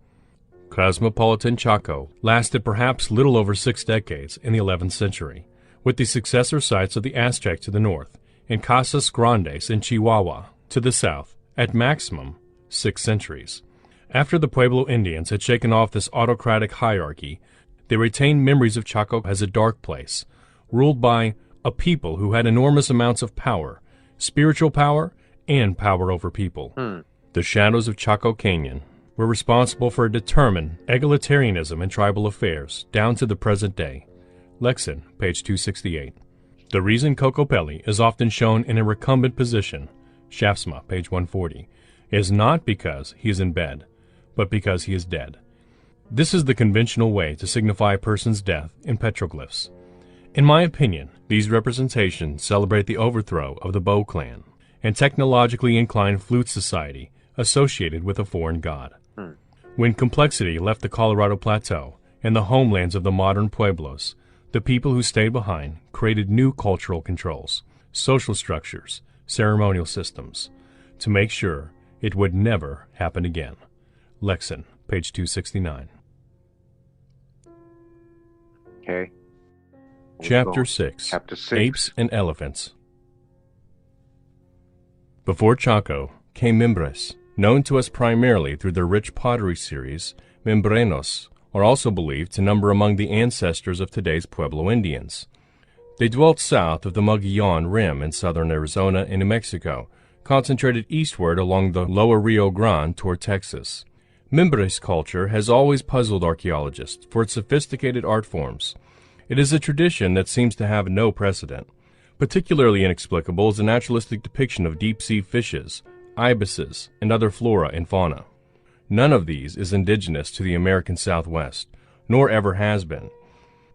[SPEAKER 2] Cosmopolitan Chaco lasted perhaps little over 6 decades in the 11th century, with the successor sites of the Aztec to the north and Casas Grandes in Chihuahua to the south, at maximum 6 centuries. After the Pueblo Indians had shaken off this autocratic hierarchy, they retained memories of Chaco as a dark place, ruled by a people who had enormous amounts of power, spiritual power, and power over people. The shadows of Chaco Canyon were responsible for a determined egalitarianism in tribal affairs down to the present day. Lexon, page 268. The reason Cocopelli is often shown in a recumbent position, Shaftsma, page 140, is not because he is in bed, but because he is dead. This is the conventional way to signify a person's death in petroglyphs. In my opinion, these representations celebrate the overthrow of the Bow clan and technologically inclined flute society associated with a foreign god. When complexity left the Colorado Plateau and the homelands of the modern pueblos, the people who stayed behind created new cultural controls, social structures, ceremonial systems, to make sure it would never happen again. Lexon, page 269.
[SPEAKER 1] Okay.
[SPEAKER 2] Chapter 6.
[SPEAKER 1] Chapter 6.
[SPEAKER 2] Apes and Elephants. Before Chaco came Mimbres, known to us primarily through their rich pottery series. Membrenos are also believed to number among the ancestors of today's Pueblo Indians. They dwelt south of the Mogollon Rim in southern Arizona and New Mexico, concentrated eastward along the lower Rio Grande toward Texas. Mimbres culture has always puzzled archaeologists for its sophisticated art forms. It is a tradition that seems to have no precedent. Particularly inexplicable is the naturalistic depiction of deep-sea fishes, ibises, and other flora and fauna. None of these is indigenous to the American Southwest, nor ever has been.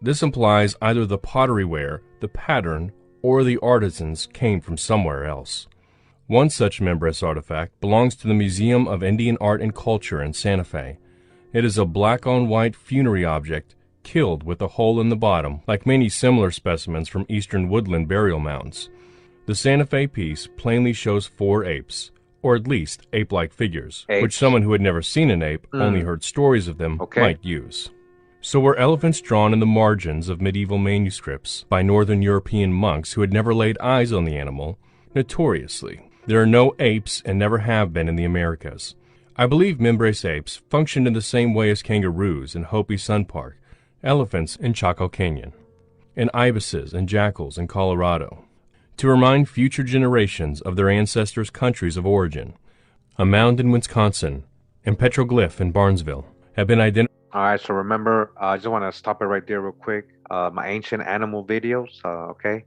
[SPEAKER 2] This implies either the pottery ware, the pattern, or the artisans came from somewhere else. One such Mimbres artifact belongs to the Museum of Indian Art and Culture in Santa Fe. It is a black-on-white funerary object killed with a hole in the bottom, like many similar specimens from eastern woodland burial mounds. The Santa Fe piece plainly shows 4 apes, or at least ape-like figures,
[SPEAKER 1] Apes.
[SPEAKER 2] which someone who had never seen an ape, only heard stories of them, might use. So were elephants drawn in the margins of medieval manuscripts by northern European monks who had never laid eyes on the animal? Notoriously, there are no apes and never have been in the Americas. I believe Mimbres apes functioned in the same way as kangaroos in Hopi Sun Park, elephants in Chaco Canyon, and ibises and jackals in Colorado, to remind future generations of their ancestors' countries of origin. A mound in Wisconsin and petroglyph in Barnesville have been identified.
[SPEAKER 1] All right, so remember, I just want to stop it right there real quick. My ancient animal videos, okay?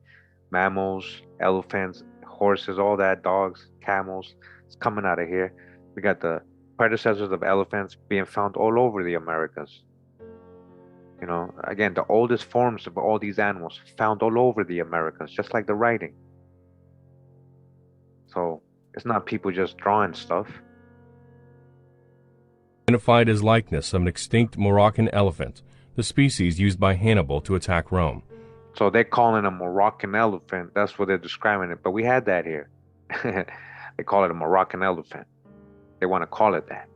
[SPEAKER 1] Mammals, elephants, horses, all that, dogs, camels. It's coming out of here. We got the predecessors of elephants being found all over the Americas. You know, again, the oldest forms of all these animals found all over the Americas, just like the writing. So it's not people just drawing stuff.
[SPEAKER 2] Identified as likeness of an extinct Moroccan elephant, the species used by Hannibal to attack Rome.
[SPEAKER 1] So they're calling a Moroccan elephant. That's what they're describing it. But we had that here. They call it a Moroccan elephant. They want to call it that.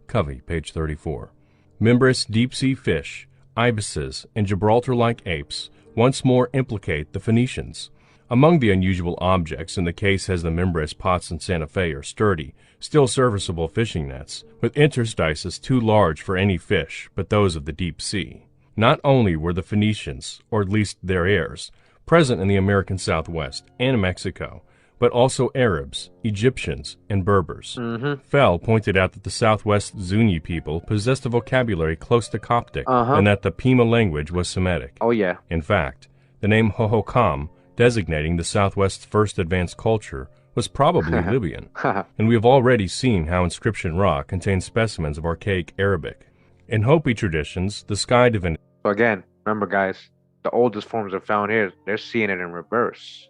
[SPEAKER 2] Covey, page 34. Mimbres deep-sea fish, ibises, and Gibraltar-like apes once more implicate the Phoenicians. Among the unusual objects in the case has the membranous pots in Santa Fe are sturdy, still serviceable fishing nets, with interstices too large for any fish but those of the deep sea. Not only were the Phoenicians, or at least their heirs, present in the American Southwest and Mexico, but also Arabs, Egyptians, and Berbers. Fell pointed out that the Southwest Zuni people possessed a vocabulary close to Coptic, and that the Pima language was Semitic.
[SPEAKER 1] Oh, yeah.
[SPEAKER 2] In fact, the name Hohokam, designating the Southwest's first advanced culture, was probably Libyan, and we have already seen how Inscription Rock contains specimens of archaic Arabic. In Hopi traditions, the sky divinity...
[SPEAKER 1] So again, remember guys, the oldest forms are found here. They're seeing it in reverse.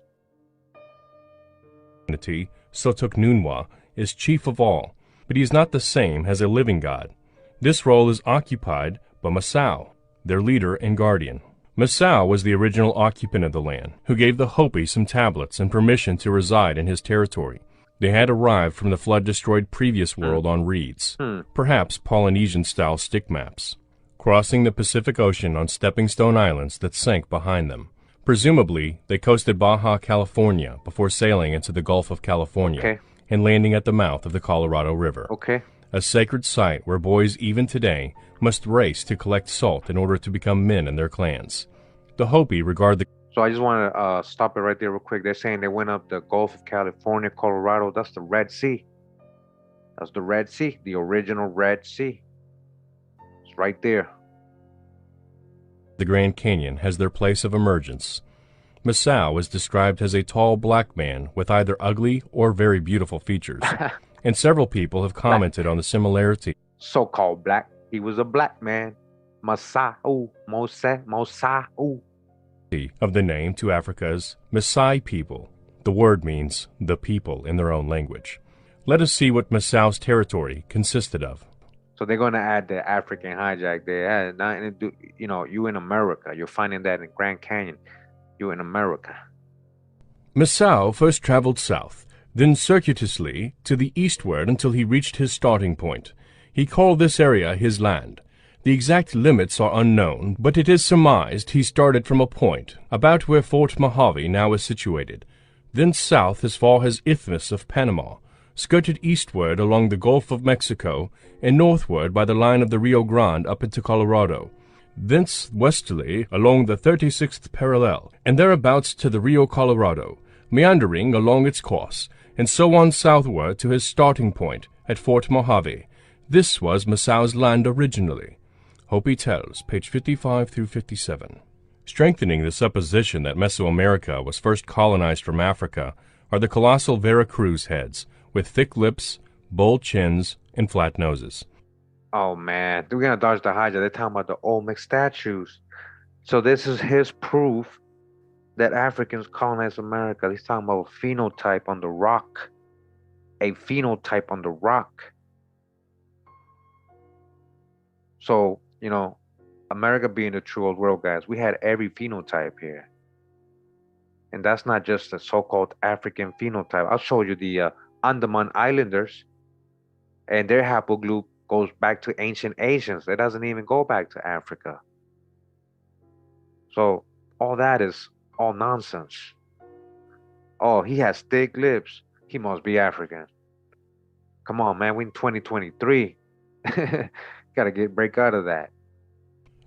[SPEAKER 2] Sotok is chief of all, but he is not the same as a living god. This role is occupied by Masao, their leader and guardian. Masao was the original occupant of the land, who gave the Hopi some tablets and permission to reside in his territory. They had arrived from the flood-destroyed previous world on reeds, perhaps Polynesian-style stick maps, crossing the Pacific Ocean on stepping stone islands that sank behind them. Presumably, they coasted Baja California before sailing into the Gulf of California and landing at the mouth of the Colorado River, a sacred site where boys even today must race to collect salt in order to become men in their clans. The Hopi regard the...
[SPEAKER 1] So I just want to stop it right there real quick. They're saying they went up the Gulf of California, Colorado. That's the Red Sea. That's the Red Sea, the original Red Sea. It's right there.
[SPEAKER 2] The Grand Canyon has their place of emergence. Masao is described as a tall black man with either ugly or very beautiful features, and several people have commented on the similarity.
[SPEAKER 1] So-called black. He was a black man. Masao, Masao.
[SPEAKER 2] Of the name to Africa's Maasai people. The word means the people in their own language. Let us see what Masao's territory consisted of.
[SPEAKER 1] So they're going to add the African hijack there. Nothing to do, you know, you in America. You're finding that in Grand Canyon. You in America.
[SPEAKER 2] Masao first traveled south, then circuitously to the eastward until he reached his starting point. He called this area his land. The exact limits are unknown, but it is surmised he started from a point about where Fort Mojave now is situated, then south as far as Isthmus of Panama, skirted eastward along the Gulf of Mexico, and northward by the line of the Rio Grande up into Colorado, thence westerly along the 36th parallel, and thereabouts to the Rio Colorado, meandering along its course, and so on southward to his starting point at Fort Mojave. This was Masao's land originally. Hopi tells, page 55 through 57. Strengthening the supposition that Mesoamerica was first colonized from Africa are the colossal Vera Cruz heads, with thick lips, bold chins, and flat noses.
[SPEAKER 1] Oh man, we're gonna dodge the hijack. They're talking about the Olmec statues. So this is his proof that Africans colonized America. He's talking about a phenotype on the rock. A phenotype on the rock. So, you know, America being the true old world, guys, we had every phenotype here. And that's not just the so-called African phenotype. I'll show you the Andaman Islanders, and their haplogroup goes back to ancient Asians. It doesn't even go back to Africa. So all that is all nonsense. Oh, he has thick lips. He must be African. Come on, man. We're in 2023. Gotta break out of that.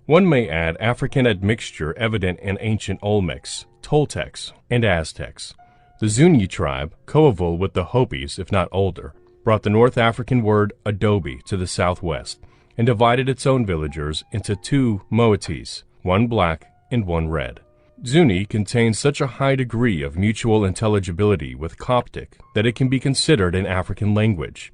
[SPEAKER 2] One may add African admixture evident in ancient Olmecs, Toltecs, and Aztecs. The Zuni tribe, coeval with the Hopis, if not older, brought the North African word adobe to the southwest and divided its own villagers into two moieties, one black and one red. Zuni contains such a high degree of mutual intelligibility with Coptic that it can be considered an African language.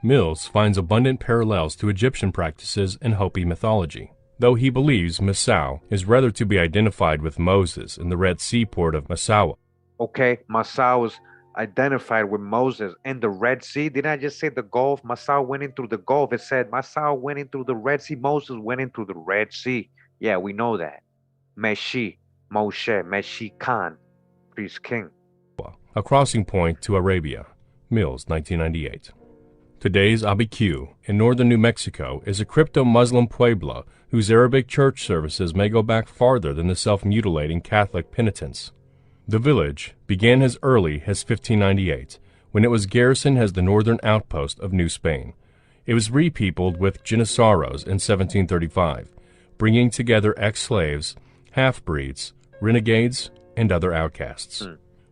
[SPEAKER 2] Mills finds abundant parallels to Egyptian practices and Hopi mythology, though he believes Masao is rather to be identified with Moses in the Red Sea port of Massawa.
[SPEAKER 1] Okay, Masao is identified with Moses in the Red Sea. Didn't I just say the Gulf? Masao went in through the Gulf. It said Masao went in through the Red Sea. Moses went in through the Red Sea. Yeah, we know that. Moshe, Khan, priest king.
[SPEAKER 2] A crossing point to Arabia. Mills, 1998. Today's Abiquiu in northern New Mexico is a crypto-Muslim pueblo whose Arabic church services may go back farther than the self-mutilating Catholic penitents. The village began as early as 1598, when it was garrisoned as the northern outpost of New Spain. It was repeopled with Janissaros in 1735, bringing together ex-slaves, half-breeds, renegades, and other outcasts.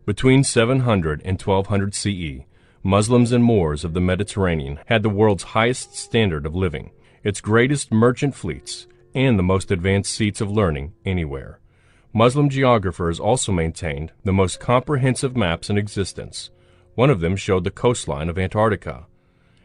[SPEAKER 2] Between 700 and 1200 CE, Muslims and Moors of the Mediterranean had the world's highest standard of living, its greatest merchant fleets, and the most advanced seats of learning anywhere. Muslim geographers also maintained the most comprehensive maps in existence. One of them showed the coastline of Antarctica.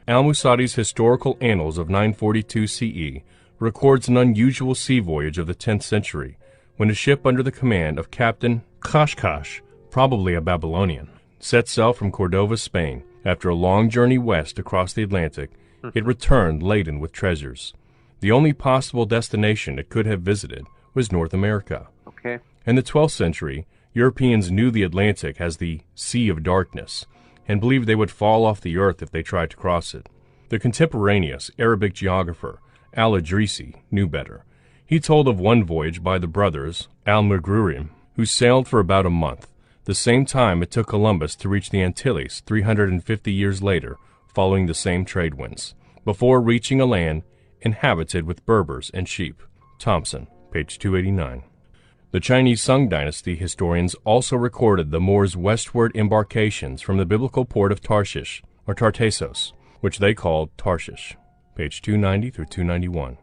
[SPEAKER 2] Al-Musadi's Historical Annals of 942 CE records an unusual sea voyage of the 10th century, when a ship under the command of Captain Kashkash, probably a Babylonian, set sail from Cordova, Spain. After a long journey west across the Atlantic, it returned laden with treasures. The only possible destination it could have visited was North America.
[SPEAKER 1] Okay.
[SPEAKER 2] In the 12th century, Europeans knew the Atlantic as the Sea of Darkness and believed they would fall off the earth if they tried to cross it. The contemporaneous Arabic geographer Al-Idrisi knew better. He told of one voyage by the brothers Al-Mughrurim, who sailed for about a month, the same time it took Columbus to reach the Antilles 350 years later, following the same trade winds, before reaching a land inhabited with Berbers and sheep. Thompson, page 289. The Chinese Sung Dynasty historians also recorded the Moors' westward embarkations from the biblical port of Tarshish, or Tartessos, which they called Tarshish, page 290 through 291.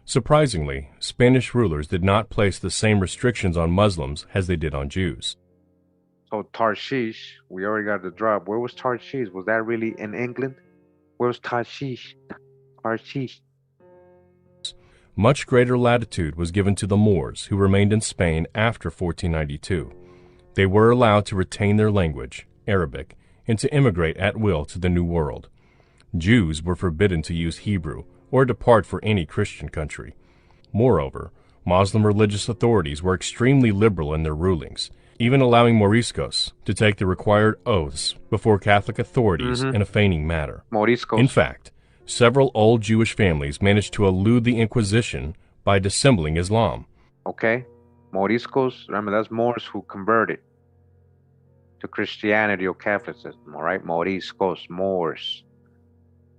[SPEAKER 2] Surprisingly, Spanish rulers did not place the same restrictions on Muslims as they did on Jews.
[SPEAKER 1] So Tarshish, we already got the drop. Where was Tarshish? Was that really in England? Where was Tarshish? Tarshish.
[SPEAKER 2] Much greater latitude was given to the Moors, who remained in Spain after 1492. They were allowed to retain their language, Arabic, and to immigrate at will to the New World. Jews were forbidden to use Hebrew or depart for any Christian country. Moreover, Muslim religious authorities were extremely liberal in their rulings, even allowing Moriscos to take the required oaths before Catholic authorities in a feigning matter.
[SPEAKER 1] Moriscos.
[SPEAKER 2] In fact, several old Jewish families managed to elude the Inquisition by dissembling Islam.
[SPEAKER 1] Okay. Moriscos, remember that's Moors who converted to Christianity or Catholicism, all right? Moriscos, Moors.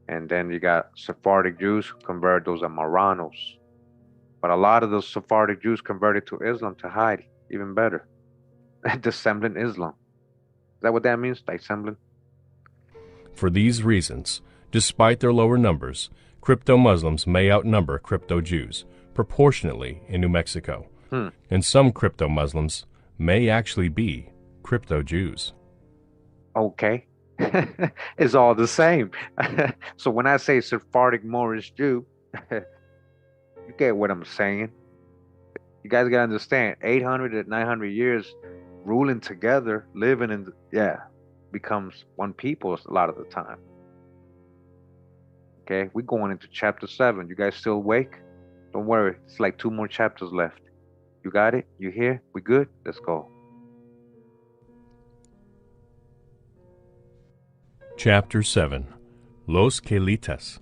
[SPEAKER 1] And then you got Sephardic Jews who converted, those are Marranos. But a lot of those Sephardic Jews converted to Islam to hide, even better. Dissembling Islam. Is that what that means? Dissembling?
[SPEAKER 2] For these reasons, despite their lower numbers, crypto-Muslims may outnumber crypto-Jews proportionately in New Mexico. And some crypto-Muslims may actually be crypto-Jews.
[SPEAKER 1] Okay. It's all the same. So when I say Sephardic Moorish Jew, you get what I'm saying. You guys got to understand, 800 to 900 years ruling together, living in, becomes one people a lot of the time. Okay, we're going into chapter 7. You guys still awake? Don't worry, it's like 2 more chapters left. You got it? You here? We good? Let's go.
[SPEAKER 2] Chapter 7. Los Quelites.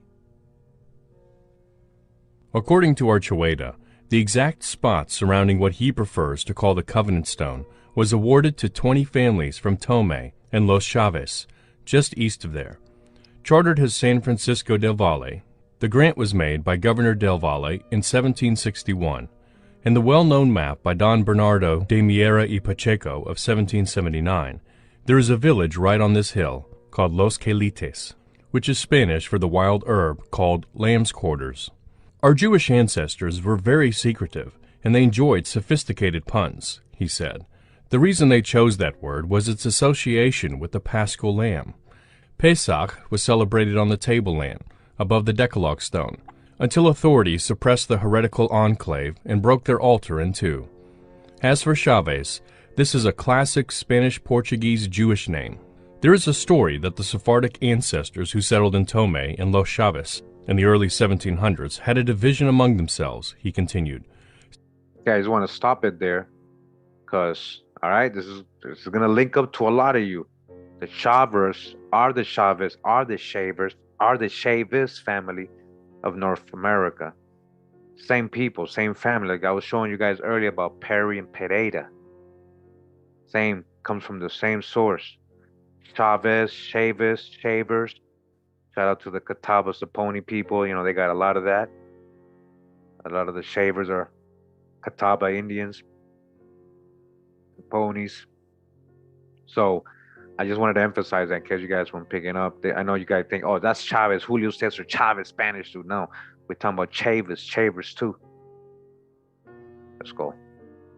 [SPEAKER 2] According to Archuleta, the exact spot surrounding what he prefers to call the Covenant Stone was awarded to 20 families from Tomé and Los Chaves, just east of there. Chartered as San Francisco del Valle, the grant was made by Governor del Valle in 1761. In the well-known map by Don Bernardo de Miera y Pacheco of 1779, there is a village right on this hill called Los Quelites, which is Spanish for the wild herb called lamb's quarters. Our Jewish ancestors were very secretive, and they enjoyed sophisticated puns, he said. The reason they chose that word was its association with the Paschal Lamb. Pesach was celebrated on the tableland, above the Decalogue Stone, until authorities suppressed the heretical enclave and broke their altar in two. As for Chaves, this is a classic Spanish-Portuguese Jewish name. There is a story that the Sephardic ancestors who settled in Tomé and Los Chaves in the early 1700s had a division among themselves, he continued.
[SPEAKER 1] Okay, I just want to stop it there, because, all right, this is going to link up to a lot of you. The Chavers are the Chaves, are the Shavers, are the Chavis family of North America. Same people, same family. Like I was showing you guys earlier about Perry and Pereira. Same, comes from the same source. Chavez, Chavis, Shavers. Shout out to the Catawbas, the pony people. They got a lot of that. A lot of the Shavers are Catawba Indians, ponies. So I just wanted to emphasize that in case you guys weren't picking up. I know you guys think, oh, that's Chavez, Julio Cesar Chavez, Spanish dude. No, we're talking about Chavis, Shavers too. Let's go.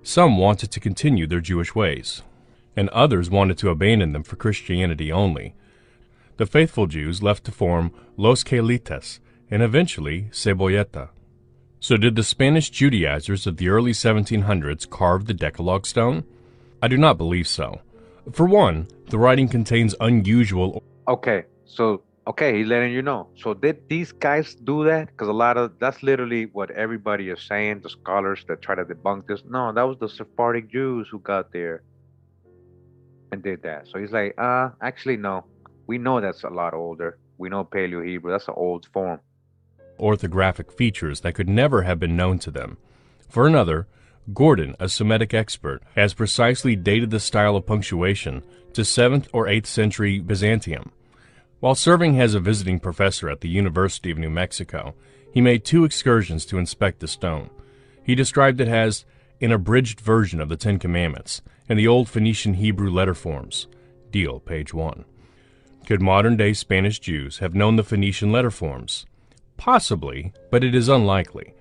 [SPEAKER 2] Some wanted to continue their Jewish ways, and others wanted to abandon them for Christianity only. The faithful Jews left to form Los Quelites and eventually Cebolleta. So did the Spanish Judaizers of the early 1700s carve the Decalogue Stone? I do not believe so. For one, the writing contains unusual...
[SPEAKER 1] Okay, he's letting you know. So did these guys do that? Because that's literally what everybody is saying, the scholars that try to debunk this. No, that was the Sephardic Jews who got there and did that. So he's like, actually, no. We know that's a lot older. We know Paleo Hebrew. That's an old form.
[SPEAKER 2] Orthographic features that could never have been known to them. For another, Gordon, a Semitic expert, has precisely dated the style of punctuation to 7th or 8th century Byzantium. While serving as a visiting professor at the University of New Mexico, he made 2 excursions to inspect the stone. He described it as an abridged version of the Ten Commandments and the old Phoenician Hebrew letter forms. Deal, page 1. Could modern-day Spanish Jews have known the Phoenician letter forms? Possibly, but it is unlikely.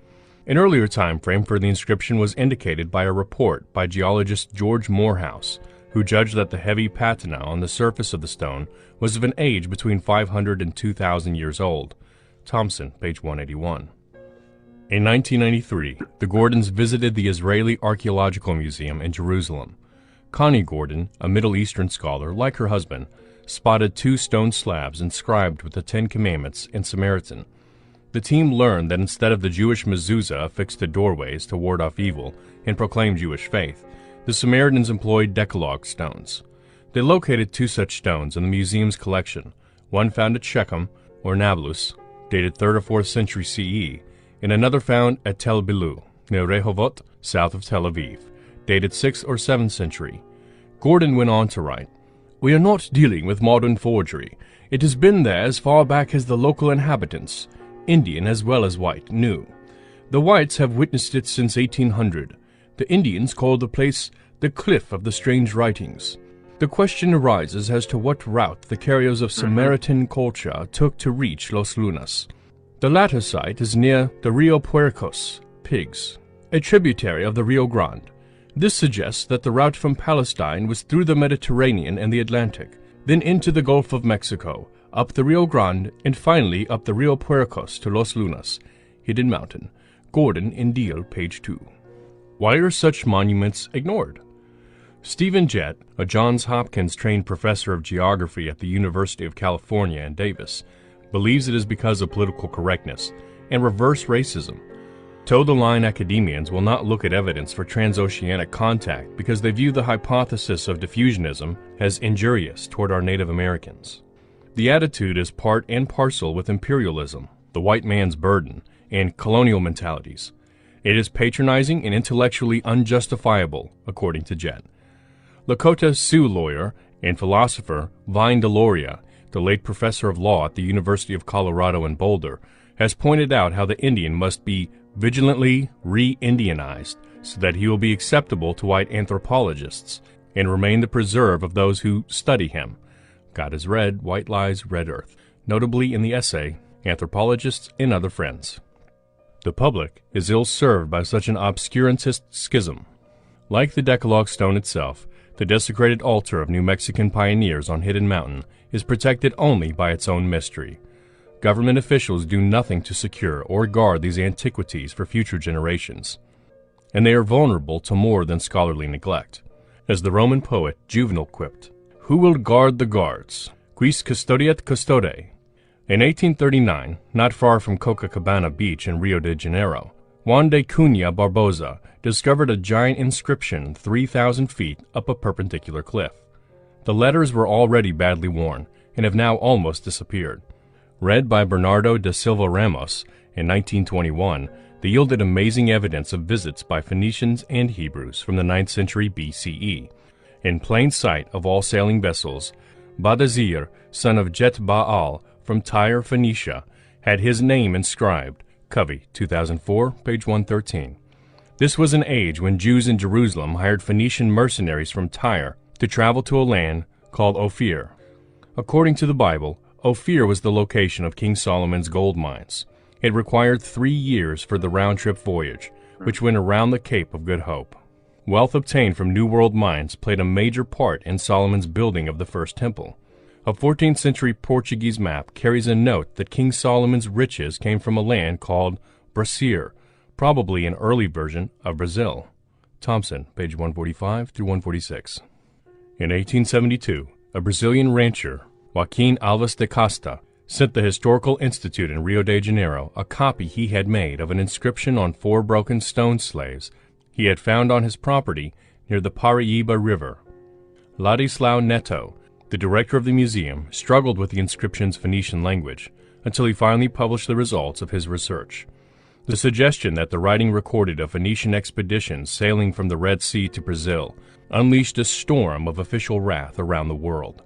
[SPEAKER 2] An earlier time frame for the inscription was indicated by a report by geologist George Morehouse, who judged that the heavy patina on the surface of the stone was of an age between 500 and 2,000 years old. Thompson, page 181. In 1993, the Gordons visited the Israeli Archaeological Museum in Jerusalem. Connie Gordon, a Middle Eastern scholar like her husband, spotted 2 stone slabs inscribed with the Ten Commandments in Samaritan. The team learned that instead of the Jewish mezuzah affixed to doorways to ward off evil and proclaim Jewish faith, the Samaritans employed Decalogue stones. They located 2 such stones in the museum's collection, one found at Shechem, or Nablus, dated 3rd or 4th century CE, and another found at Tel Bilu, near Rehovot, south of Tel Aviv, dated 6th or 7th century. Gordon went on to write, "We are not dealing with modern forgery. It has been there as far back as the local inhabitants, Indian as well as white, knew. The whites have witnessed it since 1800. The Indians call the place the Cliff of the Strange Writings. The question arises as to what route the carriers of Samaritan culture took to reach Los Lunas. The latter site is near the Rio Puercos, pigs, a tributary of the Rio Grande. This suggests that the route from Palestine was through the Mediterranean and the Atlantic, then into the Gulf of Mexico, up the Rio Grande, and finally up the Rio Puercos to Los Lunas, Hidden Mountain. Gordon in Deal, page 2. Why are such monuments ignored? Stephen Jett, a Johns Hopkins-trained professor of geography at the University of California in Davis, believes it is because of political correctness and reverse racism. Toe-the-line academians will not look at evidence for transoceanic contact because they view the hypothesis of diffusionism as injurious toward our Native Americans. The attitude is part and parcel with imperialism, the white man's burden, and colonial mentalities. It is patronizing and intellectually unjustifiable, according to Jett. Lakota Sioux lawyer and philosopher Vine Deloria, the late professor of law at the University of Colorado in Boulder, has pointed out how the Indian must be vigilantly re-Indianized so that he will be acceptable to white anthropologists and remain the preserve of those who study him. God is red, white lies, red earth, notably in the essay, Anthropologists and Other Friends. The public is ill-served by such an obscurantist schism. Like the Decalogue Stone itself, the desecrated altar of New Mexican pioneers on Hidden Mountain is protected only by its own mystery. Government officials do nothing to secure or guard these antiquities for future generations, and they are vulnerable to more than scholarly neglect. As the Roman poet Juvenal quipped, "Who will guard the guards? Quis custodiet custode?" In 1839, not far from Copacabana Beach in Rio de Janeiro, Juan de Cunha Barboza discovered a giant inscription 3,000 feet up a perpendicular cliff. The letters were already badly worn and have now almost disappeared. Read by Bernardo da Silva Ramos in 1921, they yielded amazing evidence of visits by Phoenicians and Hebrews from the 9th century BCE, In plain sight of all sailing vessels, Badazir, son of Jet-Baal from Tyre, Phoenicia, had his name inscribed. Covey, 2004, page 113. This was an age when Jews in Jerusalem hired Phoenician mercenaries from Tyre to travel to a land called Ophir. According to the Bible, Ophir was the location of King Solomon's gold mines. It required 3 years for the round-trip voyage, which went around the Cape of Good Hope. Wealth obtained from New World mines played a major part in Solomon's building of the first temple. A 14th century Portuguese map carries a note that King Solomon's riches came from a land called Brasir, probably an early version of Brazil. Thompson, page 145 through 146. In 1872, a Brazilian rancher, Joaquim Alves de Costa, sent the Historical Institute in Rio de Janeiro a copy he had made of an inscription on 4 broken stone slaves he had found on his property near the Paraíba River. Ladislau Neto, the director of the museum, struggled with the inscription's Phoenician language until he finally published the results of his research. The suggestion that the writing recorded a Phoenician expedition sailing from the Red Sea to Brazil unleashed a storm of official wrath around the world.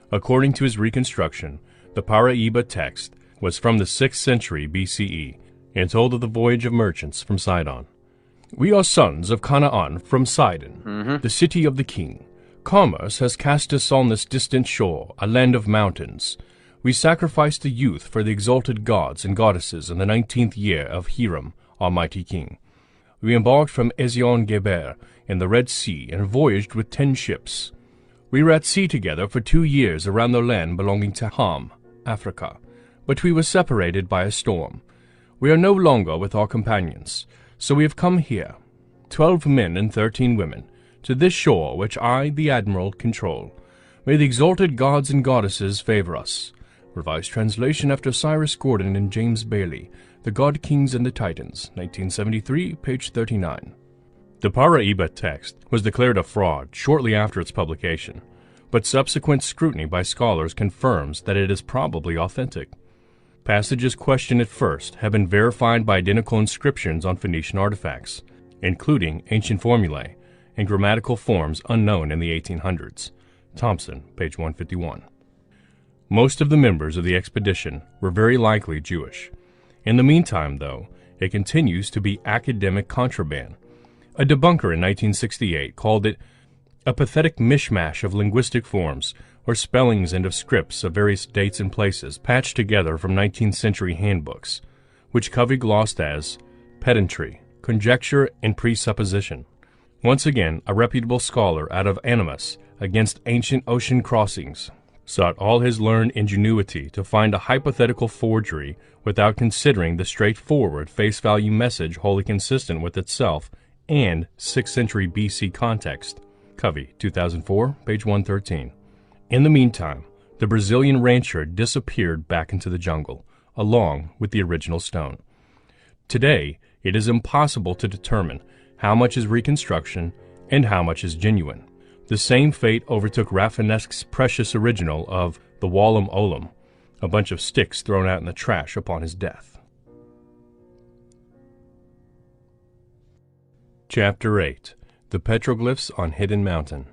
[SPEAKER 2] According to his reconstruction, the Paraíba text was from the 6th century BCE and told of the voyage of merchants from Sidon. "We are sons of Canaan from Sidon, the city of the king. Commerce has cast us on this distant shore, a land of mountains. We sacrificed the youth for the exalted gods and goddesses in the 19th year of Hiram, our mighty king. We embarked from Ezion-Geber in the Red Sea and voyaged with 10 ships. We were at sea together for 2 years around the land belonging to Ham, Africa, but we were separated by a storm. We are no longer with our companions, so we have come here, 12 men and 13 women, to this shore which I, the admiral, control. May the exalted gods and goddesses favor us." Revised translation after Cyrus Gordon and James Bailey, The God Kings and the Titans, 1973, page 39. The Paraíba text was declared a fraud shortly after its publication, but subsequent scrutiny by scholars confirms that it is probably authentic. Passages questioned at first have been verified by identical inscriptions on Phoenician artifacts, including ancient formulae and grammatical forms unknown in the 1800s. Thompson, page 151. Most of the members of the expedition were very likely Jewish. In the meantime, though, it continues to be academic contraband. A debunker in 1968 called it a pathetic mishmash of linguistic forms or spellings and of scripts of various dates and places patched together from 19th century handbooks, which Covey glossed as pedantry, conjecture, and presupposition. Once again, a reputable scholar out of animus against ancient ocean crossings sought all his learned ingenuity to find a hypothetical forgery without considering the straightforward face-value message wholly consistent with itself and 6th century BC context. Covey, 2004, page 113. In the meantime, the Brazilian rancher disappeared back into the jungle, along with the original stone. Today, it is impossible to determine how much is reconstruction and how much is genuine. The same fate overtook Rafinesque's precious original of the Wallam Olam, a bunch of sticks thrown out in the trash upon his death. Chapter 8. The Petroglyphs on Hidden Mountain.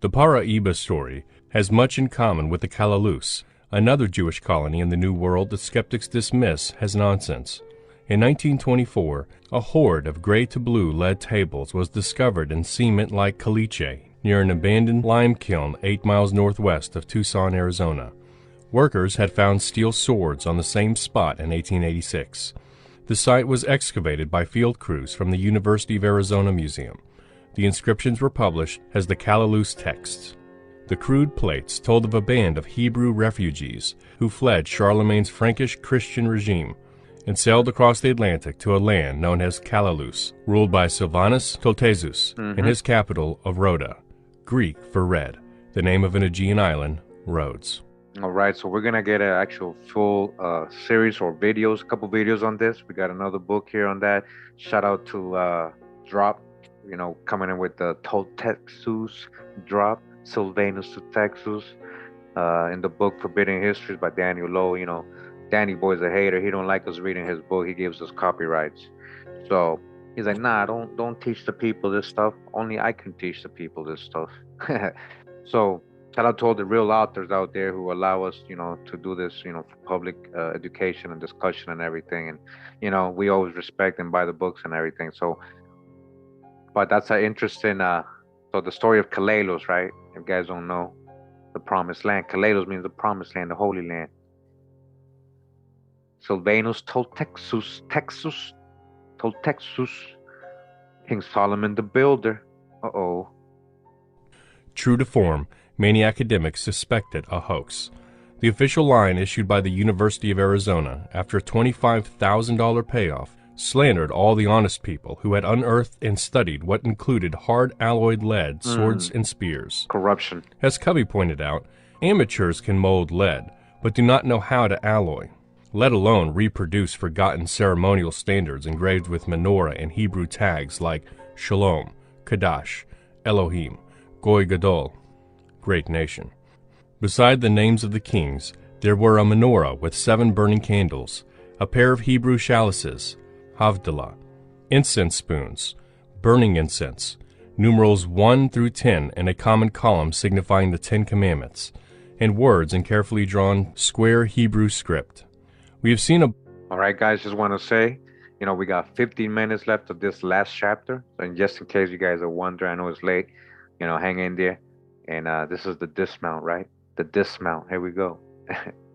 [SPEAKER 2] The Paraíba story has much in common with the Kalalus, another Jewish colony in the New World that skeptics dismiss as nonsense. In 1924, a hoard of gray to blue lead tables was discovered in cement like caliche near an abandoned lime kiln 8 miles northwest of Tucson, Arizona. Workers had found steel swords on the same spot in 1886. The site was excavated by field crews from the University of Arizona Museum. The inscriptions were published as the Kalalus texts. The crude plates told of a band of Hebrew refugees who fled Charlemagne's Frankish Christian regime and sailed across the Atlantic to a land known as Kalalus, ruled by Silvanus Ptoltezus in his capital of Rhoda, Greek for red, the name of an Aegean island, Rhodes.
[SPEAKER 1] All right, so we're gonna get an actual full series or videos, a couple videos on this. We got another book here on that. Shout out to Drop, coming in with the Toltexus Drop, Sylvanus Texas, in the book Forbidden Histories by Daniel Lowe. Danny Boy's a hater. He don't like us reading his book. He gives us copyrights. So He's like, nah, don't teach the people this stuff. Only I can teach the people this stuff. So shout out to all the real authors out there who allow us, to do this, for public education and discussion and everything. And we always respect and buy the books and everything. So, but that's an interesting. So the story of Kalelos, right? If you guys don't know, the promised land. Kalelos means the promised land, the holy land. Sylvanus Toltexus, King Solomon the Builder. Uh-oh.
[SPEAKER 2] True to form, many academics suspected a hoax. The official line issued by the University of Arizona after a $25,000 payoff slandered all the honest people who had unearthed and studied what included hard alloyed lead, swords, and spears.
[SPEAKER 1] Corruption.
[SPEAKER 2] As Covey pointed out, amateurs can mold lead, but do not know how to alloy, let alone reproduce forgotten ceremonial standards engraved with menorah and Hebrew tags like Shalom, Kadash, Elohim, Goy Gadol, great nation. Beside the names of the kings, there were a menorah with 7 burning candles, a pair of Hebrew chalices, Havdalah, incense spoons, burning incense, numerals 1 through 10 in a common column signifying the 10 Commandments, and words in carefully drawn square Hebrew script. We have seen a...
[SPEAKER 1] All right, guys, just want to say, we got 15 minutes left of this last chapter. And just in case you guys are wondering, I know it's late, hang in there. And this is the dismount, right? The dismount. Here we go.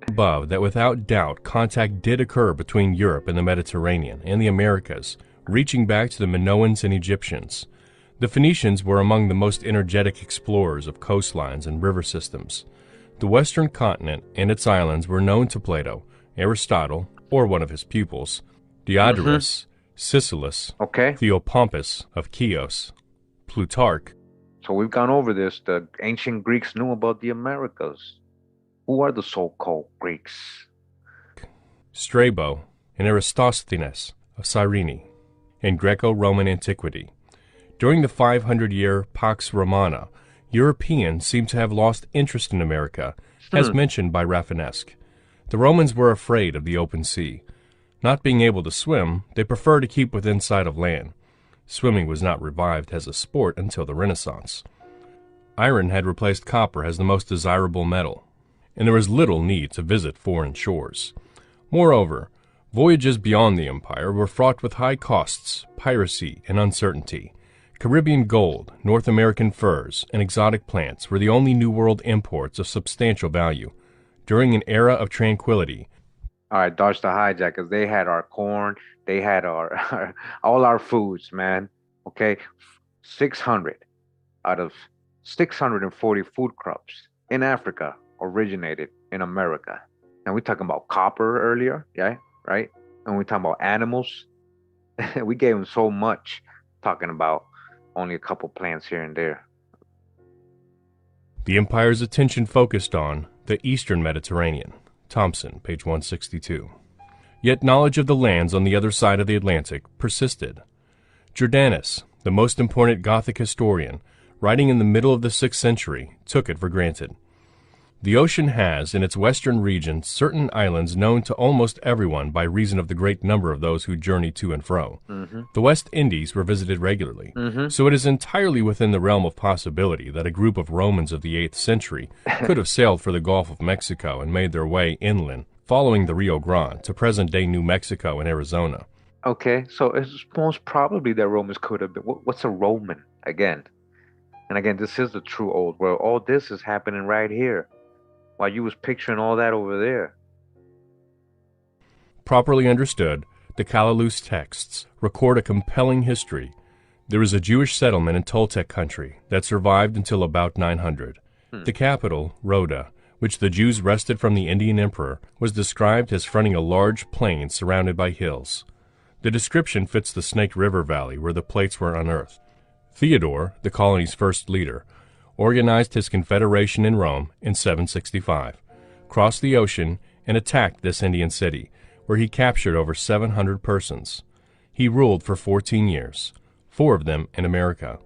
[SPEAKER 2] above that without doubt contact did occur between Europe and the Mediterranean and the Americas, reaching back to the Minoans and Egyptians. The Phoenicians were among the most energetic explorers of coastlines and river systems. The western continent and its islands were known to Plato, Aristotle, or one of his pupils, Diodorus, Sicelus, Theopompus of Chios, Plutarch.
[SPEAKER 1] So we've gone over this. The ancient Greeks knew about the Americas. Who are the so-called Greeks?
[SPEAKER 2] Strabo and Eratosthenes of Cyrene, in Greco-Roman antiquity. During the 500-year Pax Romana, Europeans seem to have lost interest in America, as mentioned by Rafinesque. The Romans were afraid of the open sea. Not being able to swim, they preferred to keep within sight of land. Swimming was not revived as a sport until the Renaissance. Iron had replaced copper as the most desirable metal, and there was little need to visit foreign shores. Moreover, voyages beyond the empire were fraught with high costs, piracy, and uncertainty. Caribbean gold, North American furs, and exotic plants were the only New World imports of substantial value. During an era of tranquility,
[SPEAKER 1] all right, dodge the hijackers. They had our corn. They had our all our foods, man. Okay, 600 out of 640 food crops in Africa originated in America. And we're talking about copper earlier, yeah, right? And we're talking about animals. We gave them so much, talking about only a couple plants here and there.
[SPEAKER 2] The empire's attention focused on the Eastern Mediterranean. Thompson, page 162. Yet knowledge of the lands on the other side of the Atlantic persisted. Jordanus, the most important Gothic historian, writing in the middle of the 6th century, took it for granted. The ocean has, in its western region, certain islands known to almost everyone by reason of the great number of those who journey to and fro. The West Indies were visited regularly, so it is entirely within the realm of possibility that a group of Romans of the 8th century could have sailed for the Gulf of Mexico and made their way inland, following the Rio Grande to present-day New Mexico and Arizona.
[SPEAKER 1] Okay, so it's most probably that Romans could have been. What's a Roman, again? And again, this is the true old world. All this is happening right here, while you was picturing all that over there.
[SPEAKER 2] Properly understood, the Kalalous texts record a compelling history. There is a Jewish settlement in Toltec country that survived until about 900. The capital, Rhoda, which the Jews wrested from the Indian emperor, was described as fronting a large plain surrounded by hills. The description fits the Snake River Valley where the plates were unearthed. Theodore, the colony's first leader, organized his confederation in Rome in 765, crossed the ocean, and attacked this Indian city, where he captured over 700 persons. He ruled for 14 years, 4 of them in America.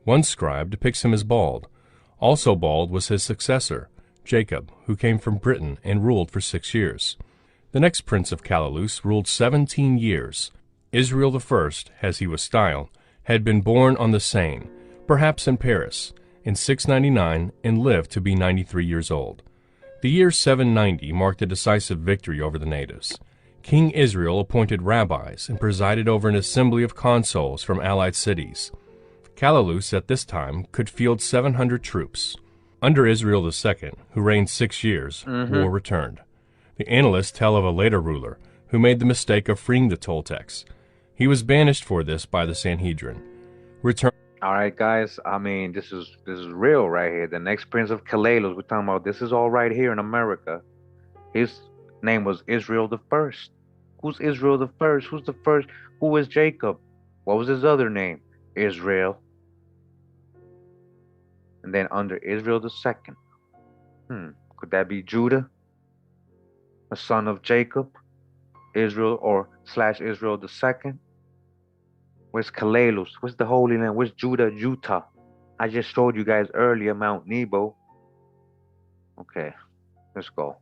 [SPEAKER 2] One scribe depicts him as bald. Also bald was his successor, Jacob, who came from Britain and ruled for 6 years. The next prince of Kalalous ruled 17 years. Israel I, as he was styled, had been born on the Seine, perhaps in Paris, in 699 and lived to be 93 years old. The year 790 marked a decisive victory over the natives. King Israel appointed rabbis and presided over an assembly of consuls from allied cities. Calalus at this time could field 700 troops. Under Israel II, who reigned 6 years, war returned. The annalists tell of a later ruler who made the mistake of freeing the Toltecs. He was banished for this by the Sanhedrin.
[SPEAKER 1] All right, guys. I mean, this is real right here. The next prince of Calalus, we're talking about. This is all right here in America. His name was Israel the First. Who's Israel the First? Who's the first? Who is Jacob? What was his other name? Israel. And then under Israel the Second, could that be Judah, a son of Jacob, Israel or / Israel the Second? Where's Calalus? Where's the Holy Land? Where's Judah, Utah? I just showed you guys earlier Mount Nebo. Okay, let's go.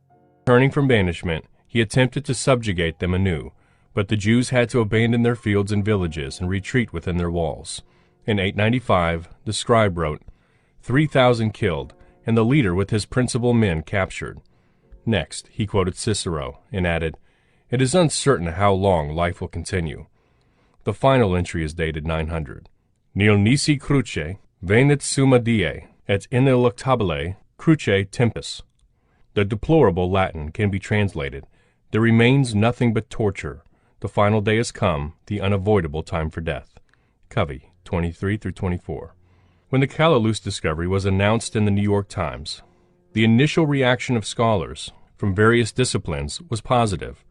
[SPEAKER 2] Returning from banishment, he attempted to subjugate them anew, but the Jews had to abandon their fields and villages and retreat within their walls. In 895, the scribe wrote, 3,000 killed, and the leader with his principal men captured. Next, he quoted Cicero and added, "It is uncertain how long life will continue." The final entry is dated 900. Nil nisi cruce, venit summa die, et ineluctabile cruce tempus. The deplorable Latin can be translated, "There remains nothing but torture. The final day has come, the unavoidable time for death." Covey, 23-24. When the Calalus discovery was announced in the New York Times, the initial reaction of scholars from various disciplines was positive.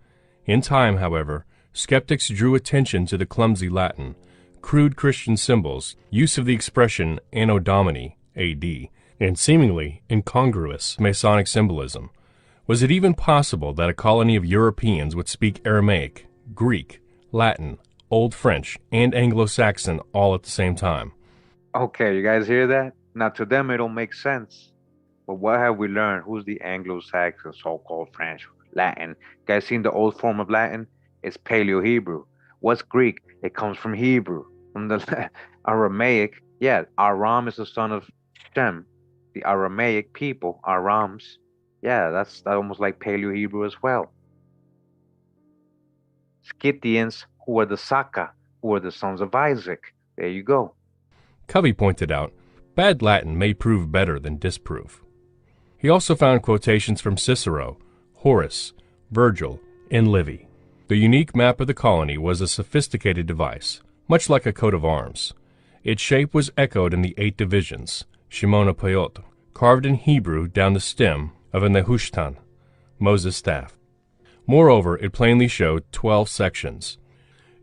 [SPEAKER 2] In time, however, skeptics drew attention to the clumsy Latin, crude Christian symbols, use of the expression Anno Domini, AD, and seemingly incongruous Masonic symbolism. Was it even possible that a colony of Europeans would speak Aramaic, Greek, Latin, Old French, and Anglo-Saxon all at the same time?
[SPEAKER 1] Okay, you guys hear that? Now to them it don't make sense. But what have we learned? Who's the Anglo-Saxon, so-called French, Latin? You guys seen the old form of Latin? It's Paleo Hebrew. What's Greek? It comes from Hebrew, from the Aramaic. Yeah, Aram is the son of Shem. The Aramaic people, Arams. Yeah, that's almost like Paleo Hebrew as well. Scythians, who are the Saka, who are the sons of Isaac. There you go.
[SPEAKER 2] Covey pointed out, bad Latin may prove better than disprove. He also found quotations from Cicero, Horace, Virgil, and Livy. The unique map of the colony was a sophisticated device, much like a coat of arms. Its shape was echoed in the 8 divisions, Shimona Payot, carved in Hebrew down the stem of a Nehushtan, Moses' staff. Moreover, it plainly showed 12 sections.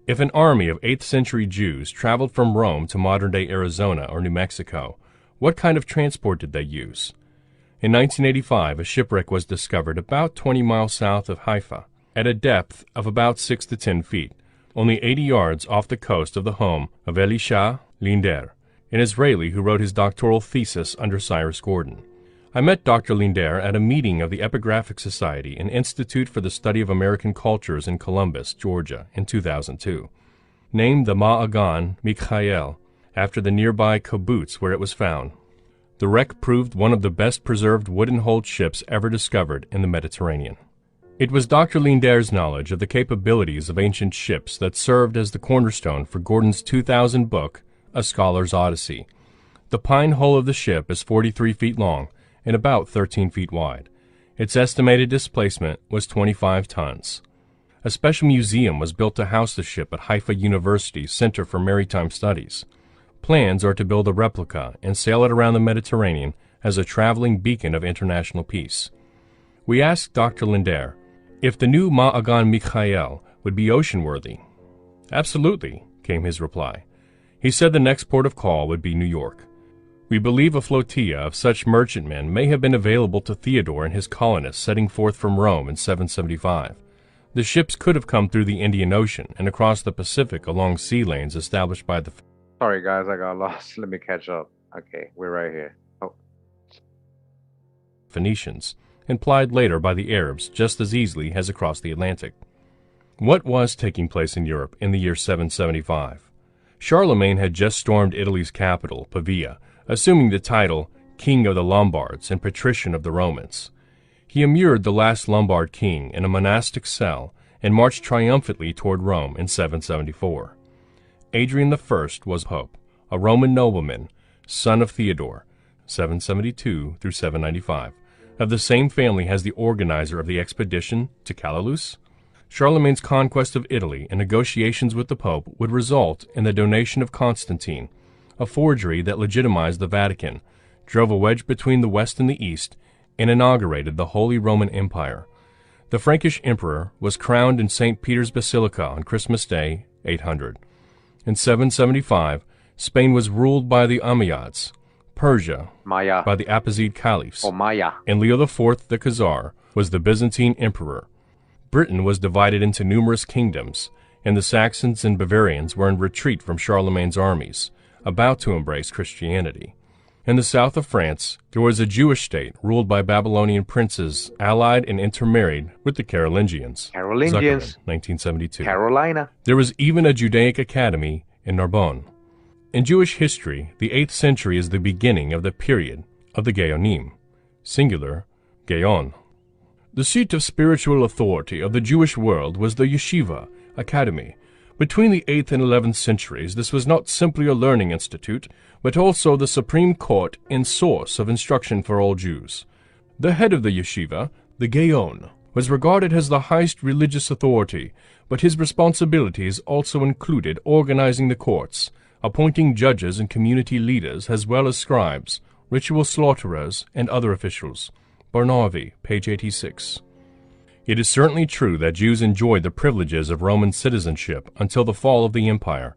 [SPEAKER 2] If an army of 8th century Jews traveled from Rome to modern-day Arizona or New Mexico, what kind of transport did they use? In 1985, a shipwreck was discovered about 20 miles south of Haifa, at a depth of about 6 to 10 feet, only 80 yards off the coast of the home of Elisha Linder, an Israeli who wrote his doctoral thesis under Cyrus Gordon. I met Dr. Linder at a meeting of the Epigraphic Society, an institute for the study of American cultures in Columbus, Georgia, in 2002. Named the Ma'agan Mikhael, after the nearby kibbutz where it was found. The wreck proved one of the best preserved wooden-hulled ships ever discovered in the Mediterranean. It was Dr. Linder's knowledge of the capabilities of ancient ships that served as the cornerstone for Gordon's 2000 book, A Scholar's Odyssey. The pine hull of the ship is 43 feet long and about 13 feet wide. Its estimated displacement was 25 tons. A special museum was built to house the ship at Haifa University's Center for Maritime Studies. Plans are to build a replica and sail it around the Mediterranean as a traveling beacon of international peace. We asked Dr. Linder if the new Ma'agan Mikhael would be ocean-worthy. Absolutely, came his reply. He said the next port of call would be New York. We believe a flotilla of such merchantmen may have been available to Theodore and his colonists setting forth from Rome in 775. The ships could have come through the Indian Ocean and across the Pacific along sea lanes established by the...
[SPEAKER 1] Sorry guys, I got lost. Let me catch up. Okay, we're right here.
[SPEAKER 2] Phoenicians, and plied later by the Arabs just as easily as across the Atlantic. What was taking place in Europe in the year 775? Charlemagne had just stormed Italy's capital, Pavia, assuming the title King of the Lombards and Patrician of the Romans. He immured the last Lombard king in a monastic cell and marched triumphantly toward Rome in 774. Adrian I was pope, a Roman nobleman, son of Theodore, 772 through 795, of the same family as the organizer of the expedition to Callalus. Charlemagne's conquest of Italy and negotiations with the Pope would result in the donation of Constantine, a forgery that legitimized the Vatican, drove a wedge between the West and the East, and inaugurated the Holy Roman Empire. The Frankish emperor was crowned in St. Peter's Basilica on Christmas Day, 800. In 775, Spain was ruled by the Umayyads, Persia
[SPEAKER 1] Maya.
[SPEAKER 2] by the Abbasid caliphs,
[SPEAKER 1] Maya.
[SPEAKER 2] and Leo IV the Khazar was the Byzantine emperor. Britain was divided into numerous kingdoms, and the Saxons and Bavarians were in retreat from Charlemagne's armies, about to embrace Christianity. In the south of France, there was a Jewish state ruled by Babylonian princes, allied and intermarried with the Carolingians.
[SPEAKER 1] Carolingians.
[SPEAKER 2] Zuckerman, 1972.
[SPEAKER 1] Carolina.
[SPEAKER 2] There was even a Judaic academy in Narbonne. In Jewish history, the 8th century is the beginning of the period of the Gaonim, singular, Gaon. The seat of spiritual authority of the Jewish world was the yeshiva, academy. Between the 8th and 11th centuries, this was not simply a learning institute, but also the supreme court and source of instruction for all Jews. The head of the yeshiva, the Gaon, was regarded as the highest religious authority, but his responsibilities also included organizing the courts, appointing judges and community leaders as well as scribes, ritual slaughterers, and other officials. Barnavi, page 86. It is certainly true that Jews enjoyed the privileges of Roman citizenship until the fall of the empire.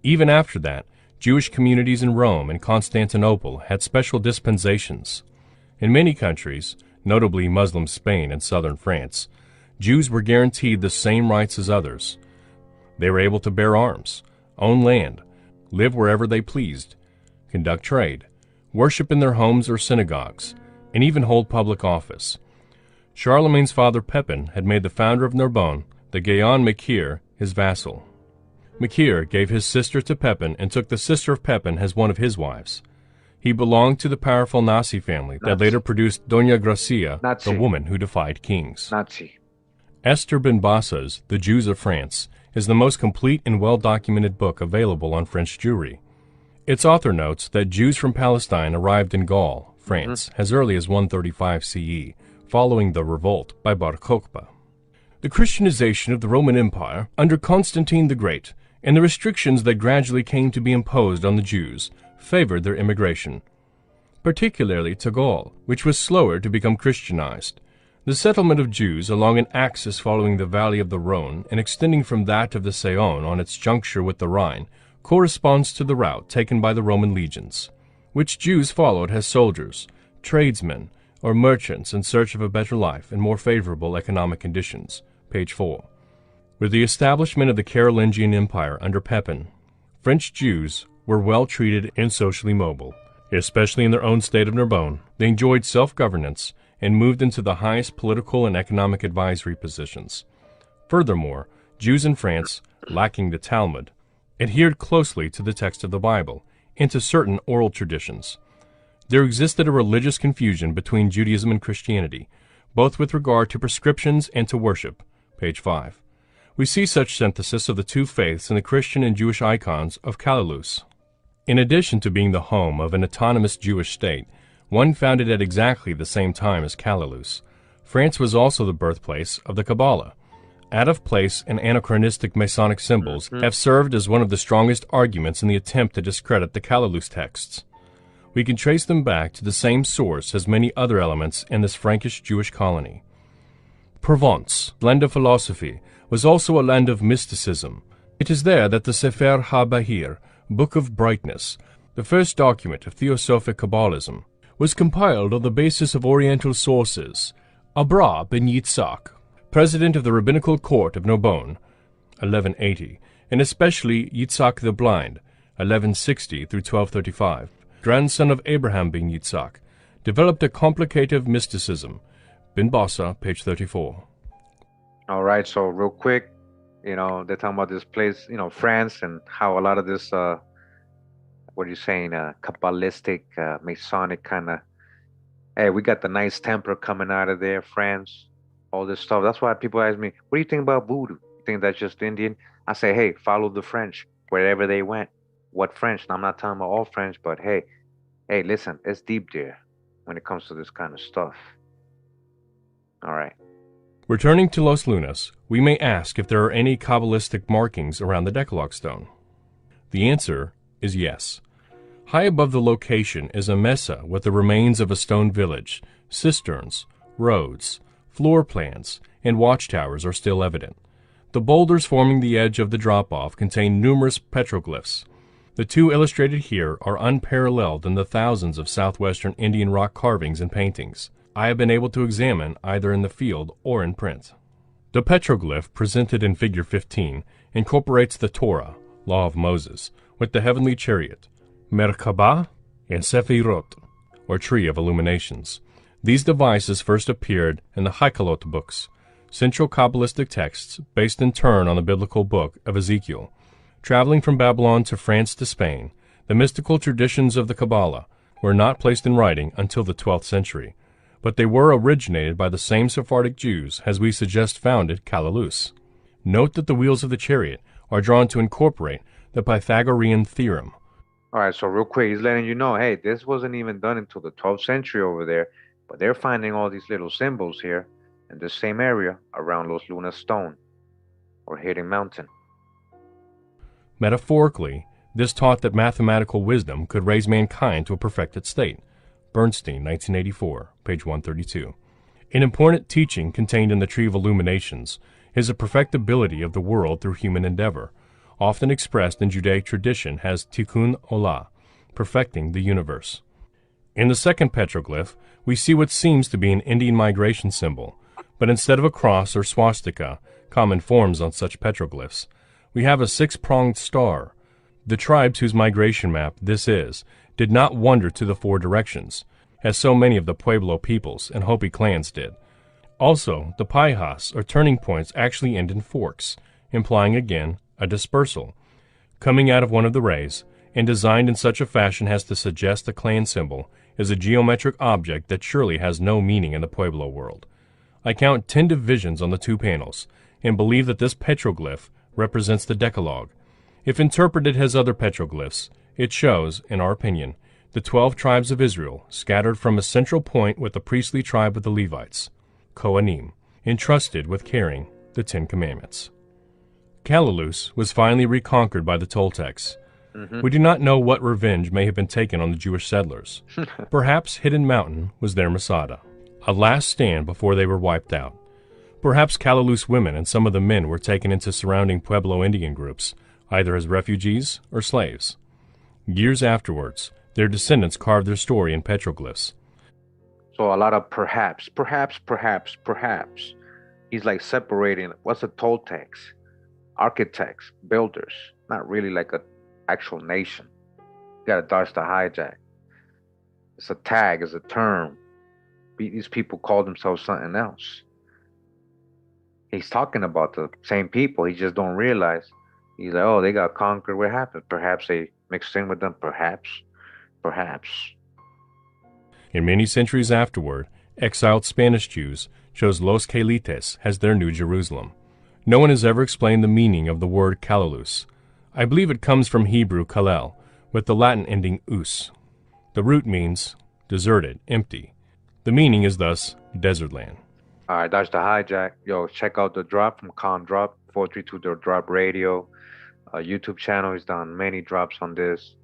[SPEAKER 2] Even after that, Jewish communities in Rome and Constantinople had special dispensations. In many countries, notably Muslim Spain and southern France, Jews were guaranteed the same rights as others. They were able to bear arms, own land, live wherever they pleased, conduct trade, worship in their homes or synagogues, and even hold public office. Charlemagne's father Pepin had made the founder of Narbonne, the Gaon Makir, his vassal. Makir gave his sister to Pepin and took the sister of Pepin as one of his wives. He belonged to the powerful Nazi family that later produced Doña Gracia, the woman who defied kings. Esther Ben Bassa's The Jews of France is the most complete and well-documented book available on French Jewry. Its author notes that Jews from Palestine arrived in Gaul, France, as early as 135 CE, following the revolt by Bar Kokhba. The Christianization of the Roman Empire under Constantine the Great and the restrictions that gradually came to be imposed on the Jews favored their immigration, particularly to Gaul, which was slower to become Christianized. The settlement of Jews along an axis following the valley of the Rhone and extending from that of the Saône on its juncture with the Rhine corresponds to the route taken by the Roman legions, which Jews followed as soldiers, tradesmen, or merchants in search of a better life and more favorable economic conditions. Page 4. With the establishment of the Carolingian Empire under Pepin, French Jews were well treated and socially mobile, especially in their own state of Narbonne. They enjoyed self-governance and moved into the highest political and economic advisory positions. Furthermore, Jews in France, lacking the Talmud, adhered closely to the text of the Bible and to certain oral traditions. There existed a religious confusion between Judaism and Christianity, both with regard to prescriptions and to worship. Page 5. We see such synthesis of the two faiths in the Christian and Jewish icons of Callalus. In addition to being the home of an autonomous Jewish state, one founded at exactly the same time as Callalus, France was also the birthplace of the Kabbalah. Out-of-place and anachronistic Masonic symbols have served as one of the strongest arguments in the attempt to discredit the Callalus texts. We can trace them back to the same source as many other elements in this Frankish Jewish colony. Provence, land of philosophy, was also a land of mysticism. It is there that the Sefer HaBahir, Book of Brightness, the first document of Theosophic Kabbalism, was compiled on the basis of Oriental sources. Abra ben Yitzhak, president of the rabbinical court of Narbonne, 1180, and especially Yitzhak the Blind, 1160 through 1235, grandson of Abraham ben Yitzhak, developed a complicated mysticism. Ben Bassa, page 34.
[SPEAKER 1] All right, so real quick, They're talking about this place, France, and how a lot of this, what are you saying, Kabbalistic, Masonic kind of, hey, we got the nice temper coming out of there, France, all this stuff. That's why people ask me, what do you think about voodoo? You think that's just Indian? I say, hey, follow the French wherever they went. What French? And I'm not talking about all French, but hey, listen, it's deep there when it comes to this kind of stuff. All right.
[SPEAKER 2] Returning to Los Lunas, we may ask if there are any Kabbalistic markings around the Decalogue Stone. The answer is yes. High above the location is a mesa with the remains of a stone village. Cisterns, roads, floor plans, and watchtowers are still evident. The boulders forming the edge of the drop-off contain numerous petroglyphs. The two illustrated here are unparalleled in the thousands of southwestern Indian rock carvings and paintings I have been able to examine either in the field or in print. The petroglyph presented in Figure 15 incorporates the Torah, Law of Moses, with the heavenly chariot, Merkabah, and Sephirot, or Tree of Illuminations. These devices first appeared in the Haikalot books, central Kabbalistic texts based in turn on the biblical book of Ezekiel. Traveling from Babylon to France to Spain, the mystical traditions of the Kabbalah were not placed in writing until the 12th century, but they were originated by the same Sephardic Jews as we suggest founded Kalalus. Note that the wheels of the chariot are drawn to incorporate the Pythagorean theorem.
[SPEAKER 1] All right, so real quick, he's letting you know, hey, this wasn't even done until the 12th century over there, but they're finding all these little symbols here in the same area around Los Lunas Stone, or Hidden Mountain.
[SPEAKER 2] Metaphorically, this taught that mathematical wisdom could raise mankind to a perfected state. Bernstein, 1984, page 132. An important teaching contained in the Tree of Illuminations is the perfectibility of the world through human endeavor, often expressed in Judaic tradition as tikkun olah, perfecting the universe. In the second petroglyph, we see what seems to be an Indian migration symbol, but instead of a cross or swastika, common forms on such petroglyphs, we have a six-pronged star. The tribes whose migration map this is did not wander to the four directions, as so many of the Pueblo peoples and Hopi clans did. Also, the Payhas, or turning points, actually end in forks, implying again a dispersal, coming out of one of the rays, and designed in such a fashion as to suggest the clan symbol is a geometric object that surely has no meaning in the Pueblo world. I count 10 divisions on the two panels, and believe that this petroglyph represents the Decalogue. If interpreted as other petroglyphs, it shows, in our opinion, the 12 tribes of Israel scattered from a central point with the priestly tribe of the Levites, Kohanim, entrusted with carrying the 10 Commandments. Kalalus was finally reconquered by the Toltecs. We do not know what revenge may have been taken on the Jewish settlers. Perhaps Hidden Mountain was their Masada, a last stand before they were wiped out. Perhaps Kalalus women and some of the men were taken into surrounding Pueblo Indian groups, either as refugees or slaves. Years afterwards, their descendants carved their story in petroglyphs.
[SPEAKER 1] So a lot of perhaps. He's like separating what's a Toltecs, architects, builders, not really like an actual nation. You gotta dodge the hijack. It's a tag, it's a term. These people call themselves something else. He's talking about the same people. He just don't realize. He's like, oh, they got conquered. What happened? Perhaps they mixed in with them. Perhaps.
[SPEAKER 2] In many centuries afterward, exiled Spanish Jews chose Los Quelites as their New Jerusalem. No one has ever explained the meaning of the word Kalalus. I believe it comes from Hebrew kalel, with the Latin ending us. The root means deserted, empty. The meaning is thus desert land.
[SPEAKER 1] All right, that's the hijack. Yo, check out the drop from Con Drop, 432 The Drop Radio. YouTube channel. He's done many drops on this.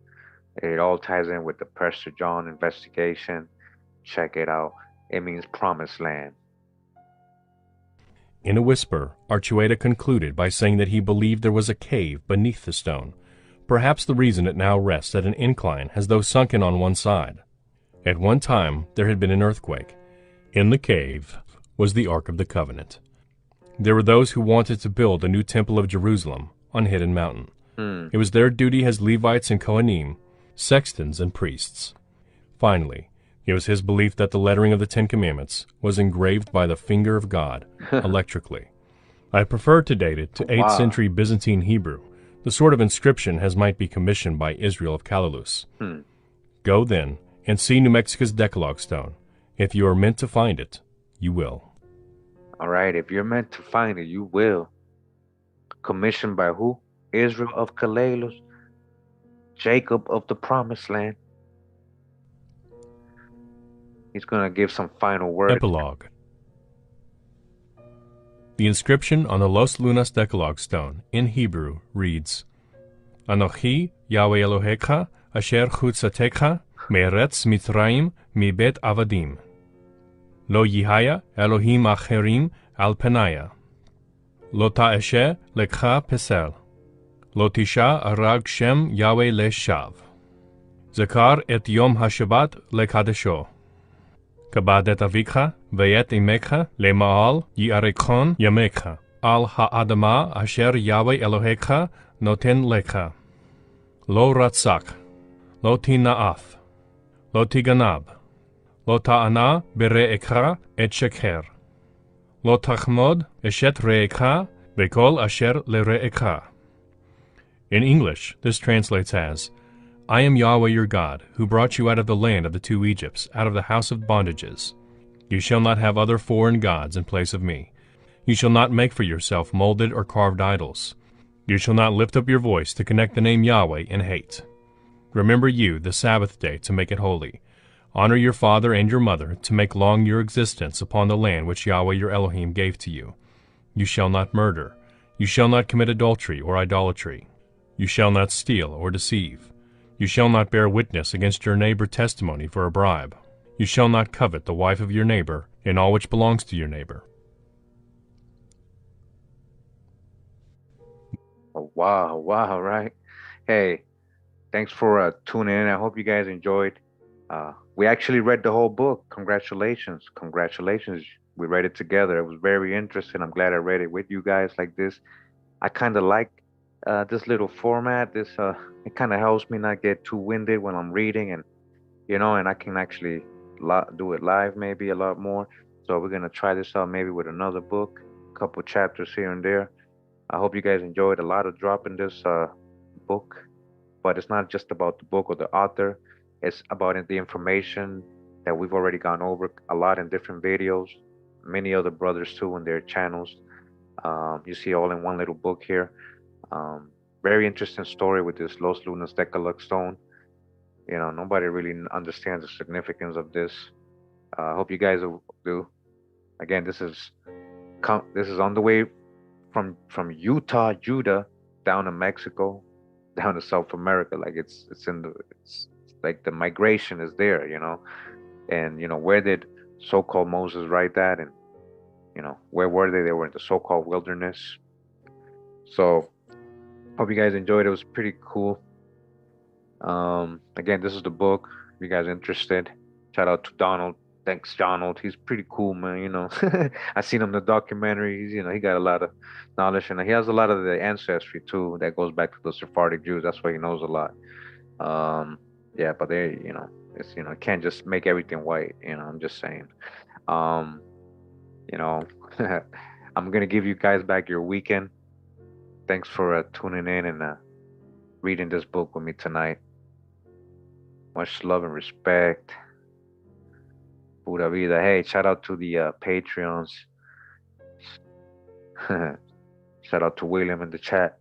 [SPEAKER 1] It all ties in with the Prester John investigation. Check it out. It means promised land.
[SPEAKER 2] In a whisper, Archueta concluded by saying that he believed there was a cave beneath the stone. Perhaps the reason it now rests at an incline as though sunken on one side. At one time, there had been an earthquake. In the cave was the Ark of the Covenant. There were those who wanted to build a new temple of Jerusalem on Hidden Mountain. It was their duty as Levites and Kohanim, sextons and priests. Finally, it was his belief that the lettering of the 10 Commandments was engraved by the finger of God, electrically. I prefer to date it to 8th
[SPEAKER 1] Wow.
[SPEAKER 2] century Byzantine Hebrew, the sort of inscription as might be commissioned by Israel of Calalus. Go, then, and see New Mexico's Decalogue Stone. If you are meant to find it, you will.
[SPEAKER 1] All right, if you're meant to find it, you will. Commissioned by who? Israel of Calalus, Jacob of the Promised Land. He's going to give some final words.
[SPEAKER 2] Epilogue. The inscription on the Los Lunas Decalogue Stone, in Hebrew, reads, Anochi Yahweh Elohecha asher chutzatecha me'eretz Mitzrayim mi-bet avadim. Lo yihaya Elohim acherim al penaya. Lo ta'eshe lekcha pesel. Lo tisha arag shem Yahweh leshav. Zakar et yom hashabat lekadesho. Kabad et avikha ve'et imekha lema'al yi'arechon yamekha. Al ha'adama asher Yahweh Elohecha noten lecha. Lo ratzak. Lo tina'af. Lo tiganab. Lo ta'ana bere'ekha et sheker. Lo tachmod eshet re'ekha bekol asher lere'ekha. In English, this translates as, I am Yahweh your God, who brought you out of the land of the two Egypts, out of the house of bondages. You shall not have other foreign gods in place of me. You shall not make for yourself molded or carved idols. You shall not lift up your voice to connect the name Yahweh in hate. Remember you the Sabbath day to make it holy. Honor your father and your mother to make long your existence upon the land which Yahweh your Elohim gave to you. You shall not murder. You shall not commit adultery or idolatry. You shall not steal or deceive. You shall not bear witness against your neighbor testimony for a bribe. You shall not covet the wife of your neighbor in all which belongs to your neighbor.
[SPEAKER 1] Oh, wow, right? Hey, thanks for tuning in. I hope you guys enjoyed. We actually read the whole book. Congratulations. We read it together. It was very interesting. I'm glad I read it with you guys like this. I kind of like this little format. It kind of helps me not get too winded when I'm reading, and and I can actually do it live maybe a lot more. So we're gonna try this out maybe with another book, a couple chapters here and there. I hope you guys enjoyed a lot of dropping this book, but it's not just about the book or the author. It's about the information that we've already gone over a lot in different videos. Many other brothers too in their channels. You see all in one little book here. Very interesting story with this Los Lunas Decalogue Stone. Nobody really understands the significance of this. I hope you guys do. Again, this is on the way from Utah, Judah, down to Mexico, down to South America. Like it's like the migration is there, and where did so-called Moses write that? And where were they? They were in the so-called wilderness. So hope you guys enjoyed. It was pretty cool. Again, this is the book. If you guys interested, shout out to Donald. Thanks, Donald. He's pretty cool, man. I seen him in the documentary. He got a lot of knowledge, and he has a lot of the ancestry too that goes back to the Sephardic Jews. That's why he knows a lot. Yeah, but it's can't just make everything white. I'm just saying. I'm gonna give you guys back your weekend. Thanks for tuning in and reading this book with me tonight. Much love and respect. Pura vida. Hey, shout out to the Patreons. Shout out to William in the chat.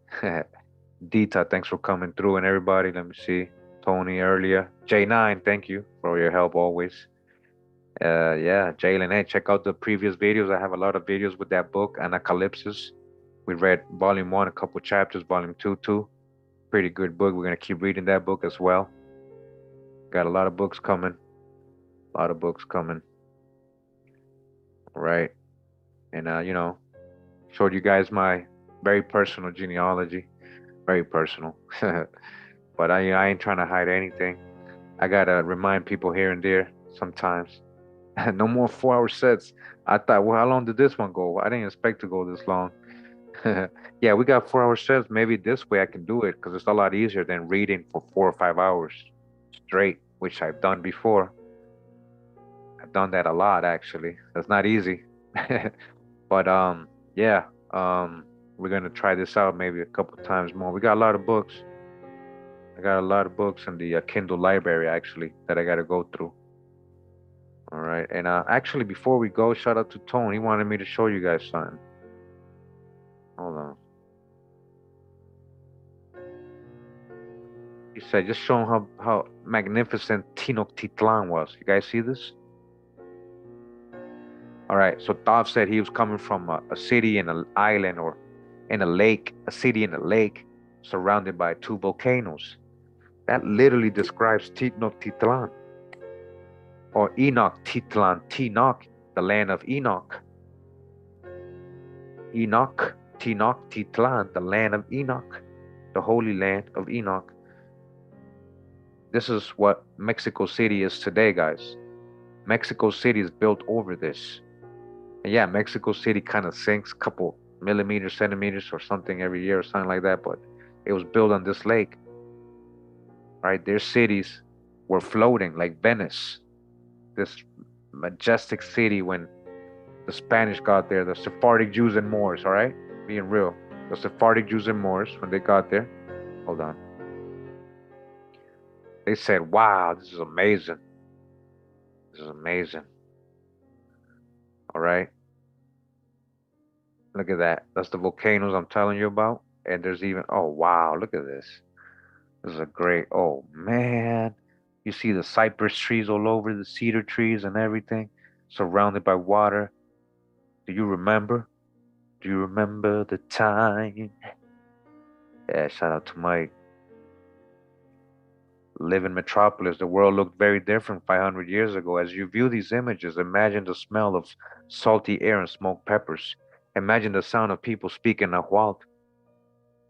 [SPEAKER 1] Dita, thanks for coming through, and everybody. Let me see. Tony earlier. J9, thank you for your help always. Yeah, Jalen, hey, check out the previous videos. I have a lot of videos with that book, Anacalypsis. We read volume 1, a couple chapters, volume 2 too. Pretty good book. We're gonna keep reading that book as well. Got a lot of books coming. All right. And showed you guys my very personal genealogy. Very personal. But I ain't trying to hide anything. I gotta remind people here and there sometimes. No more 4-hour sets. I thought, well, how long did this one go? I didn't expect to go this long. Yeah, we got 4-hour sets. Maybe this way I can do it because it's a lot easier than reading for 4 or 5 hours straight, which I've done before. I've done that a lot actually. That's not easy. But yeah, We're gonna try this out maybe a couple times more. We got a lot of books. I got a lot of books in the Kindle library actually that I gotta go through. All right, and actually before we go, shout out to Tone. He wanted me to show you guys something. Hold on. He said, just show him how magnificent Tenochtitlan was. You guys see this? All right, so Tav said he was coming from a city in an island or in a lake, a city in a lake surrounded by two volcanoes. That literally describes Tenochtitlan or Enoch Titlan, Tenoch, the land of Enoch. Enoch, Tenochtitlan, the land of Enoch, the holy land of Enoch. This is what Mexico City is today, guys. Mexico City is built over this. And yeah, Mexico City kind of sinks a couple millimeters, centimeters, or something every year or something like that, but it was built on this lake. Right? Their cities were floating like Venice, this majestic city when the Spanish got there, the Sephardic Jews and Moors, all right? Being real. The Sephardic Jews and Moors, when they got there, hold on. They said, wow, this is amazing. This is amazing. All right. Look at that. That's the volcanoes I'm telling you about. And there's even, oh, wow, look at this. This is a great, oh, man. You see the cypress trees all over, the cedar trees and everything, surrounded by water. Do you remember? Do you remember the time? Yeah, shout out to Mike. Live in Metropolis. The world looked very different 500 years ago. As you view these images, imagine the smell of salty air and smoked peppers. Imagine the sound of people speaking Nahuatl,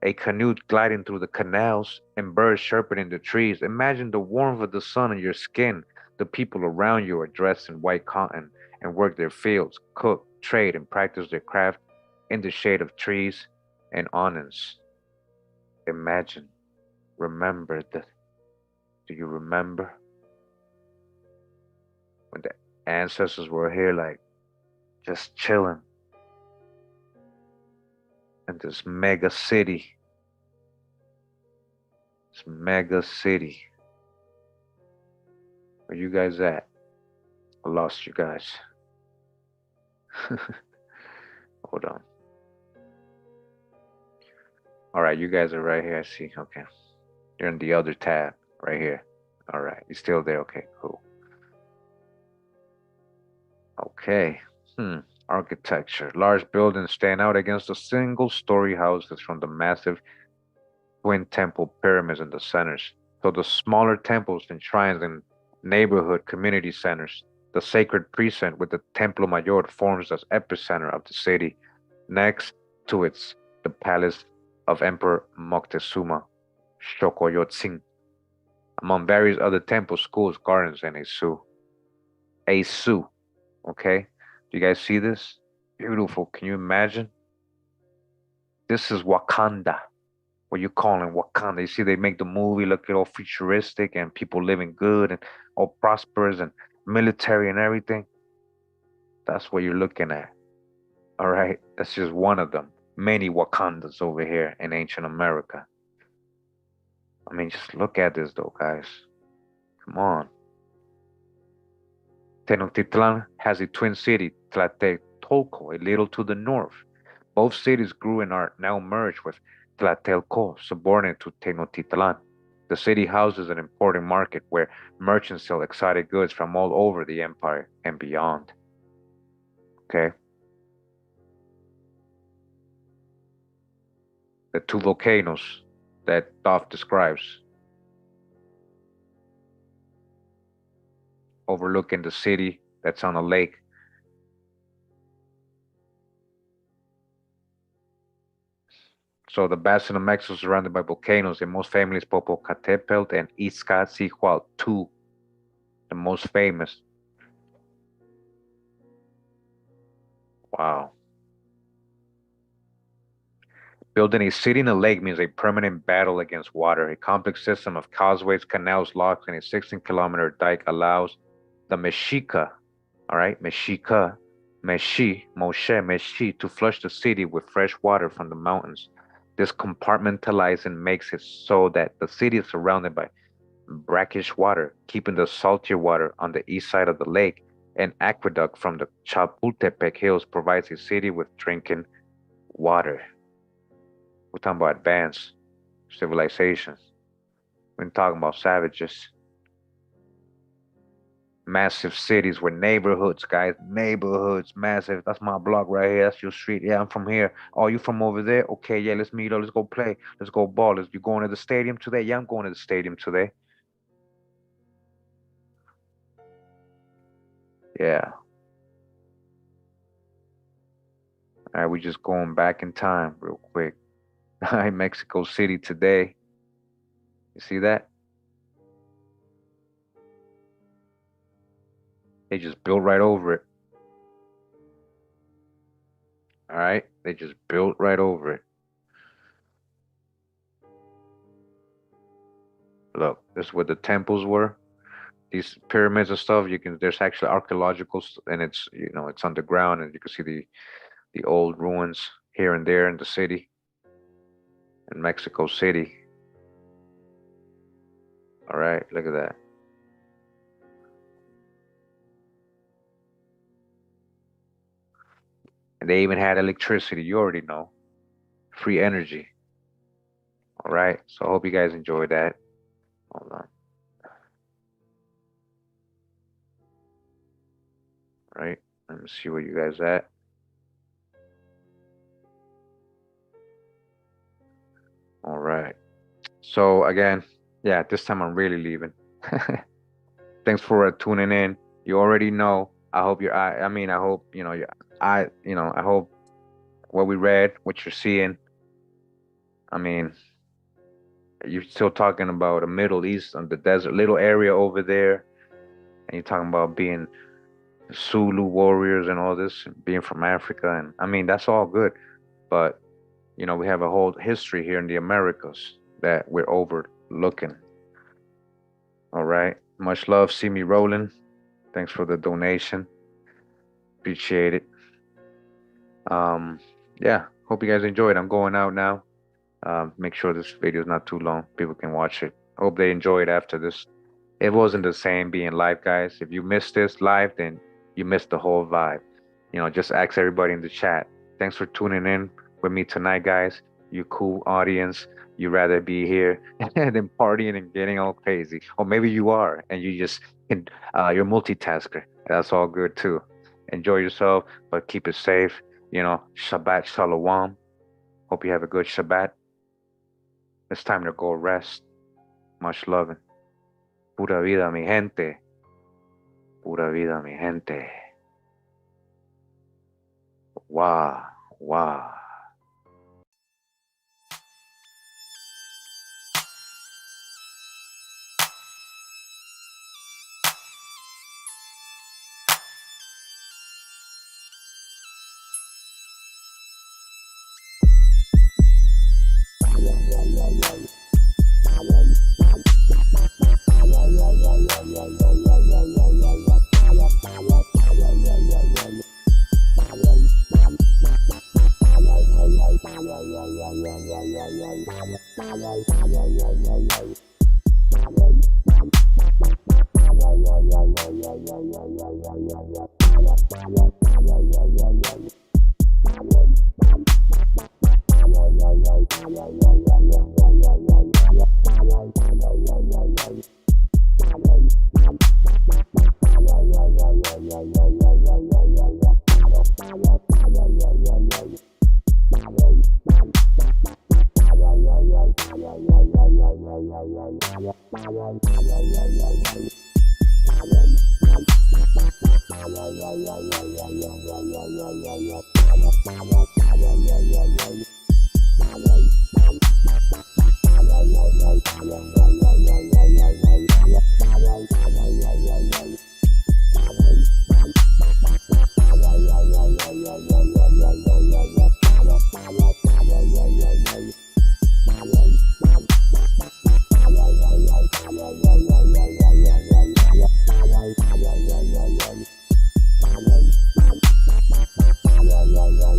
[SPEAKER 1] a canoe gliding through the canals, and birds chirping in the trees. Imagine the warmth of the sun on your skin. The people around you are dressed in white cotton and work their fields, cook, trade, and practice their craft in the shade of trees and awnings. Imagine, remember that. Do you remember when the ancestors were here, like just chilling in this mega city? This mega city. Where you guys at? I lost you guys. Hold on. All right, you guys are right here. I see. Okay. You're in the other tab right here. All right. You're still there. Okay, cool. Okay. Architecture. Large buildings stand out against the single-story houses from the massive twin temple pyramids in the centers. So the smaller temples and shrines in neighborhood community centers. The sacred precinct with the Templo Mayor forms the epicenter of the city. Next to it's the palace of Emperor Moctezuma, Xocoyotzin, among various other temples, schools, gardens, and a zoo. A zoo, okay? Do you guys see this? Beautiful. Can you imagine? This is Wakanda. What you calling Wakanda? You see, they make the movie look all futuristic and people living good and all prosperous and military and everything. That's what you're looking at. All right, that's just one of them. Many Wakandas over here in ancient America. I mean, just look at this though, guys. Come on. Tenochtitlan has a twin city, Tlatelolco, a little to the north. Both cities grew and are now merged with Tlatelolco, subordinate to Tenochtitlan. The city houses an important market where merchants sell exotic goods from all over the empire and beyond. Okay. The two volcanoes that Dov describes overlooking the city that's on a lake. So the basin of Mexico is surrounded by volcanoes, and most famous Popocatépetl and Iztaccíhuatl, two, the most famous. Wow. Building a city in a lake means a permanent battle against water. A complex system of causeways, canals, locks, and a 16-kilometer dike allows the Mexica, all right, Mexica, Meshi, to flush the city with fresh water from the mountains. This compartmentalizing makes it so that the city is surrounded by brackish water, keeping the saltier water on the east side of the lake. An aqueduct from the Chapultepec hills provides the city with drinking water. We're talking about advanced civilizations. We're talking about savages. Massive cities with neighborhoods, guys. Neighborhoods, massive. That's my block right here. That's your street. Yeah, I'm from here. Oh, you from over there? Okay, yeah, let's meet up. Let's go play. Let's go ball. You going to the stadium today? Yeah, I'm going to the stadium today. Yeah. All right, we just going back in time real quick. All right, Mexico City today. You see that? They just built right over it. All right, they just built right over it. Look, this is where the temples were. These pyramids and stuff. There's actually archaeological, and it's it's underground, and you can see the old ruins here and there in the city, in Mexico City. All right, look at that. And they even had electricity. You already know. Free energy. All right. So I hope you guys enjoyed that. Hold on. All right. Let me see where you guys at. All right. So again, yeah, this time I'm really leaving. Thanks for tuning in. You already know. I hope I hope, I hope what we read, what you're seeing. I mean, you're still talking about the Middle East and the desert little area over there. And you're talking about being Zulu warriors and all this, and being from Africa. And I mean, that's all good. But, we have a whole history here in the Americas that we're overlooking. All right. Much love. See me rolling. Thanks for the donation. Appreciate it. Yeah, hope you guys enjoyed. I'm going out now. Make sure this video is not too long. People can watch it. Hope they enjoyed after this. It wasn't the same being live, guys. If you missed this live, then you missed the whole vibe. Just ask everybody in the chat. Thanks for tuning in with me tonight, guys. You cool audience. You rather be here than partying and getting all crazy. Or maybe you are, and you just can, you're a multitasker. That's all good too. Enjoy yourself, but keep it safe. Shabbat Shalom. Hope you have a good Shabbat. It's time to go rest. Much loving. Pura vida, mi gente. Pura vida, mi gente. Wow, wow.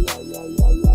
[SPEAKER 4] la la la la